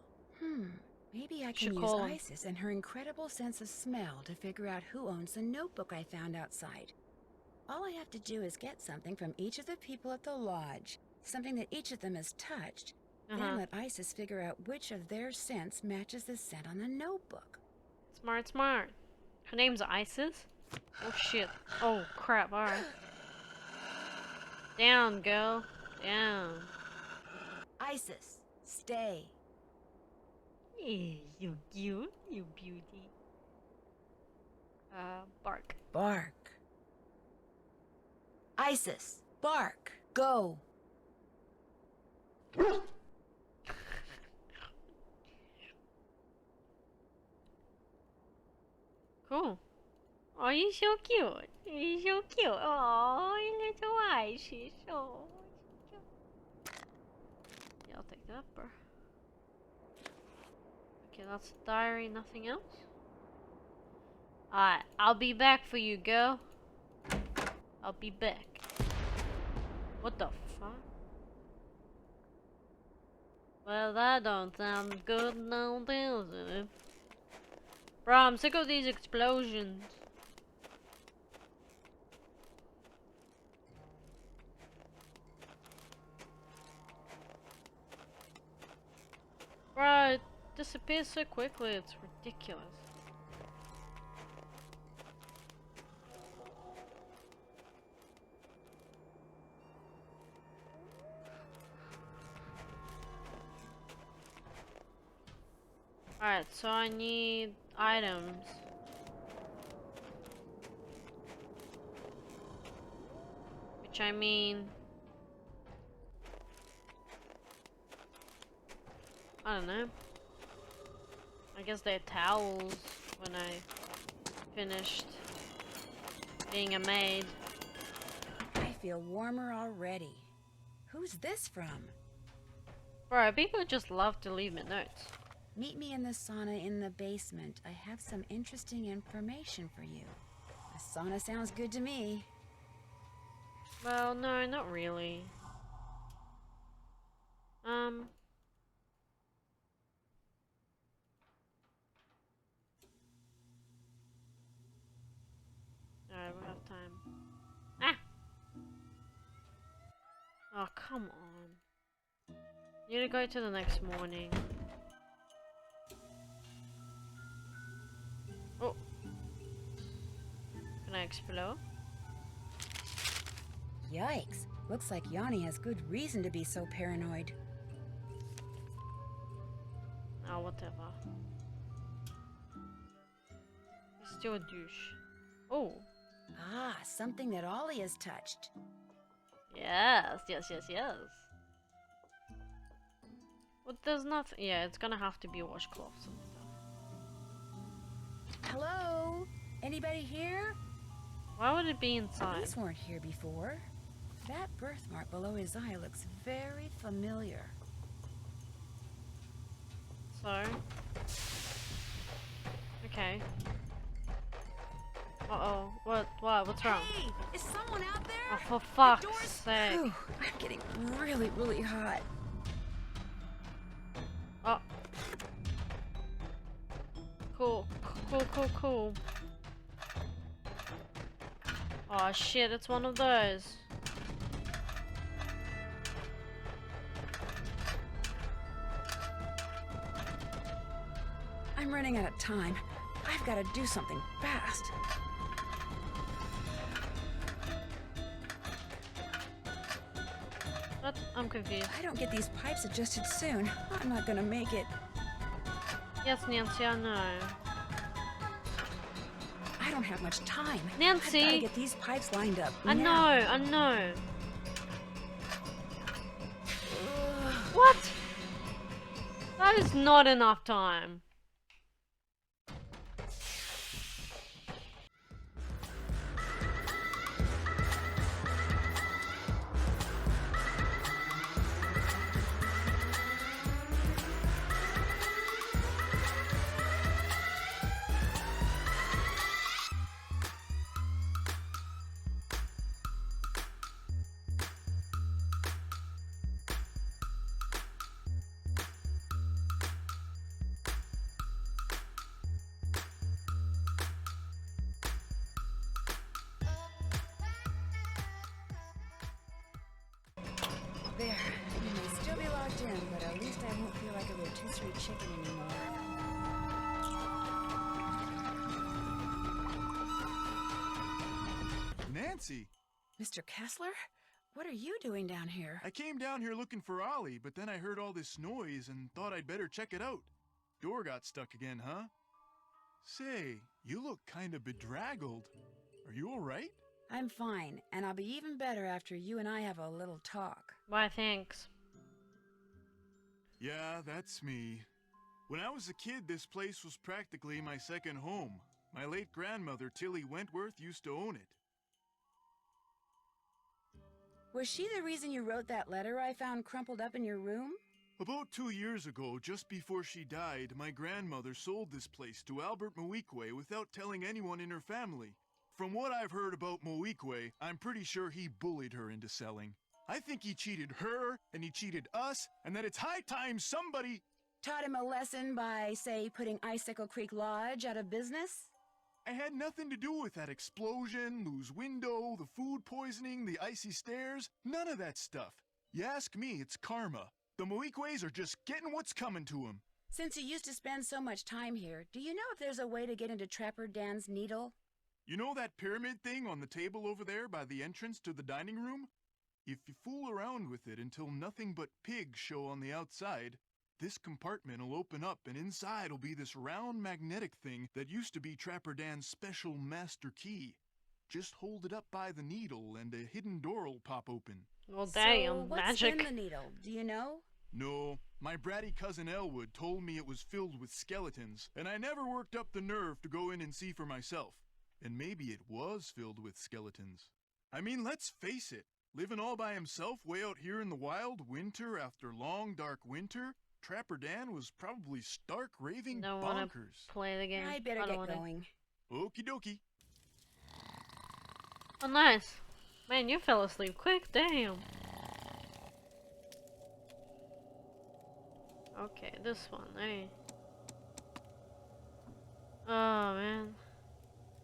Maybe I Should can use call 'em. Isis and her incredible sense of smell to figure out who owns the notebook I found outside. All I have to do is get something from each of the people at the lodge, something that each of them has touched, then let Isis figure out which of their scents matches the scent on the notebook. Smart, smart. Her name's Isis? Oh shit. Oh crap, alright. Down, girl. Down. Isis, stay. You cute, you beauty. Bark. Bark. Isis, bark. Go. Cool. Oh, you're so cute. You're so cute. Oh, little eyes. She's so cute. Yeah, I'll take that, bro. Okay, that's the diary. Nothing else? Alright, I'll be back for you, girl. I'll be back. What the fuck? Well, that don't sound good now, does it? Bro, I'm sick of these explosions. Bro, it disappears so quickly, it's ridiculous. Alright, so I need items. Which I mean... I don't know. I guess they're towels when I finished being a maid. I feel warmer already. Who's this from? Bro, people just love to leave me notes. Meet me in the sauna in the basement. I have some interesting information for you. A sauna sounds good to me. Well, no, not really. Alright, we have time. Ah! Oh, come on. You need to go to the next morning. Oh. Can I explode? Yikes. Looks like Yanni has good reason to be so paranoid. Oh, whatever. He's still a douche. Oh. Ah, something that Ollie has touched. Yes, yes, yes, yes. Well, there's nothing. Yeah, it's gonna have to be washcloths and stuff. Hello? Anybody here? Why would it be inside? These weren't here before. That birthmark below his eye looks very familiar. So? Okay. Uh-oh. What's wrong? Hey! Is someone out there? Oh, for fuck's sake. Whew, I'm getting really, really hot. Oh. Cool. Oh shit, it's one of those. running out of time. I've got to do something fast. What? I'm confused. If I don't get these pipes adjusted soon, I'm not gonna make it. Yes, Nancy, I know. I don't have much time. Nancy! I've got to get these pipes lined up I now. know, I know. What? That is not enough time. There. You may still be logged in, but at least I won't feel like a rotisserie chicken anymore. Nancy! Mr. Kessler? What are you doing down here? I came down here looking for Ollie, but then I heard all this noise and thought I'd better check it out. Door got stuck again, huh? Say, you look kinda bedraggled. Are you alright? I'm fine, and I'll be even better after you and I have a little talk. Why, thanks. Yeah, that's me. When I was a kid, this place was practically my second home. My late grandmother, Tilly Wentworth, used to own it. Was she the reason you wrote that letter I found crumpled up in your room? About 2 years ago, just before she died, my grandmother sold this place to Albert Moeequay without telling anyone in her family. From what I've heard about Moeequay, I'm pretty sure he bullied her into selling. I think he cheated her, and he cheated us, and that it's high time somebody taught him a lesson by, say, putting Icicle Creek Lodge out of business? I had nothing to do with that explosion, Lou's window, the food poisoning, the icy stairs, none of that stuff. You ask me, it's karma. The Moeequays are just getting what's coming to them. Since you used to spend so much time here, do you know if there's a way to get into Trapper Dan's Needle? You know that pyramid thing on the table over there by the entrance to the dining room? If you fool around with it until nothing but pigs show on the outside, this compartment will open up and inside will be this round magnetic thing that used to be Trapper Dan's special master key. Just hold it up by the needle and a hidden door will pop open. Well, damn, so what's magic. in the needle? Do you know? No, my bratty cousin Elwood told me it was filled with skeletons, and I never worked up the nerve to go in and see for myself. And maybe it was filled with skeletons. I mean, let's face it, living all by himself way out here in the wild, winter after long dark winter, Trapper Dan was probably stark raving Don't wanna bonkers. play the game. I better don't get wanna. going. Okie dokie. Oh, nice. Man, you fell asleep quick. Damn. Okay, this one, eh? Oh, man.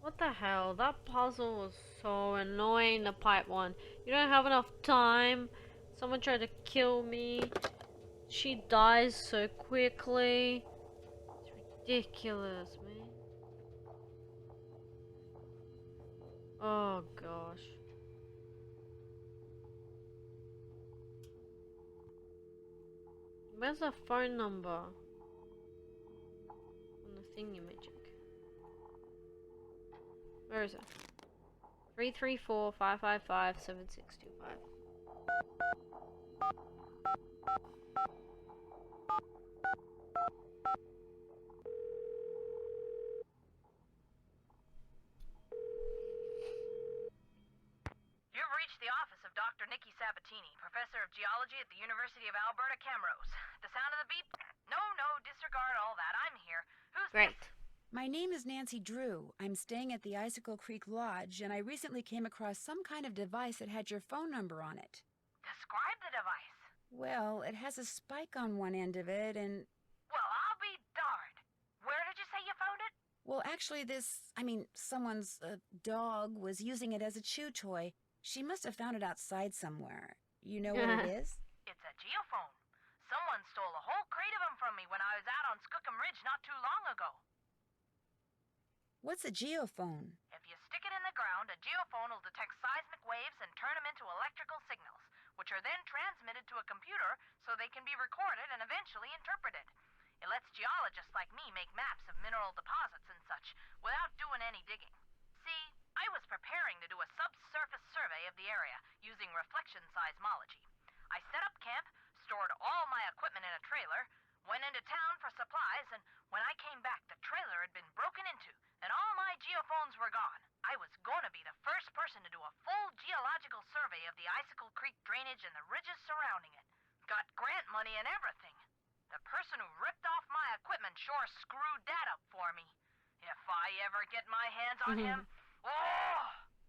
What the hell? That puzzle was so annoying, the pipe one. You don't have enough time. Someone tried to kill me. She dies so quickly. It's ridiculous, man. Oh, gosh. Where's the phone number? On the thingy-majig. Where is it? 334-555-7625. You've reached the office of Dr. Nikki Sabatini, professor of geology at the University of Alberta, Camrose. The sound of the beep? No, disregard all that. I'm here. Who's Great. this? My name is Nancy Drew. I'm staying at the Icicle Creek Lodge, and I recently came across some kind of device that had your phone number on it. Describe the device. Well, it has a spike on one end of it, and... Well, I'll be darned. Where did you say you found it? Well, actually, someone's dog was using it as a chew toy. She must have found it outside somewhere. You know what it is? It's a geophone. Someone stole a whole crate of them from me when I I was out on Skookum Ridge not too long ago. What's a geophone? If you stick it in the ground, a geophone will detect seismic waves and turn them into electrical signals, which are then transmitted to a computer so they can be recorded and eventually interpreted. It lets geologists like me make maps of mineral deposits and such without doing any digging. See, I was preparing to do a subsurface survey of the area using reflection seismology. I set up camp, stored all my equipment in a trailer, went into town for supplies, and when I came back, the trailer had been broken into, and all my geophones were gone. I was going to be the first person to do a full geological survey of the Icicle Creek drainage and the ridges surrounding it. Got grant money and everything. The person who ripped off my equipment sure screwed that up for me. If I ever get my hands on him, oh!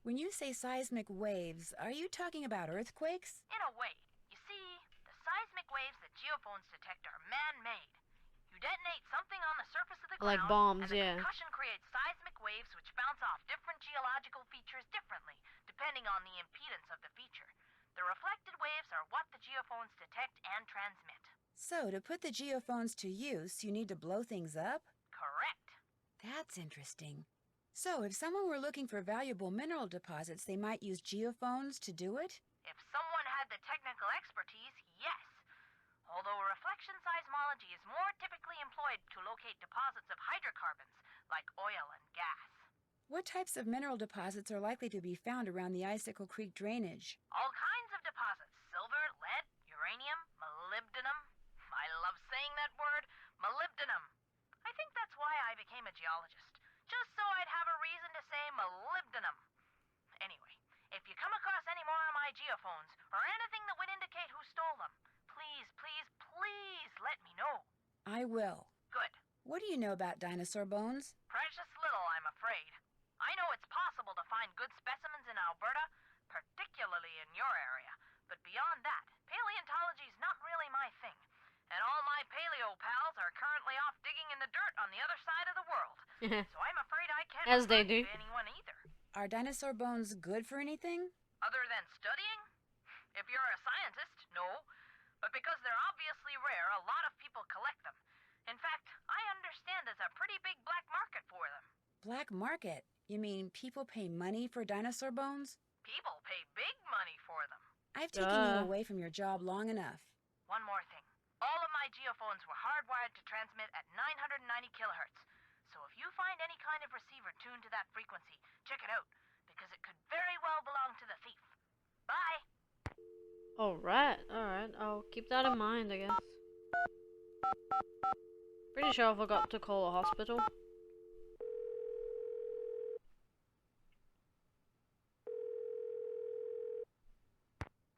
When you say seismic waves, are you talking about earthquakes? In a way. You see, the seismic waves that geophones detect are man-made. You detonate something on the surface of the ground, Like bombs, and the yeah. concussion creates seismic waves which bounce off different geological features differently, depending on the impedance of the feature. The reflected waves are what the geophones detect and transmit. So, to put the geophones to use, you need to blow things up? Correct. That's interesting. So, if someone were looking for valuable mineral deposits, they might use geophones to do it? If someone had the technical expertise, yes. Although reflection seismology is more typically employed to locate deposits of hydrocarbons, like oil and gas. What types of mineral deposits are likely to be found around the Icicle Creek drainage? All kinds of deposits. Silver, lead, uranium, molybdenum. I love saying that word, molybdenum. I think that's why I became a geologist. Just so I'd have a reason to say molybdenum. Anyway, if you come across any more of my geophones, or anything that would indicate who stole them, please, please, please let me know. I will. Good. What do you know about dinosaur bones? Precious little, I'm afraid. I know it's possible to find good specimens in Alberta, particularly in your area. But beyond that, paleontology's not really my thing. And all my paleo pals are currently off digging in the dirt on the other side of the world. So I'm afraid I can't As they report do. to anyone either. Are dinosaur bones good for anything? Other than studying? If you're a scientist, no. But because they're obviously rare, a lot of people collect them. In fact, I understand there's a pretty big black market for them. Black market? You mean people pay money for dinosaur bones? People pay big money for them. I've taken you away from your job long enough. One more thing. All of my geophones were hardwired to transmit at 990 kilohertz. So if you find any kind of receiver tuned to that frequency, check it out, because it could very well belong to the thief. Bye! Alright, I'll keep that in mind, I guess. Pretty sure I forgot to call a hospital.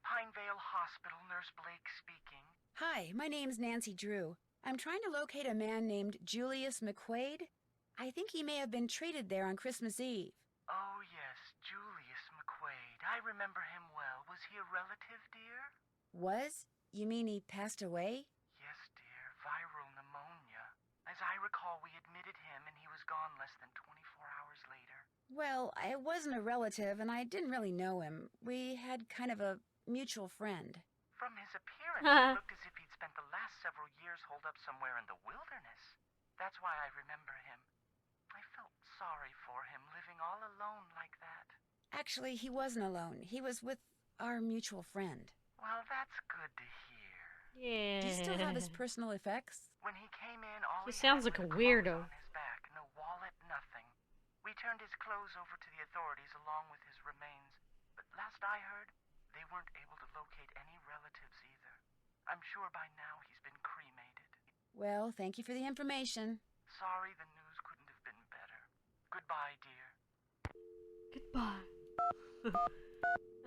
Pinevale Hospital, Nurse Blake speaking. Hi, my name's Nancy Drew. I'm trying to locate a man named Julius McQuaid. I think he may have been treated there on Christmas Eve. Oh, yes, Julius McQuaid. I remember him well. Was he a relative, dear? Was? You mean he passed away? Yes, dear. Viral pneumonia. As I recall, we admitted him and he was gone less than 24 hours later. Well, I wasn't a relative and I didn't really know him. We had kind of a mutual friend. From his appearance, it looked as if he'd spent the last several years holed up somewhere in the wilderness. That's why I remember him. I felt sorry for him, living all alone like that. Actually, he wasn't alone. He was with our mutual friend. Well, that's good to hear. Yeah. Do you still have his personal effects? When he came in, all He he sounds had like a was weirdo. clothes on his back, no wallet, nothing. We turned his clothes over to the authorities along with his remains. But last I heard, they weren't able to locate any relatives either. I'm sure by now he's been cremated. Well, thank you for the information. Sorry the news couldn't have been better. Goodbye, dear. Goodbye.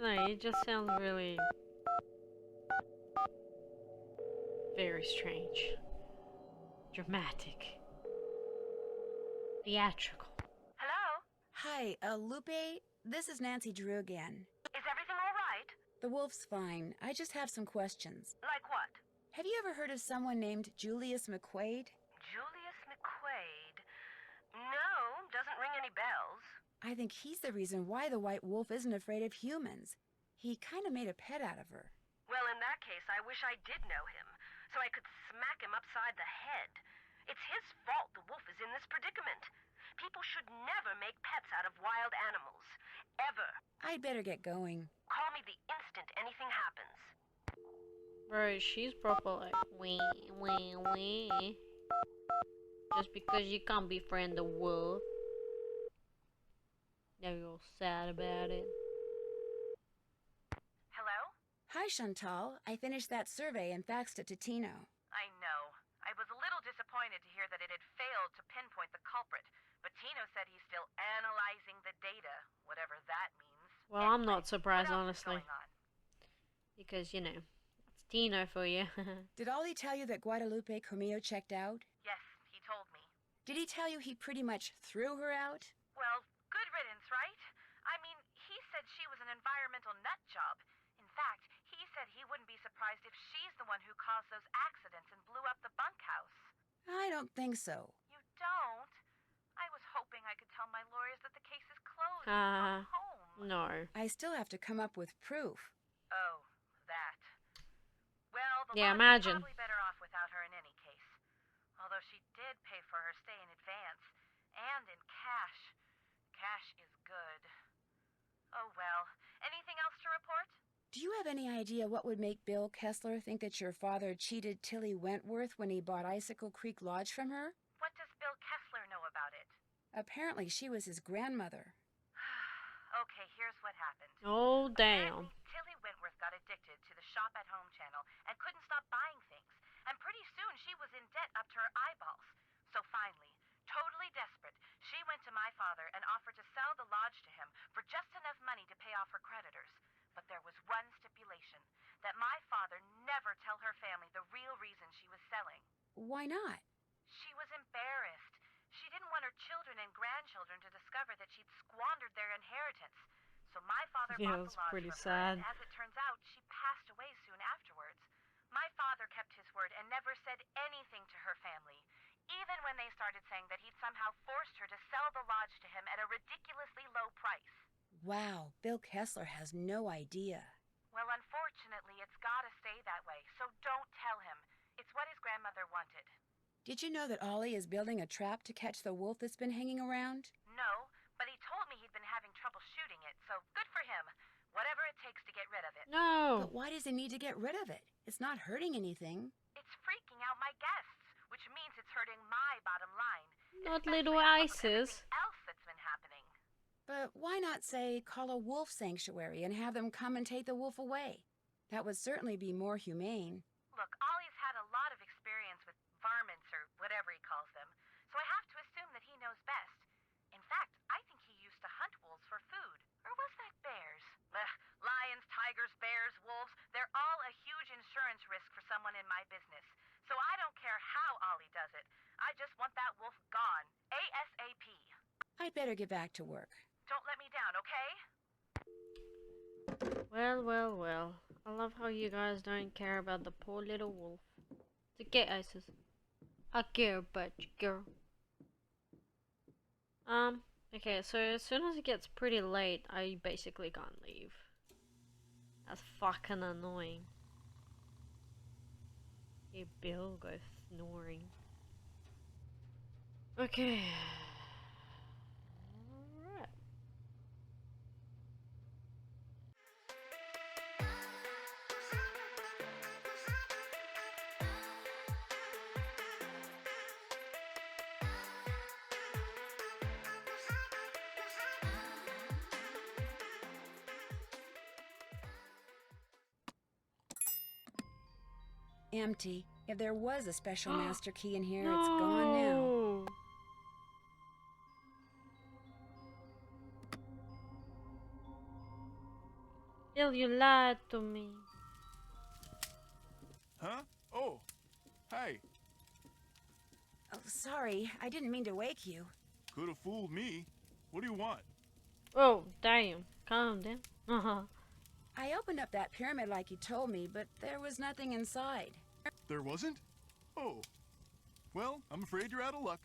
No, it just sounds really very strange. Dramatic. Theatrical. Hello? Hi, Lupe. This is Nancy Drew again. Is everything all right? The wolf's fine. I just have some questions. Like what? Have you ever heard of someone named Julius McQuaid? Julius McQuaid? No, doesn't ring any bells. I think he's the reason why the white wolf isn't afraid of humans. He kind of made a pet out of her. Well, in that case, I wish I did know him. so I could smack him upside the head. It's his fault the wolf is in this predicament. People should never make pets out of wild animals. Ever. I'd better get going. Call me the instant anything happens. Bro, she's proper like, wee, wee, wee. Just because you can't befriend the wolf. Now you're all sad about it. Hello? Hi, Chantal. I finished that survey and faxed it to Tino. I know. I was a little disappointed to hear that it had failed to pinpoint the culprit, but Tino said he's still analyzing the data, whatever that means. Well, I'm not Anyway, surprised, what else is honestly. going on? Because, you know, that's Tino for you. Did Ollie tell you that Guadalupe Comillo checked out? Yes, he told me. Did he tell you he pretty much threw her out? Well, good riddance, right? I mean, he said she was an environmental nut job. In fact, he said he wouldn't be surprised if she's the one who caused those accidents and blew up the bunkhouse. I don't think so. You don't? I was hoping I could tell my lawyers that the case is closed and go home. No. I still have to come up with proof. Oh, that. Well, the Yeah, lodge imagine. is probably better off without her in any case. Although she did pay for her stay in advance, and in cash. Cash is good. Oh well. Anything else to report? Do you have any idea what would make Bill Kessler think that your father cheated Tilly Wentworth when he bought Icicle Creek Lodge from her? What does Bill Kessler know about it? Apparently she was his grandmother. Okay, here's what happened. Oh, damn. Apparently, Tilly Wentworth got addicted to the Shop at Home channel and couldn't stop buying things. And pretty soon she was in debt up to her eyeballs. So finally, totally desperate, she went to my father and offered to sell the lodge to him for just enough money to pay off her creditors. But there was one stipulation, that my father never tell her family the real reason she was selling. Why not? She was embarrassed. She didn't want her children and grandchildren to discover that she'd squandered their inheritance. So my father Yeah, bought that's the lodge pretty from her, and sad. as it turns out, she passed away soon afterwards. My father kept his word and never said anything to her family, even when they started saying that he'd somehow forced her to sell the lodge to him at a ridiculously low price. Wow, Bill Kessler has no idea. Well, unfortunately, it's gotta stay that way, so don't tell him. It's what his grandmother wanted. Did you know that Ollie is building a trap to catch the wolf that's been hanging around? No, but he told me he'd been having trouble shooting it, so good for him. Whatever it takes to get rid of it. No. But why does he need to get rid of it? It's not hurting anything. It's freaking out my guests, which means it's hurting my bottom line. Not especially little on top of Isis. everything else that's been happening. But why not, say, call a wolf sanctuary and have them come and take the wolf away? That would certainly be more humane. Look, Ollie's had a lot of experience with varmints or whatever he calls them, so I have to assume that he knows best. In fact, I think he used to hunt wolves for food. Or was that bears? Lions, tigers, bears, wolves, they're all a huge insurance risk for someone in my business. So I don't care how Ollie does it. I just want that wolf gone. ASAP. I'd better get back to work. Don't let me down, okay? Well, well, well. I love how you guys don't care about the poor little wolf. It's okay, Isis. I care about you, girl. Okay, so as soon as it gets pretty late, I basically can't leave. That's fucking annoying. Hey, Bill, go snoring. Okay. Alright. Empty. If there was a special master key in here, it's gone now. No. Bill, you lied to me. Huh? Oh, hi. Oh, sorry. I didn't mean to wake you. Could have fooled me. What do you want? Oh, damn. Calm down. I opened up that pyramid like you told me, but there was nothing inside. There wasn't? Oh. Well, I'm afraid you're out of luck.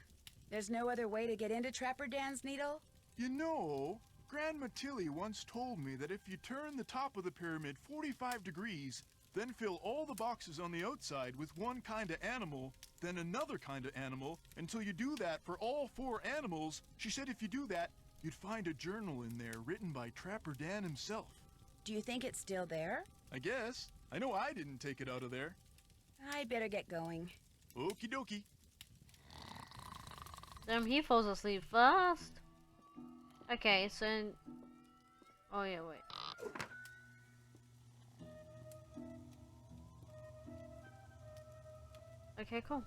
There's no other way to get into Trapper Dan's Needle? You know, Grandma Tilly once told me that if you turn the top of the pyramid 45 degrees, then fill all the boxes on the outside with one kind of animal, then another kind of animal, until you do that for all 4 animals. She said if you do that, you'd find a journal in there written by Trapper Dan himself. Do you think it's still there? I guess. I know I didn't take it out of there. I'd better get going. Okie dokie. Damn, he falls asleep fast. Okay, so... Oh yeah, wait. Okay, cool.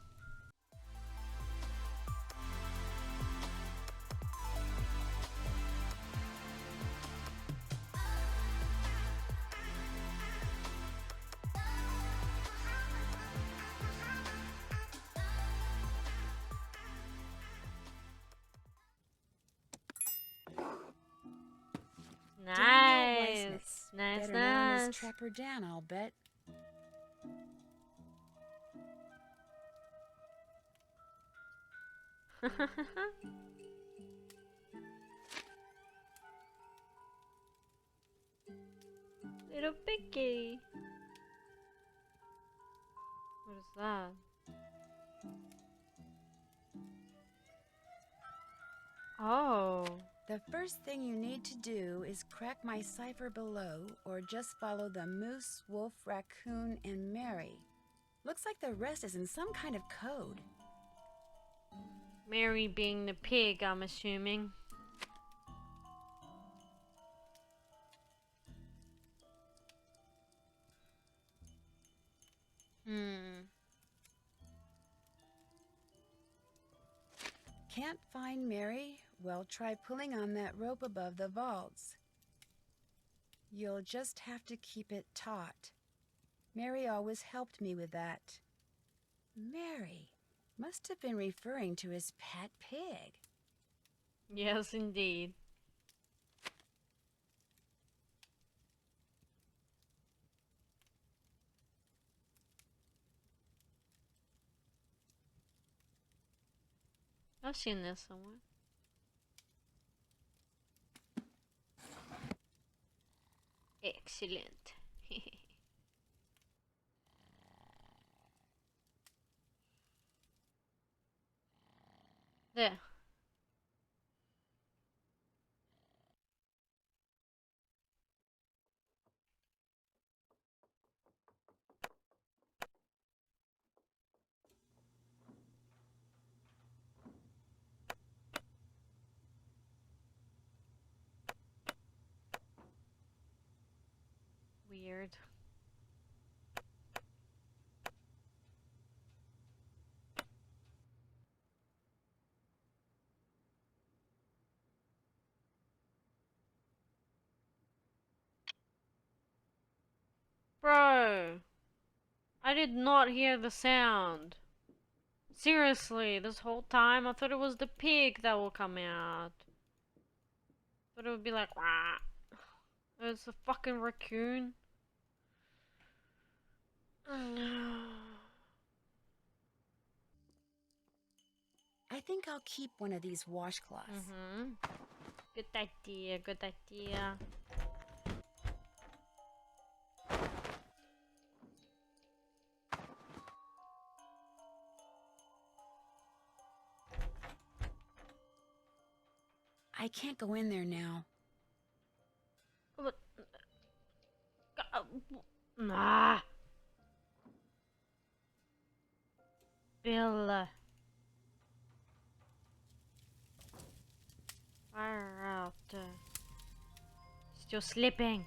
Nice. Nice, Better known as nice. Trapper Dan, I'll bet. Little piggy. What is that? Oh. The first thing you need to do is crack my cipher below, or just follow the moose, wolf, raccoon, and Mary. Looks like the rest is in some kind of code. Mary being the pig, I'm assuming. Can't find Mary? Well, try pulling on that rope above the vaults. You'll just have to keep it taut. Mary always helped me with that. Mary must have been referring to his pet pig. Yes, indeed. I've seen this somewhere. Excellent. There. Weird. Bro, I did not hear the sound. Seriously, this whole time I thought it was the pig that will come out. But it would be like, wah. It's a fucking raccoon. I think I'll keep one of these washcloths. Good idea, good idea. I can't go in there now. But, nah. Bill. Fire out. Still sleeping.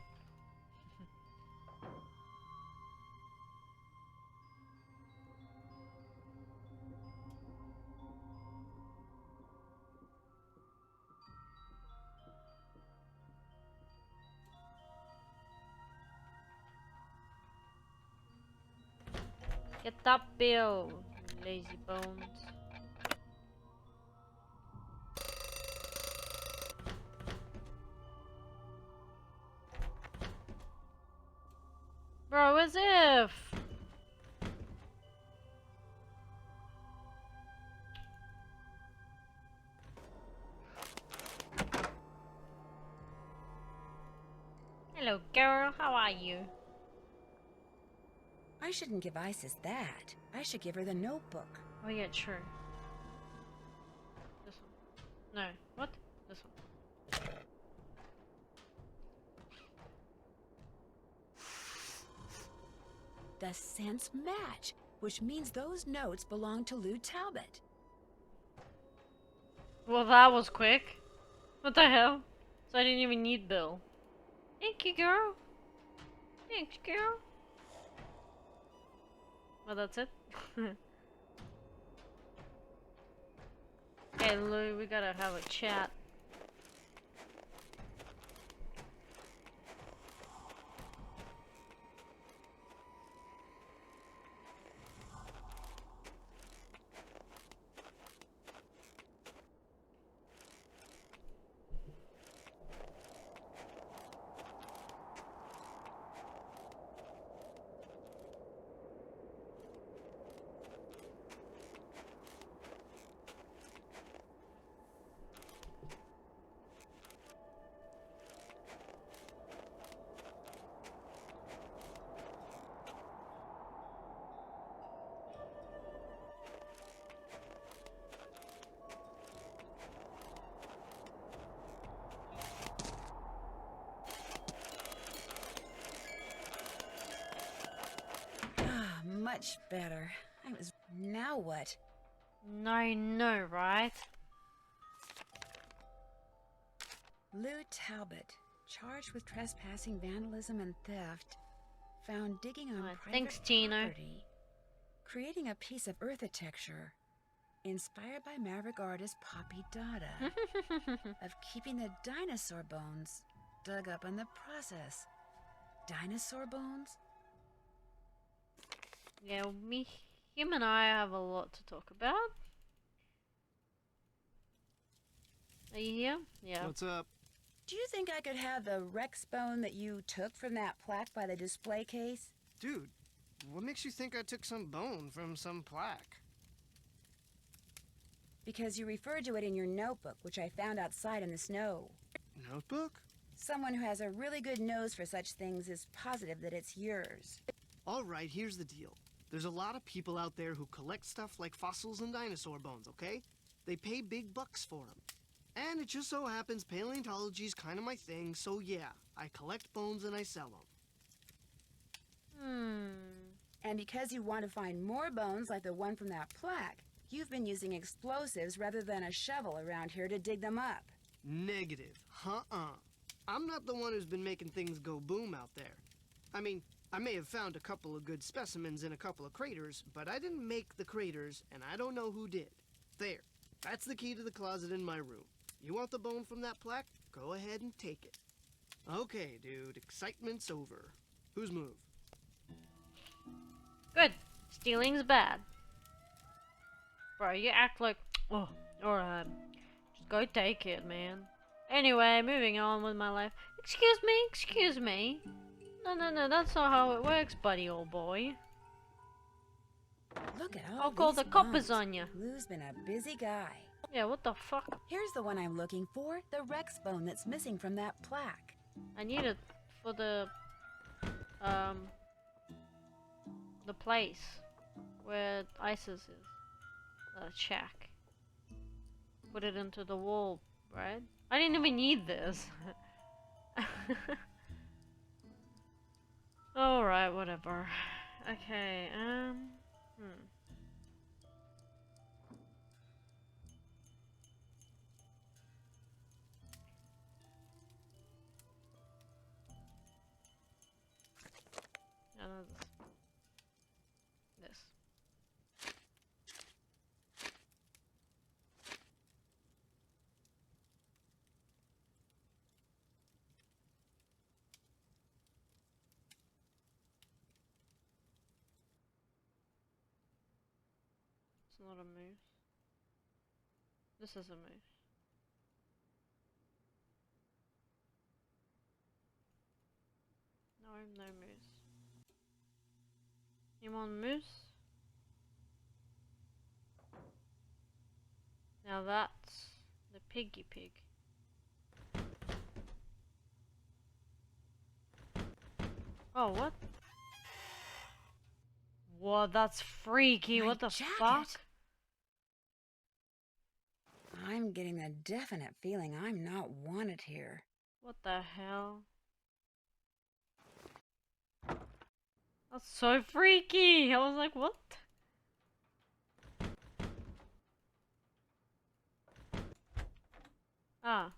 Get up, Bill. Lazy bones. Bro, as if. Hello, girl. How are you? I shouldn't give Isis that. I should give her the notebook. Oh yeah, sure. This one. No. What? This one. The scents match, which means those notes belong to Lou Talbot. Well, that was quick. What the hell? So I didn't even need Bill. Thank you, girl. Thanks, girl. Well, that's it. Hey, Lou, we gotta have a chat. Much better. Now what? No, right? Lou Talbot, charged with trespassing, vandalism, and theft, found digging on private thanks, Tina. property, creating a piece of architecture inspired by Maverick artist Poppy Dada, of keeping the dinosaur bones dug up in the process. Dinosaur bones? Yeah, him and I have a lot to talk about. Are you here? Yeah. What's up? Do you think I could have the Rex bone that you took from that plaque by the display case? Dude, what makes you think I took some bone from some plaque? Because you referred to it in your notebook, which I found outside in the snow. Notebook? Someone who has a really good nose for such things is positive that it's yours. All right, here's the deal. There's a lot of people out there who collect stuff like fossils and dinosaur bones, okay? They pay big bucks for them. And it just so happens paleontology's kind of my thing, so yeah, I collect bones and I sell them. And because you want to find more bones like the one from that plaque, you've been using explosives rather than a shovel around here to dig them up. Negative. I'm not the one who's been making things go boom out there. I mean, I may have found a couple of good specimens in a couple of craters, but I didn't make the craters, and I don't know who did. There. That's the key to the closet in my room. You want the bone from that plaque? Go ahead and take it. Okay, dude. Excitement's over. Whose move? Good. Stealing's bad. Bro, you act like... Oh, alright. Just go take it, man. Anyway, moving on with my life. Excuse me. No, that's not how it works, buddy, old boy. Look at all I'll call these the coppers bones. on you. Lou's been a busy guy. Yeah, what the fuck? Here's the one I'm looking for, the Rex bone that's missing from that plaque. I need it for the place where Isis is. Shack. Put it into the wall, right? I didn't even need this. Alright, whatever. Okay, no, this. It's not a moose. This is a moose. No moose. You want moose? Now that's the piggy pig. Oh, what? Whoa, that's freaky. My What the jacket. fuck? I'm getting a definite feeling I'm not wanted here. What the hell? That's so freaky. I was like, what? Ah.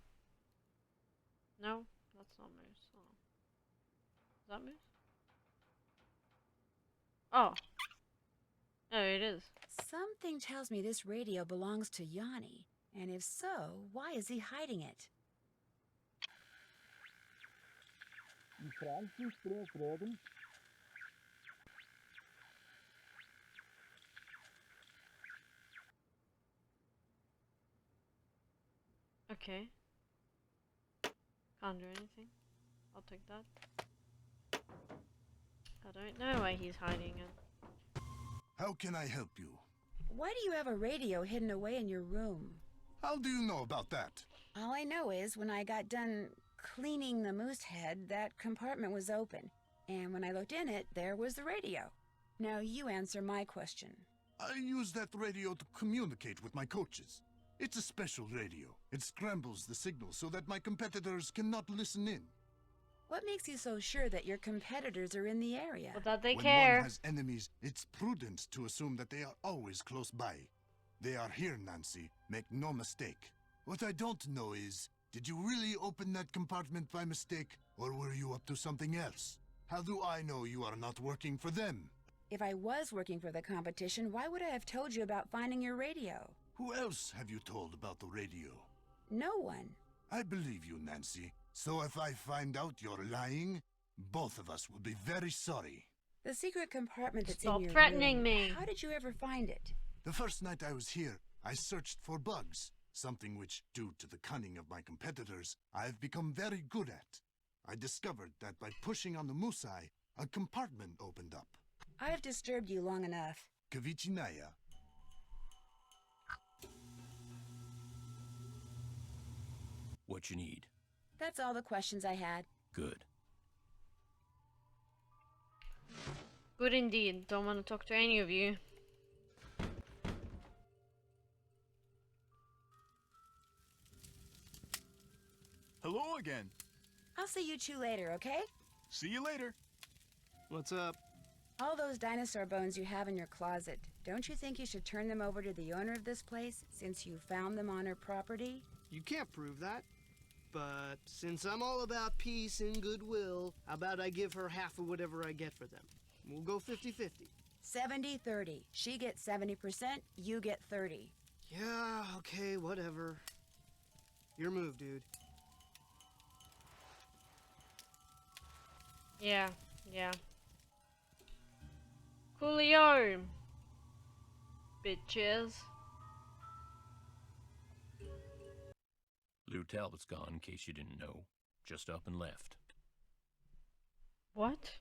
No, that's not moose. Oh. Is that moose? Oh. Oh, it is. Something tells me this radio belongs to Yanni. And if so, why is he hiding it? Okay. Can't do anything. I'll take that. I don't know why he's hiding it. How can I help you? Why do you have a radio hidden away in your room? How do you know about that? All I know is when I got done cleaning the moose head, that compartment was open. And when I looked in it, there was the radio. Now you answer my question. I use that radio to communicate with my coaches. It's a special radio. It scrambles the signal so that my competitors cannot listen in. What makes you so sure that your competitors are in the area? But that they When care. one has enemies, it's prudent to assume that they are always close by. They are here, Nancy. Make no mistake. What I don't know is, did you really open that compartment by mistake, or were you up to something else? How do I know you are not working for them? If I was working for the competition, why would I have told you about finding your radio? Who else have you told about the radio? No one. I believe you, Nancy. So if I find out you're lying, both of us will be very sorry. The secret compartment that's Stop in your threatening room. me. How did you ever find it? The first night I was here, I searched for bugs, something which, due to the cunning of my competitors, I've become very good at. I discovered that by pushing on the moose eye, a compartment opened up. I've disturbed you long enough. Kavichinaya. What you need? That's all the questions I had. Good. Good indeed. Don't want to talk to any of you. Hello again. I'll see you two later, okay? See you later. What's up? All those dinosaur bones you have in your closet, don't you think you should turn them over to the owner of this place, since you found them on her property? You can't prove that. But since I'm all about peace and goodwill, how about I give her half of whatever I get for them? We'll go 50-50. 70-30. She gets 70%, you get 30. Yeah, okay, whatever. Your move, dude. Yeah. Coolio. Bitches. Lou Talbot's gone, in case you didn't know. Just up and left. What?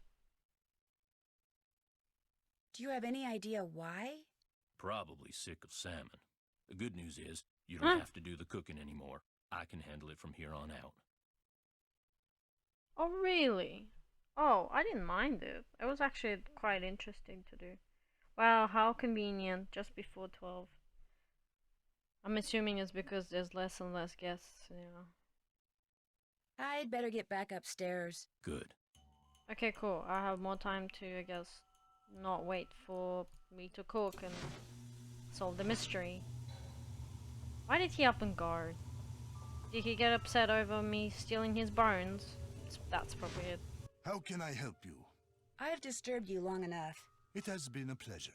Do you have any idea why? Probably sick of salmon. The good news is, you don't have to do the cooking anymore. I can handle it from here on out. Oh, really? Oh, I didn't mind it. It was actually quite interesting to do. Wow, how convenient. Just before 12. I'm assuming it's because there's less and less guests, you know. I'd better get back upstairs. Good. Okay, cool. I have more time to, I guess, not wait for me to cook and solve the mystery. Why did he up and guard? Did he get upset over me stealing his bones? That's probably it. How can I help you? I've disturbed you long enough. It has been a pleasure.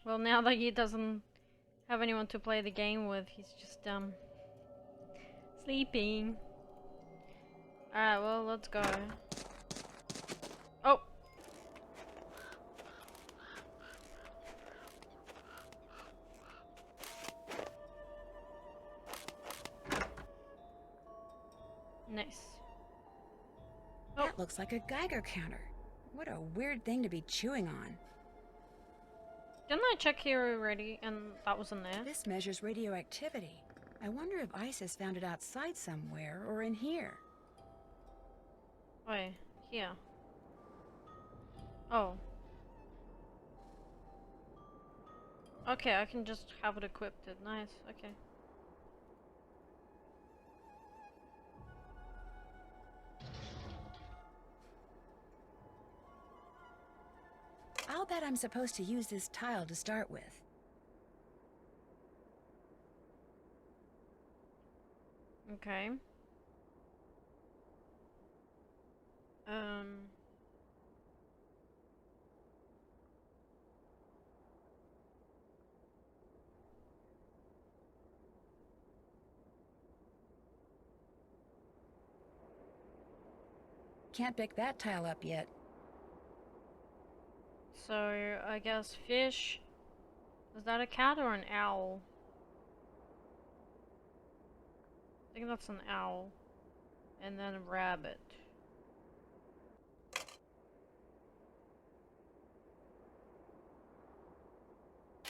Well, now that he doesn't have anyone to play the game with, he's just, sleeping. Alright, well, let's go. Oh! Nice. Oh. That looks like a Geiger counter. What a weird thing to be chewing on. Didn't I check here already and that wasn't there? This measures radioactivity. I wonder if Isis found it outside somewhere or in here. Wait, here. Oh. Okay, I can just have it equipped. Nice, okay. I'll bet I'm supposed to use this tile to start with. Okay. Can't pick that tile up yet. So, I guess fish. Is that a cat or an owl? I think that's an owl. And then a rabbit.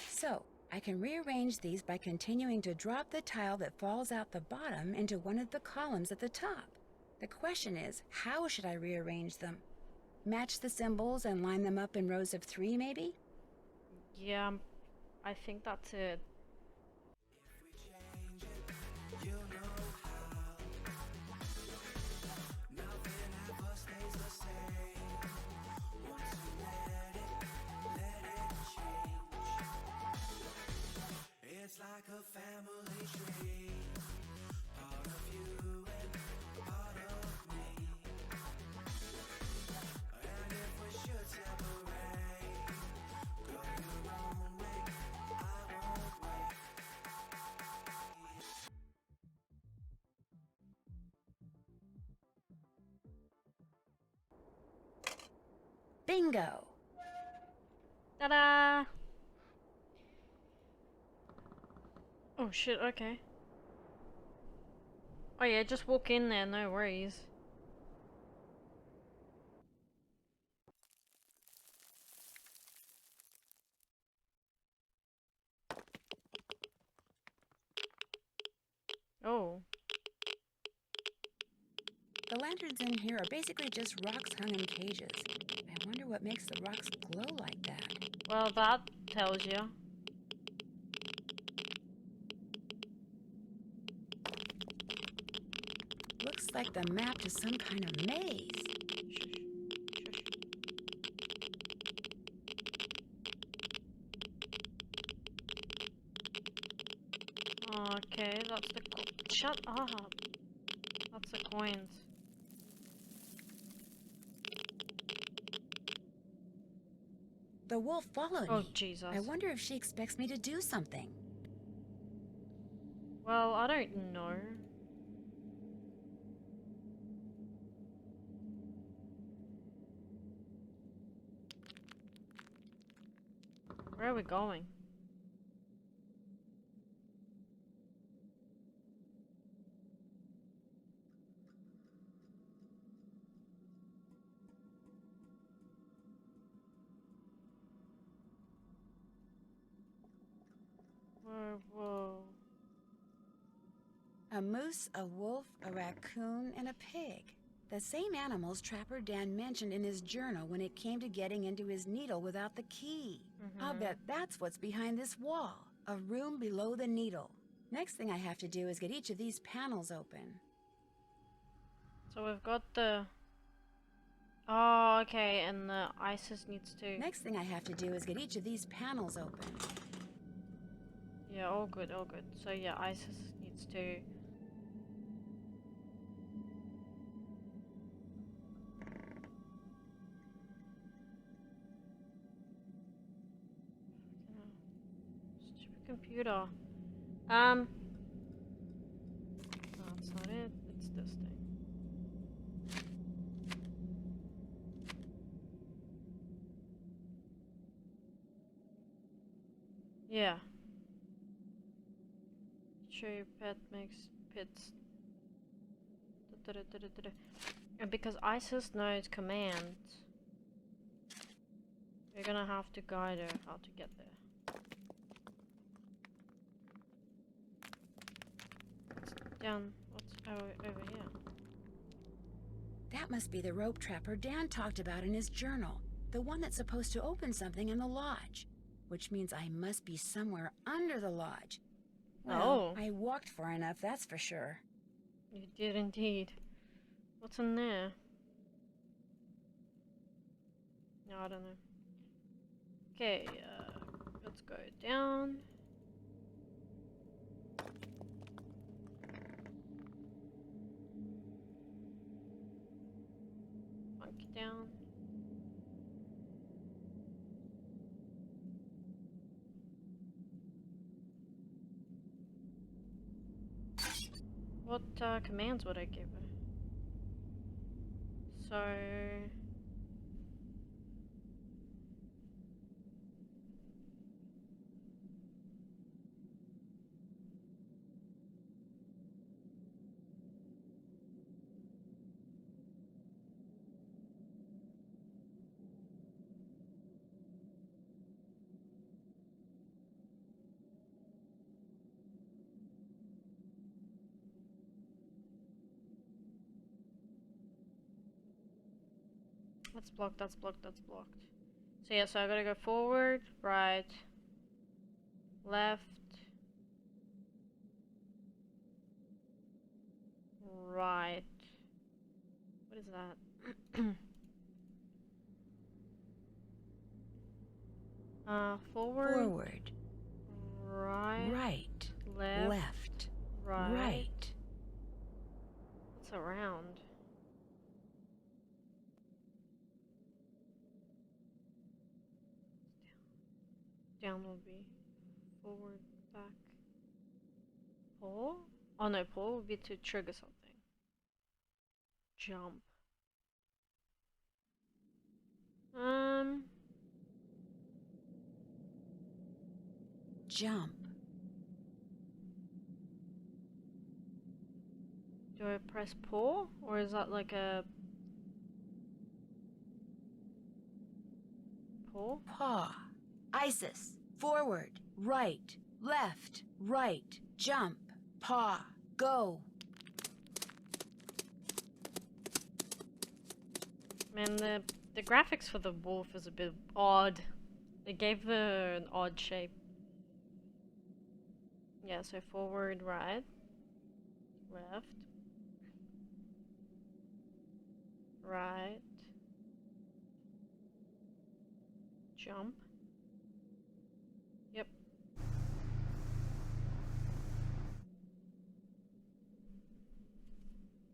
So, I can rearrange these by continuing to drop the tile that falls out the bottom into one of the columns at the top. The question is, how should I rearrange them? Match the symbols and line them up in rows of 3, maybe? Yeah, I think that's it. It's like a family tree, part of you and part of me. And if we should separate, go your own way, I won't wait. Bingo! Ta-da! Oh shit, okay. Oh yeah, just walk in there, no worries. Oh. The lanterns in here are basically just rocks hung in cages. I wonder what makes the rocks glow like that. Well, that tells you. Looks like the map to some kind of maze. Okay, that's the shut up. That's the coins. The wolf followed Oh, me. Jesus. I wonder if she expects me to do something. Well, I don't know. Where are we going? Whoa. A moose, a wolf, a raccoon, and a pig. The same animals Trapper Dan mentioned in his journal when it came to getting into his needle without the key. I'll bet that's what's behind this wall. A room below the needle. Next thing I have to do is get each of these panels open. So we've got the... Oh, okay, and the Isis needs to... Next thing I have to do is get each of these panels open. Yeah, all good, all good. So yeah, Isis needs to... Stupid computer. No, that's not it. It's this thing. Yeah. Show your pet makes pits. And because Isis knows commands, you're gonna have to guide her how to get there. Down. What's over here? That must be the rope trapper Dan talked about in his journal. The one that's supposed to open something in the lodge. Which means I must be somewhere under the lodge. Well, I walked far enough, that's for sure. You did indeed. What's in there? No, I don't know. Okay, let's go down. Monkey down. What commands would I give her? So... That's blocked, that's blocked, that's blocked. So yeah, so I gotta go forward, right, left, right. What is that? Forward. Forward. Right. Right. Left. Left. Right. Right. What's around? Down will be forward, back. Pull? Oh no, pull would be to trigger something. Jump. Jump. Do I press pull? Or is that like a... pull? Paw. Isis. Forward. Right. Left. Right. Jump. Paw. Go. Man, the graphics for the wolf is a bit odd. They gave her an odd shape. Yeah, so forward, right, left, right, jump. Yep.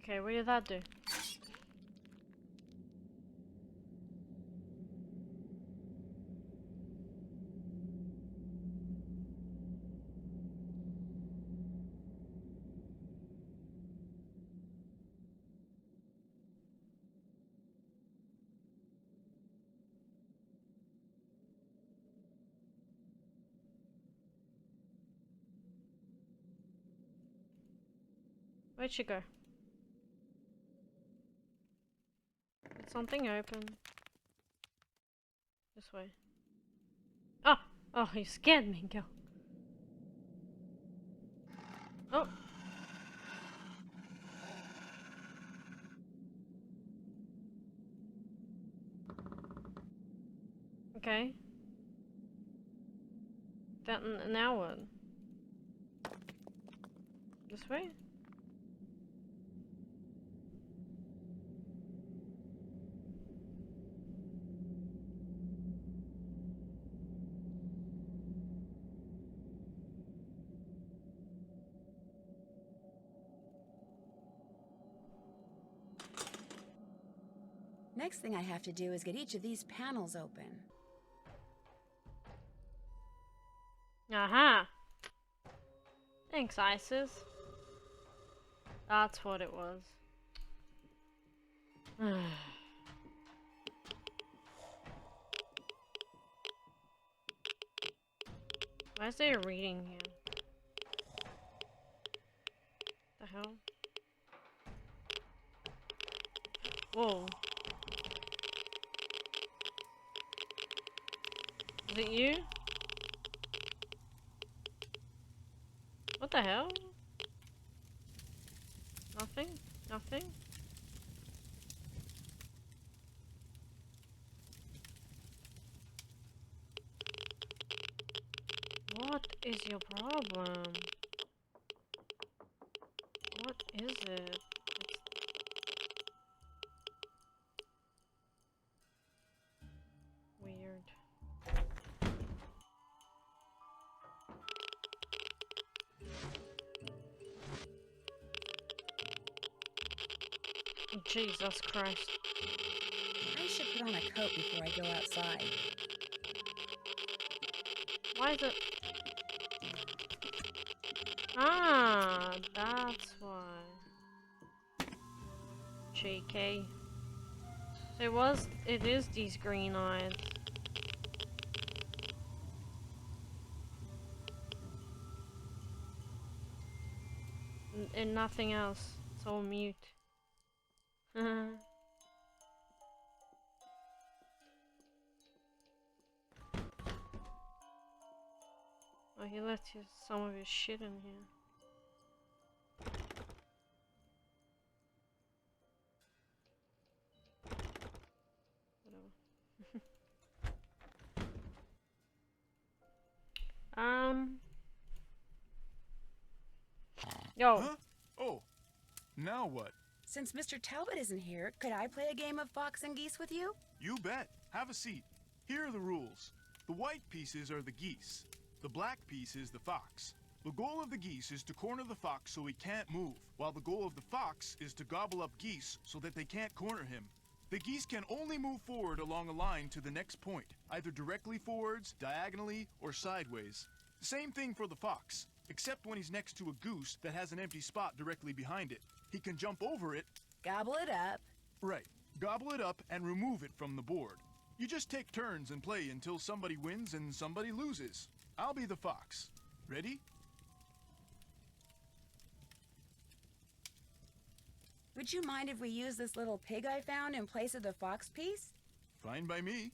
Okay, what did that do? Where'd she go? Did something open? This way. Oh! Oh, you scared me, girl. Oh! Okay. That, now what? This way? Next thing I have to do is get each of these panels open. Aha! Thanks, Isis. That's what it was. Why is there a reading here? The hell? Whoa. Is it you? What the hell? Nothing? Nothing? What is your problem? What is it? It's weird. Jesus Christ. I should put on a coat before I go outside. Why is it? Ah, that's why. JK. It is these green eyes. And nothing else. It's all mute. Oh, he left some of his shit in here. Whatever. Yo. Huh? Oh. Now what? Since Mr. Talbot isn't here, could I play a game of fox and geese with you? You bet. Have a seat. Here are the rules. The white pieces are the geese. The black piece is the fox. The goal of the geese is to corner the fox so he can't move, while the goal of the fox is to gobble up geese so that they can't corner him. The geese can only move forward along a line to the next point, either directly forwards, diagonally, or sideways. Same thing for the fox, except when he's next to a goose that has an empty spot directly behind it. He can jump over it. Gobble it up. Right. Gobble it up and remove it from the board. You just take turns and play until somebody wins and somebody loses. I'll be the fox. Ready? Would you mind if we use this little pig I found in place of the fox piece? Fine by me.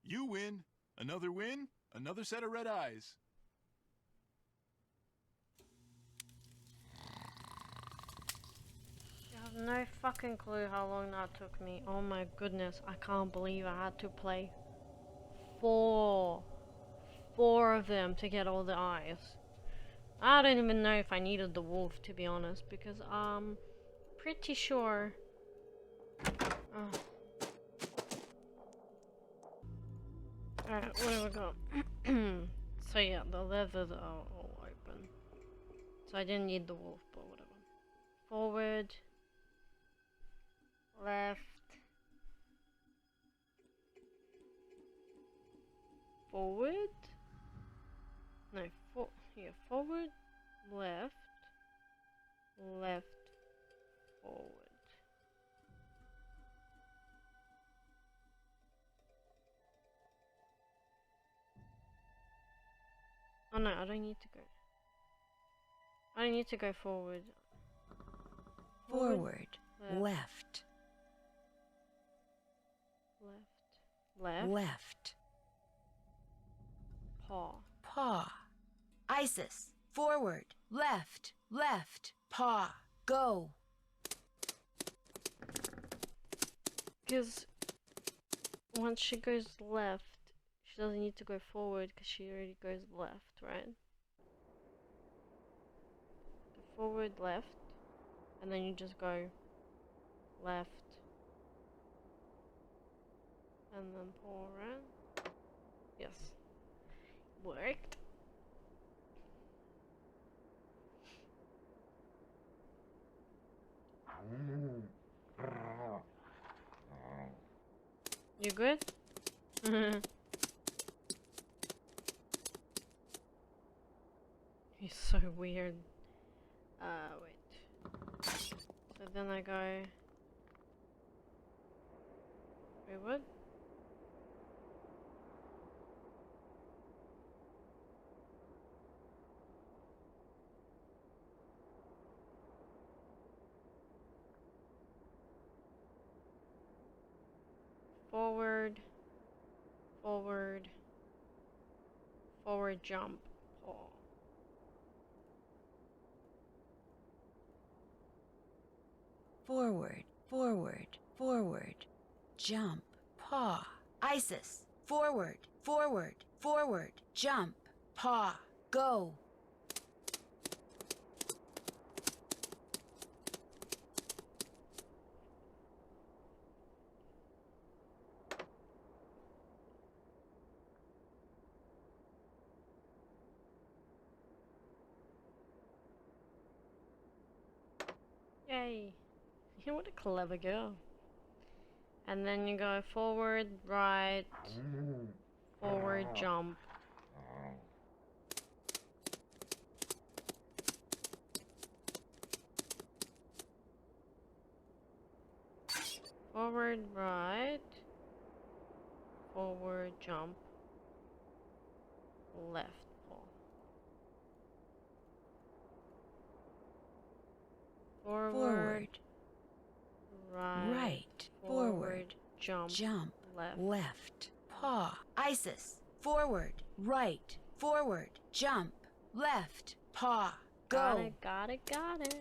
You win. Another win, another set of red eyes. You have no fucking clue how long that took me. Oh my goodness, I can't believe I had to play four of them to get all the eyes. I don't even know if I needed the wolf, to be honest, because I'm pretty sure. Oh. Alright, what do we got? So yeah, the leathers are all open. So I didn't need the wolf, but whatever. Forward. Left. Forward. No, here, forward, left, left, forward. Oh no, I don't need to go. I don't need to go forward. Forward. Left. Left. Left. Left. Paw. Paw. Isis. Forward. Left. Left. Paw. Go. Because once she goes left, she doesn't need to go forward because she already goes left, right? Forward, left, and then you just go left, and then pull around. Yes. Worked. You good? He's so weird. Wait. So then I go... Wait, what? Forward, forward, forward jump, pull. Forward. Forward. Forward. Jump. Paw. Isis. Forward. Forward. Forward. Jump. Paw. Go. Yay! What a clever girl. And then you go forward, right, forward, jump. Forward, right, forward, jump, left, pull. Forward, right, forward, jump, left. Left. Paw. Isis. Forward. Right. Forward. Jump. Left. Paw. Go. Got it, got it, got it.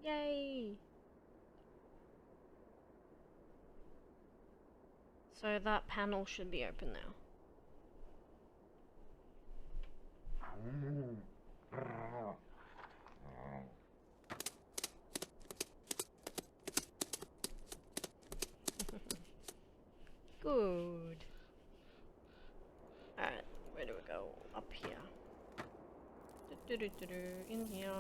Yay! So that panel should be open now. Good. Alright, where do we go? Up here. In here.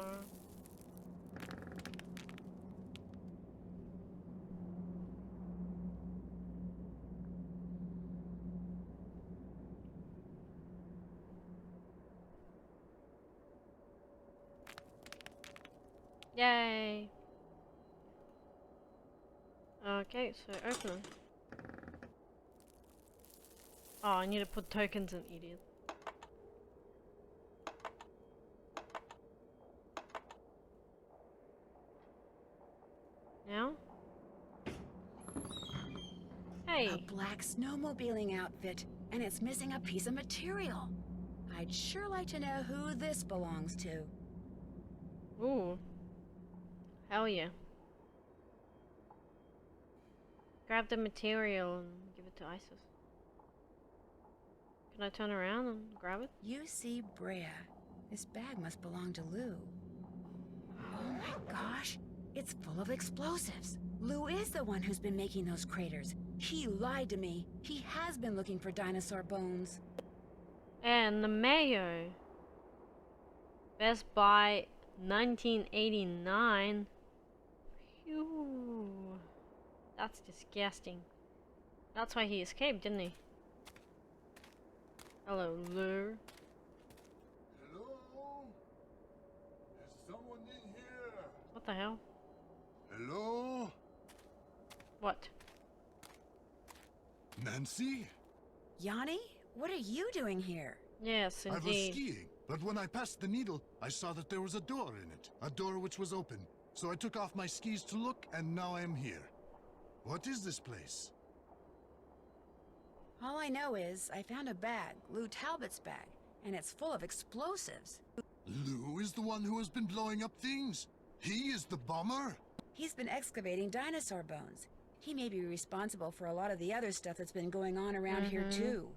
Yay! Okay, so open them. Oh, I need to put tokens in, idiot. Now? Hey! A black snowmobiling outfit, and it's missing a piece of material. I'd sure like to know who this belongs to. Ooh. Hell yeah. Grab the material and give it to Isis. Can I turn around and grab it? UC Brea. This bag must belong to Lou. Oh my gosh. It's full of explosives. Lou is the one who's been making those craters. He lied to me. He has been looking for dinosaur bones. And the mayo. Best Buy 1989. Phew. That's disgusting. That's why he escaped, didn't he? Hello, Lou. Hello? Is someone in here? What the hell? Hello? What? Nancy? Yanni, what are you doing here? Yes, I was indeed. skiing, but when I passed the needle, I saw that there was a door in it. A door which was open. So I took off my skis to look, and now I am here. What is this place? All I know is I found a bag, Lou Talbot's bag, and it's full of explosives. Lou is the one who has been blowing up things? He is the bomber? He's been excavating dinosaur bones. He may be responsible for a lot of the other stuff that's been going on around here, too.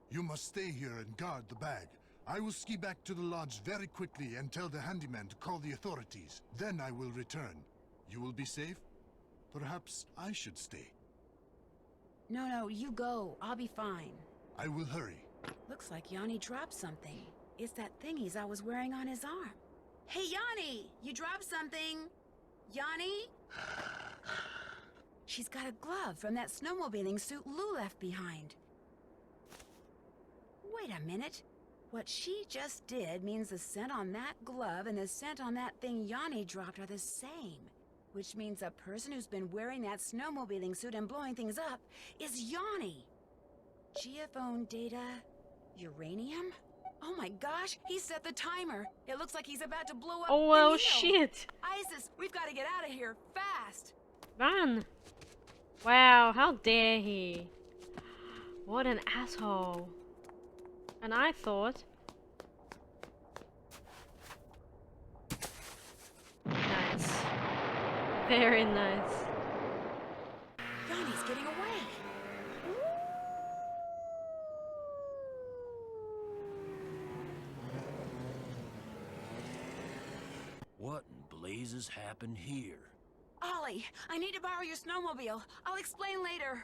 You must stay here and guard the bag. I will ski back to the lodge very quickly and tell the handyman to call the authorities. Then I will return. You will be safe? Perhaps I should stay. No, you go. I'll be fine. I will hurry. Looks like Yanni dropped something. It's that thing he's always wearing on his arm. Hey, Yanni! You dropped something! Yanni? She's got a glove from that snowmobiling suit Lou left behind. Wait a minute. What she just did means the scent on that glove and the scent on that thing Yanni dropped are the same. Which means the person who's been wearing that snowmobiling suit and blowing things up is Yanni. Geophone data... uranium? Oh my gosh, he set the timer. It looks like he's about to blow up Oh well, the needle. shit. Isis, we've got to get out of here, fast. Run. Wow, how dare he. What an asshole. And I thought... Nice. Very nice. Yanni's getting away. What in blazes happened here? Ollie, I need to borrow your snowmobile. I'll explain later.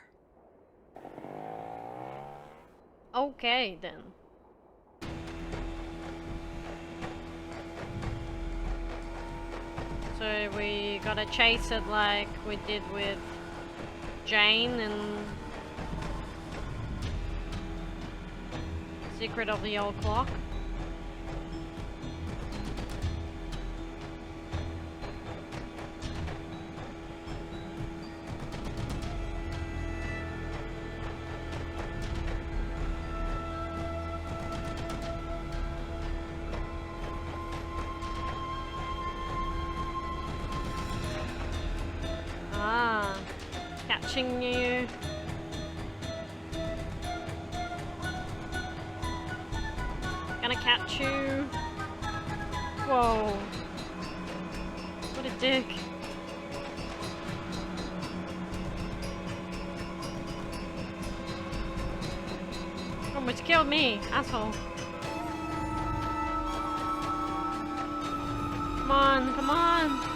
Okay, then. So we gotta chase it like we did with Jane and Secret of the Old Clock. Catching you. Gonna catch you. Whoa. What a dick. Almost killed me, asshole. Come on, come on.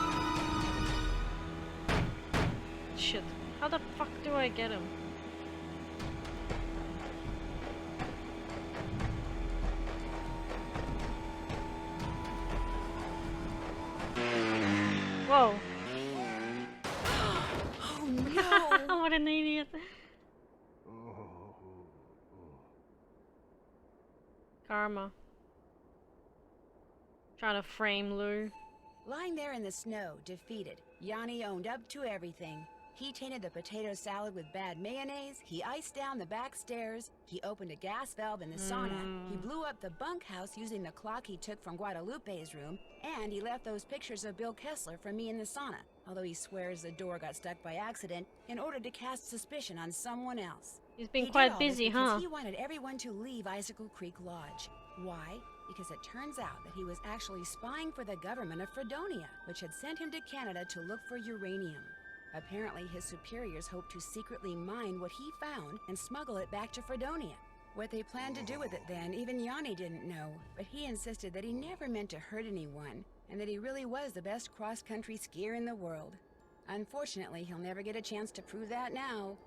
Shit. How the fuck do I get him? Whoa. Oh no! What an idiot. Karma. Trying to frame Lou. Lying there in the snow, defeated, Yanni owned up to everything. He tainted the potato salad with bad mayonnaise, he iced down the back stairs, he opened a gas valve in the sauna, he blew up the bunkhouse using the clock he took from Guadalupe's room, and he left those pictures of Bill Kessler from me in the sauna, although he swears the door got stuck by accident in order to cast suspicion on someone else. He's been He quite did all this busy, because huh? he wanted everyone to leave Icicle Creek Lodge. Why? Because it turns out that he was actually spying for the government of Fredonia, which had sent him to Canada to look for uranium. Apparently, his superiors hoped to secretly mine what he found and smuggle it back to Fredonia. What they planned to do with it then, even Yanni didn't know, but he insisted that he never meant to hurt anyone, and that he really was the best cross-country skier in the world. Unfortunately, he'll never get a chance to prove that now.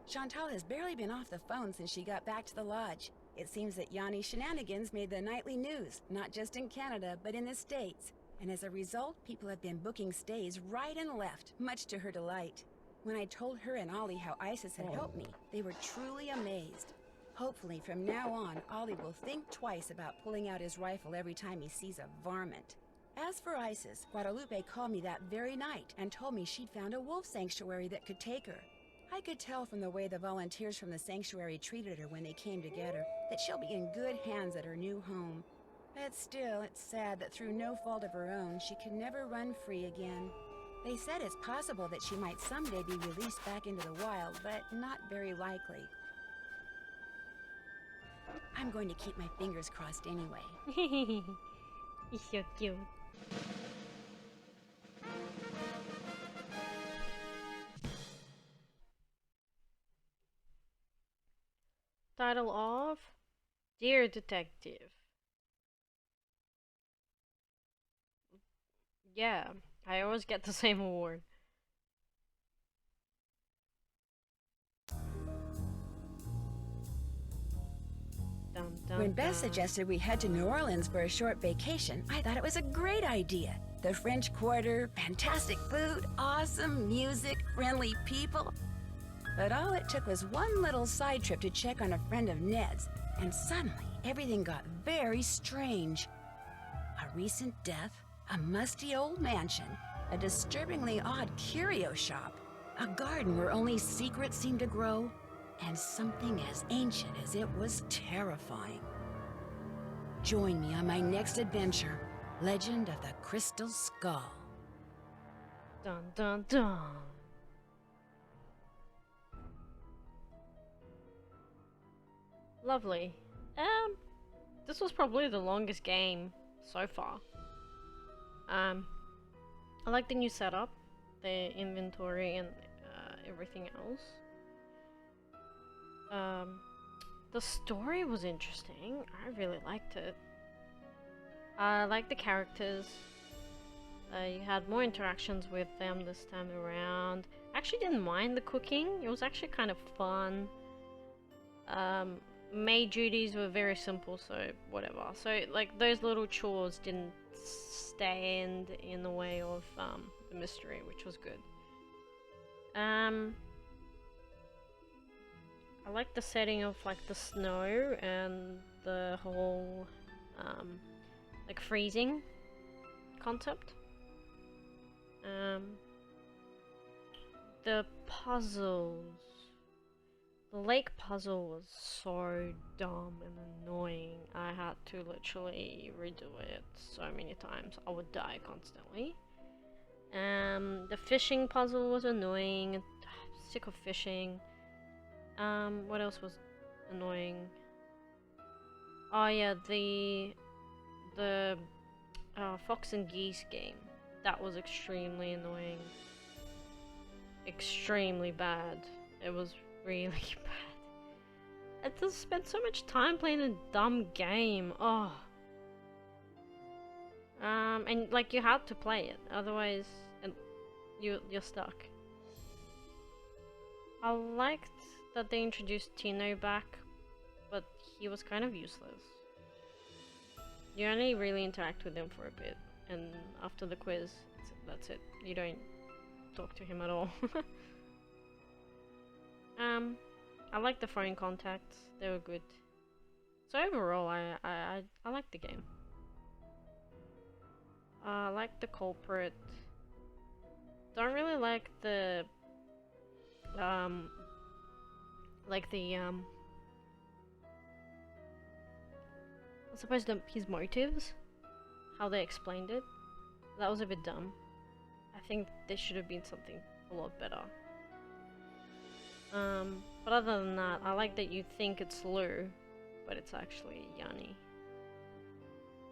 Chantal has barely been off the phone since she got back to the lodge. It seems that Yanni's shenanigans made the nightly news, not just in Canada, but in the States. And as a result, people have been booking stays right and left, much to her delight. When I told her and Ollie how Isis had helped me, they were truly amazed. Hopefully, from now on, Ollie will think twice about pulling out his rifle every time he sees a varmint. As for Isis, Guadalupe called me that very night and told me she'd found a wolf sanctuary that could take her. I could tell from the way the volunteers from the sanctuary treated her when they came to get her that she'll be in good hands at her new home. But still, it's sad that through no fault of her own, she can never run free again. They said it's possible that she might someday be released back into the wild, but not very likely. I'm going to keep my fingers crossed anyway. He's so cute. Title of Dear Detective. Yeah, I always get the same award. Dun, dun, When Beth suggested we head to New Orleans for a short vacation, I thought it was a great idea. The French Quarter, fantastic food, awesome music, friendly people. But all it took was one little side trip to check on a friend of Ned's, and suddenly everything got very strange. A recent death, a musty old mansion, a disturbingly odd curio shop, a garden where only secrets seemed to grow, and something as ancient as it was terrifying. Join me on my next adventure, Legend of the Crystal Skull. Dun dun dun. Lovely. This was probably the longest game so far. I like the new setup, the inventory and everything else. The story was interesting. I really liked it. I liked the characters. You had more interactions with them this time around. I actually didn't mind the cooking. It was actually kind of fun. Maid duties were very simple, so whatever. So like those little chores didn't stand in the way of the mystery, which was good. I like the setting of like the snow and the whole like freezing concept. The puzzles. The lake puzzle was so dumb and annoying. I had to literally redo it so many times. I would die constantly. The fishing puzzle was annoying. Sick of fishing. What else was annoying? Oh yeah, the fox and geese game. That was extremely annoying. Extremely bad. It was really bad. I just spent so much time playing a dumb game. Oh. And like you had to play it, otherwise you're stuck. I liked that they introduced Tino back, but he was kind of useless. You only really interact with him for a bit, and after the quiz, that's it. You don't talk to him at all. I like the phone contacts. They were good. So overall, I like the game. I like the culprit. Don't really like the I suppose his motives, how they explained it. That was a bit dumb. I think there should have been something a lot better. But other than that, I like that you think it's Lou, but it's actually Yanni.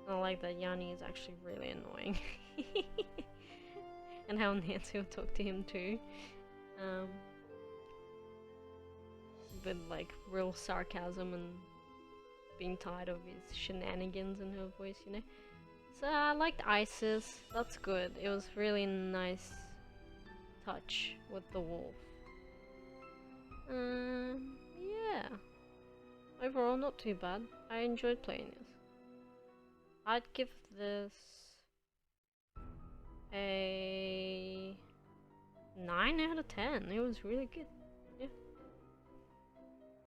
I like that Yanni is actually really annoying. And how Nancy will talk to him too. with like real sarcasm and being tired of his shenanigans in her voice, you know. So I liked Isis. That's good. It was really nice touch with the wolf. Yeah. Overall, not too bad. I enjoyed playing this. I'd give this a 9 out of 10. It was really good.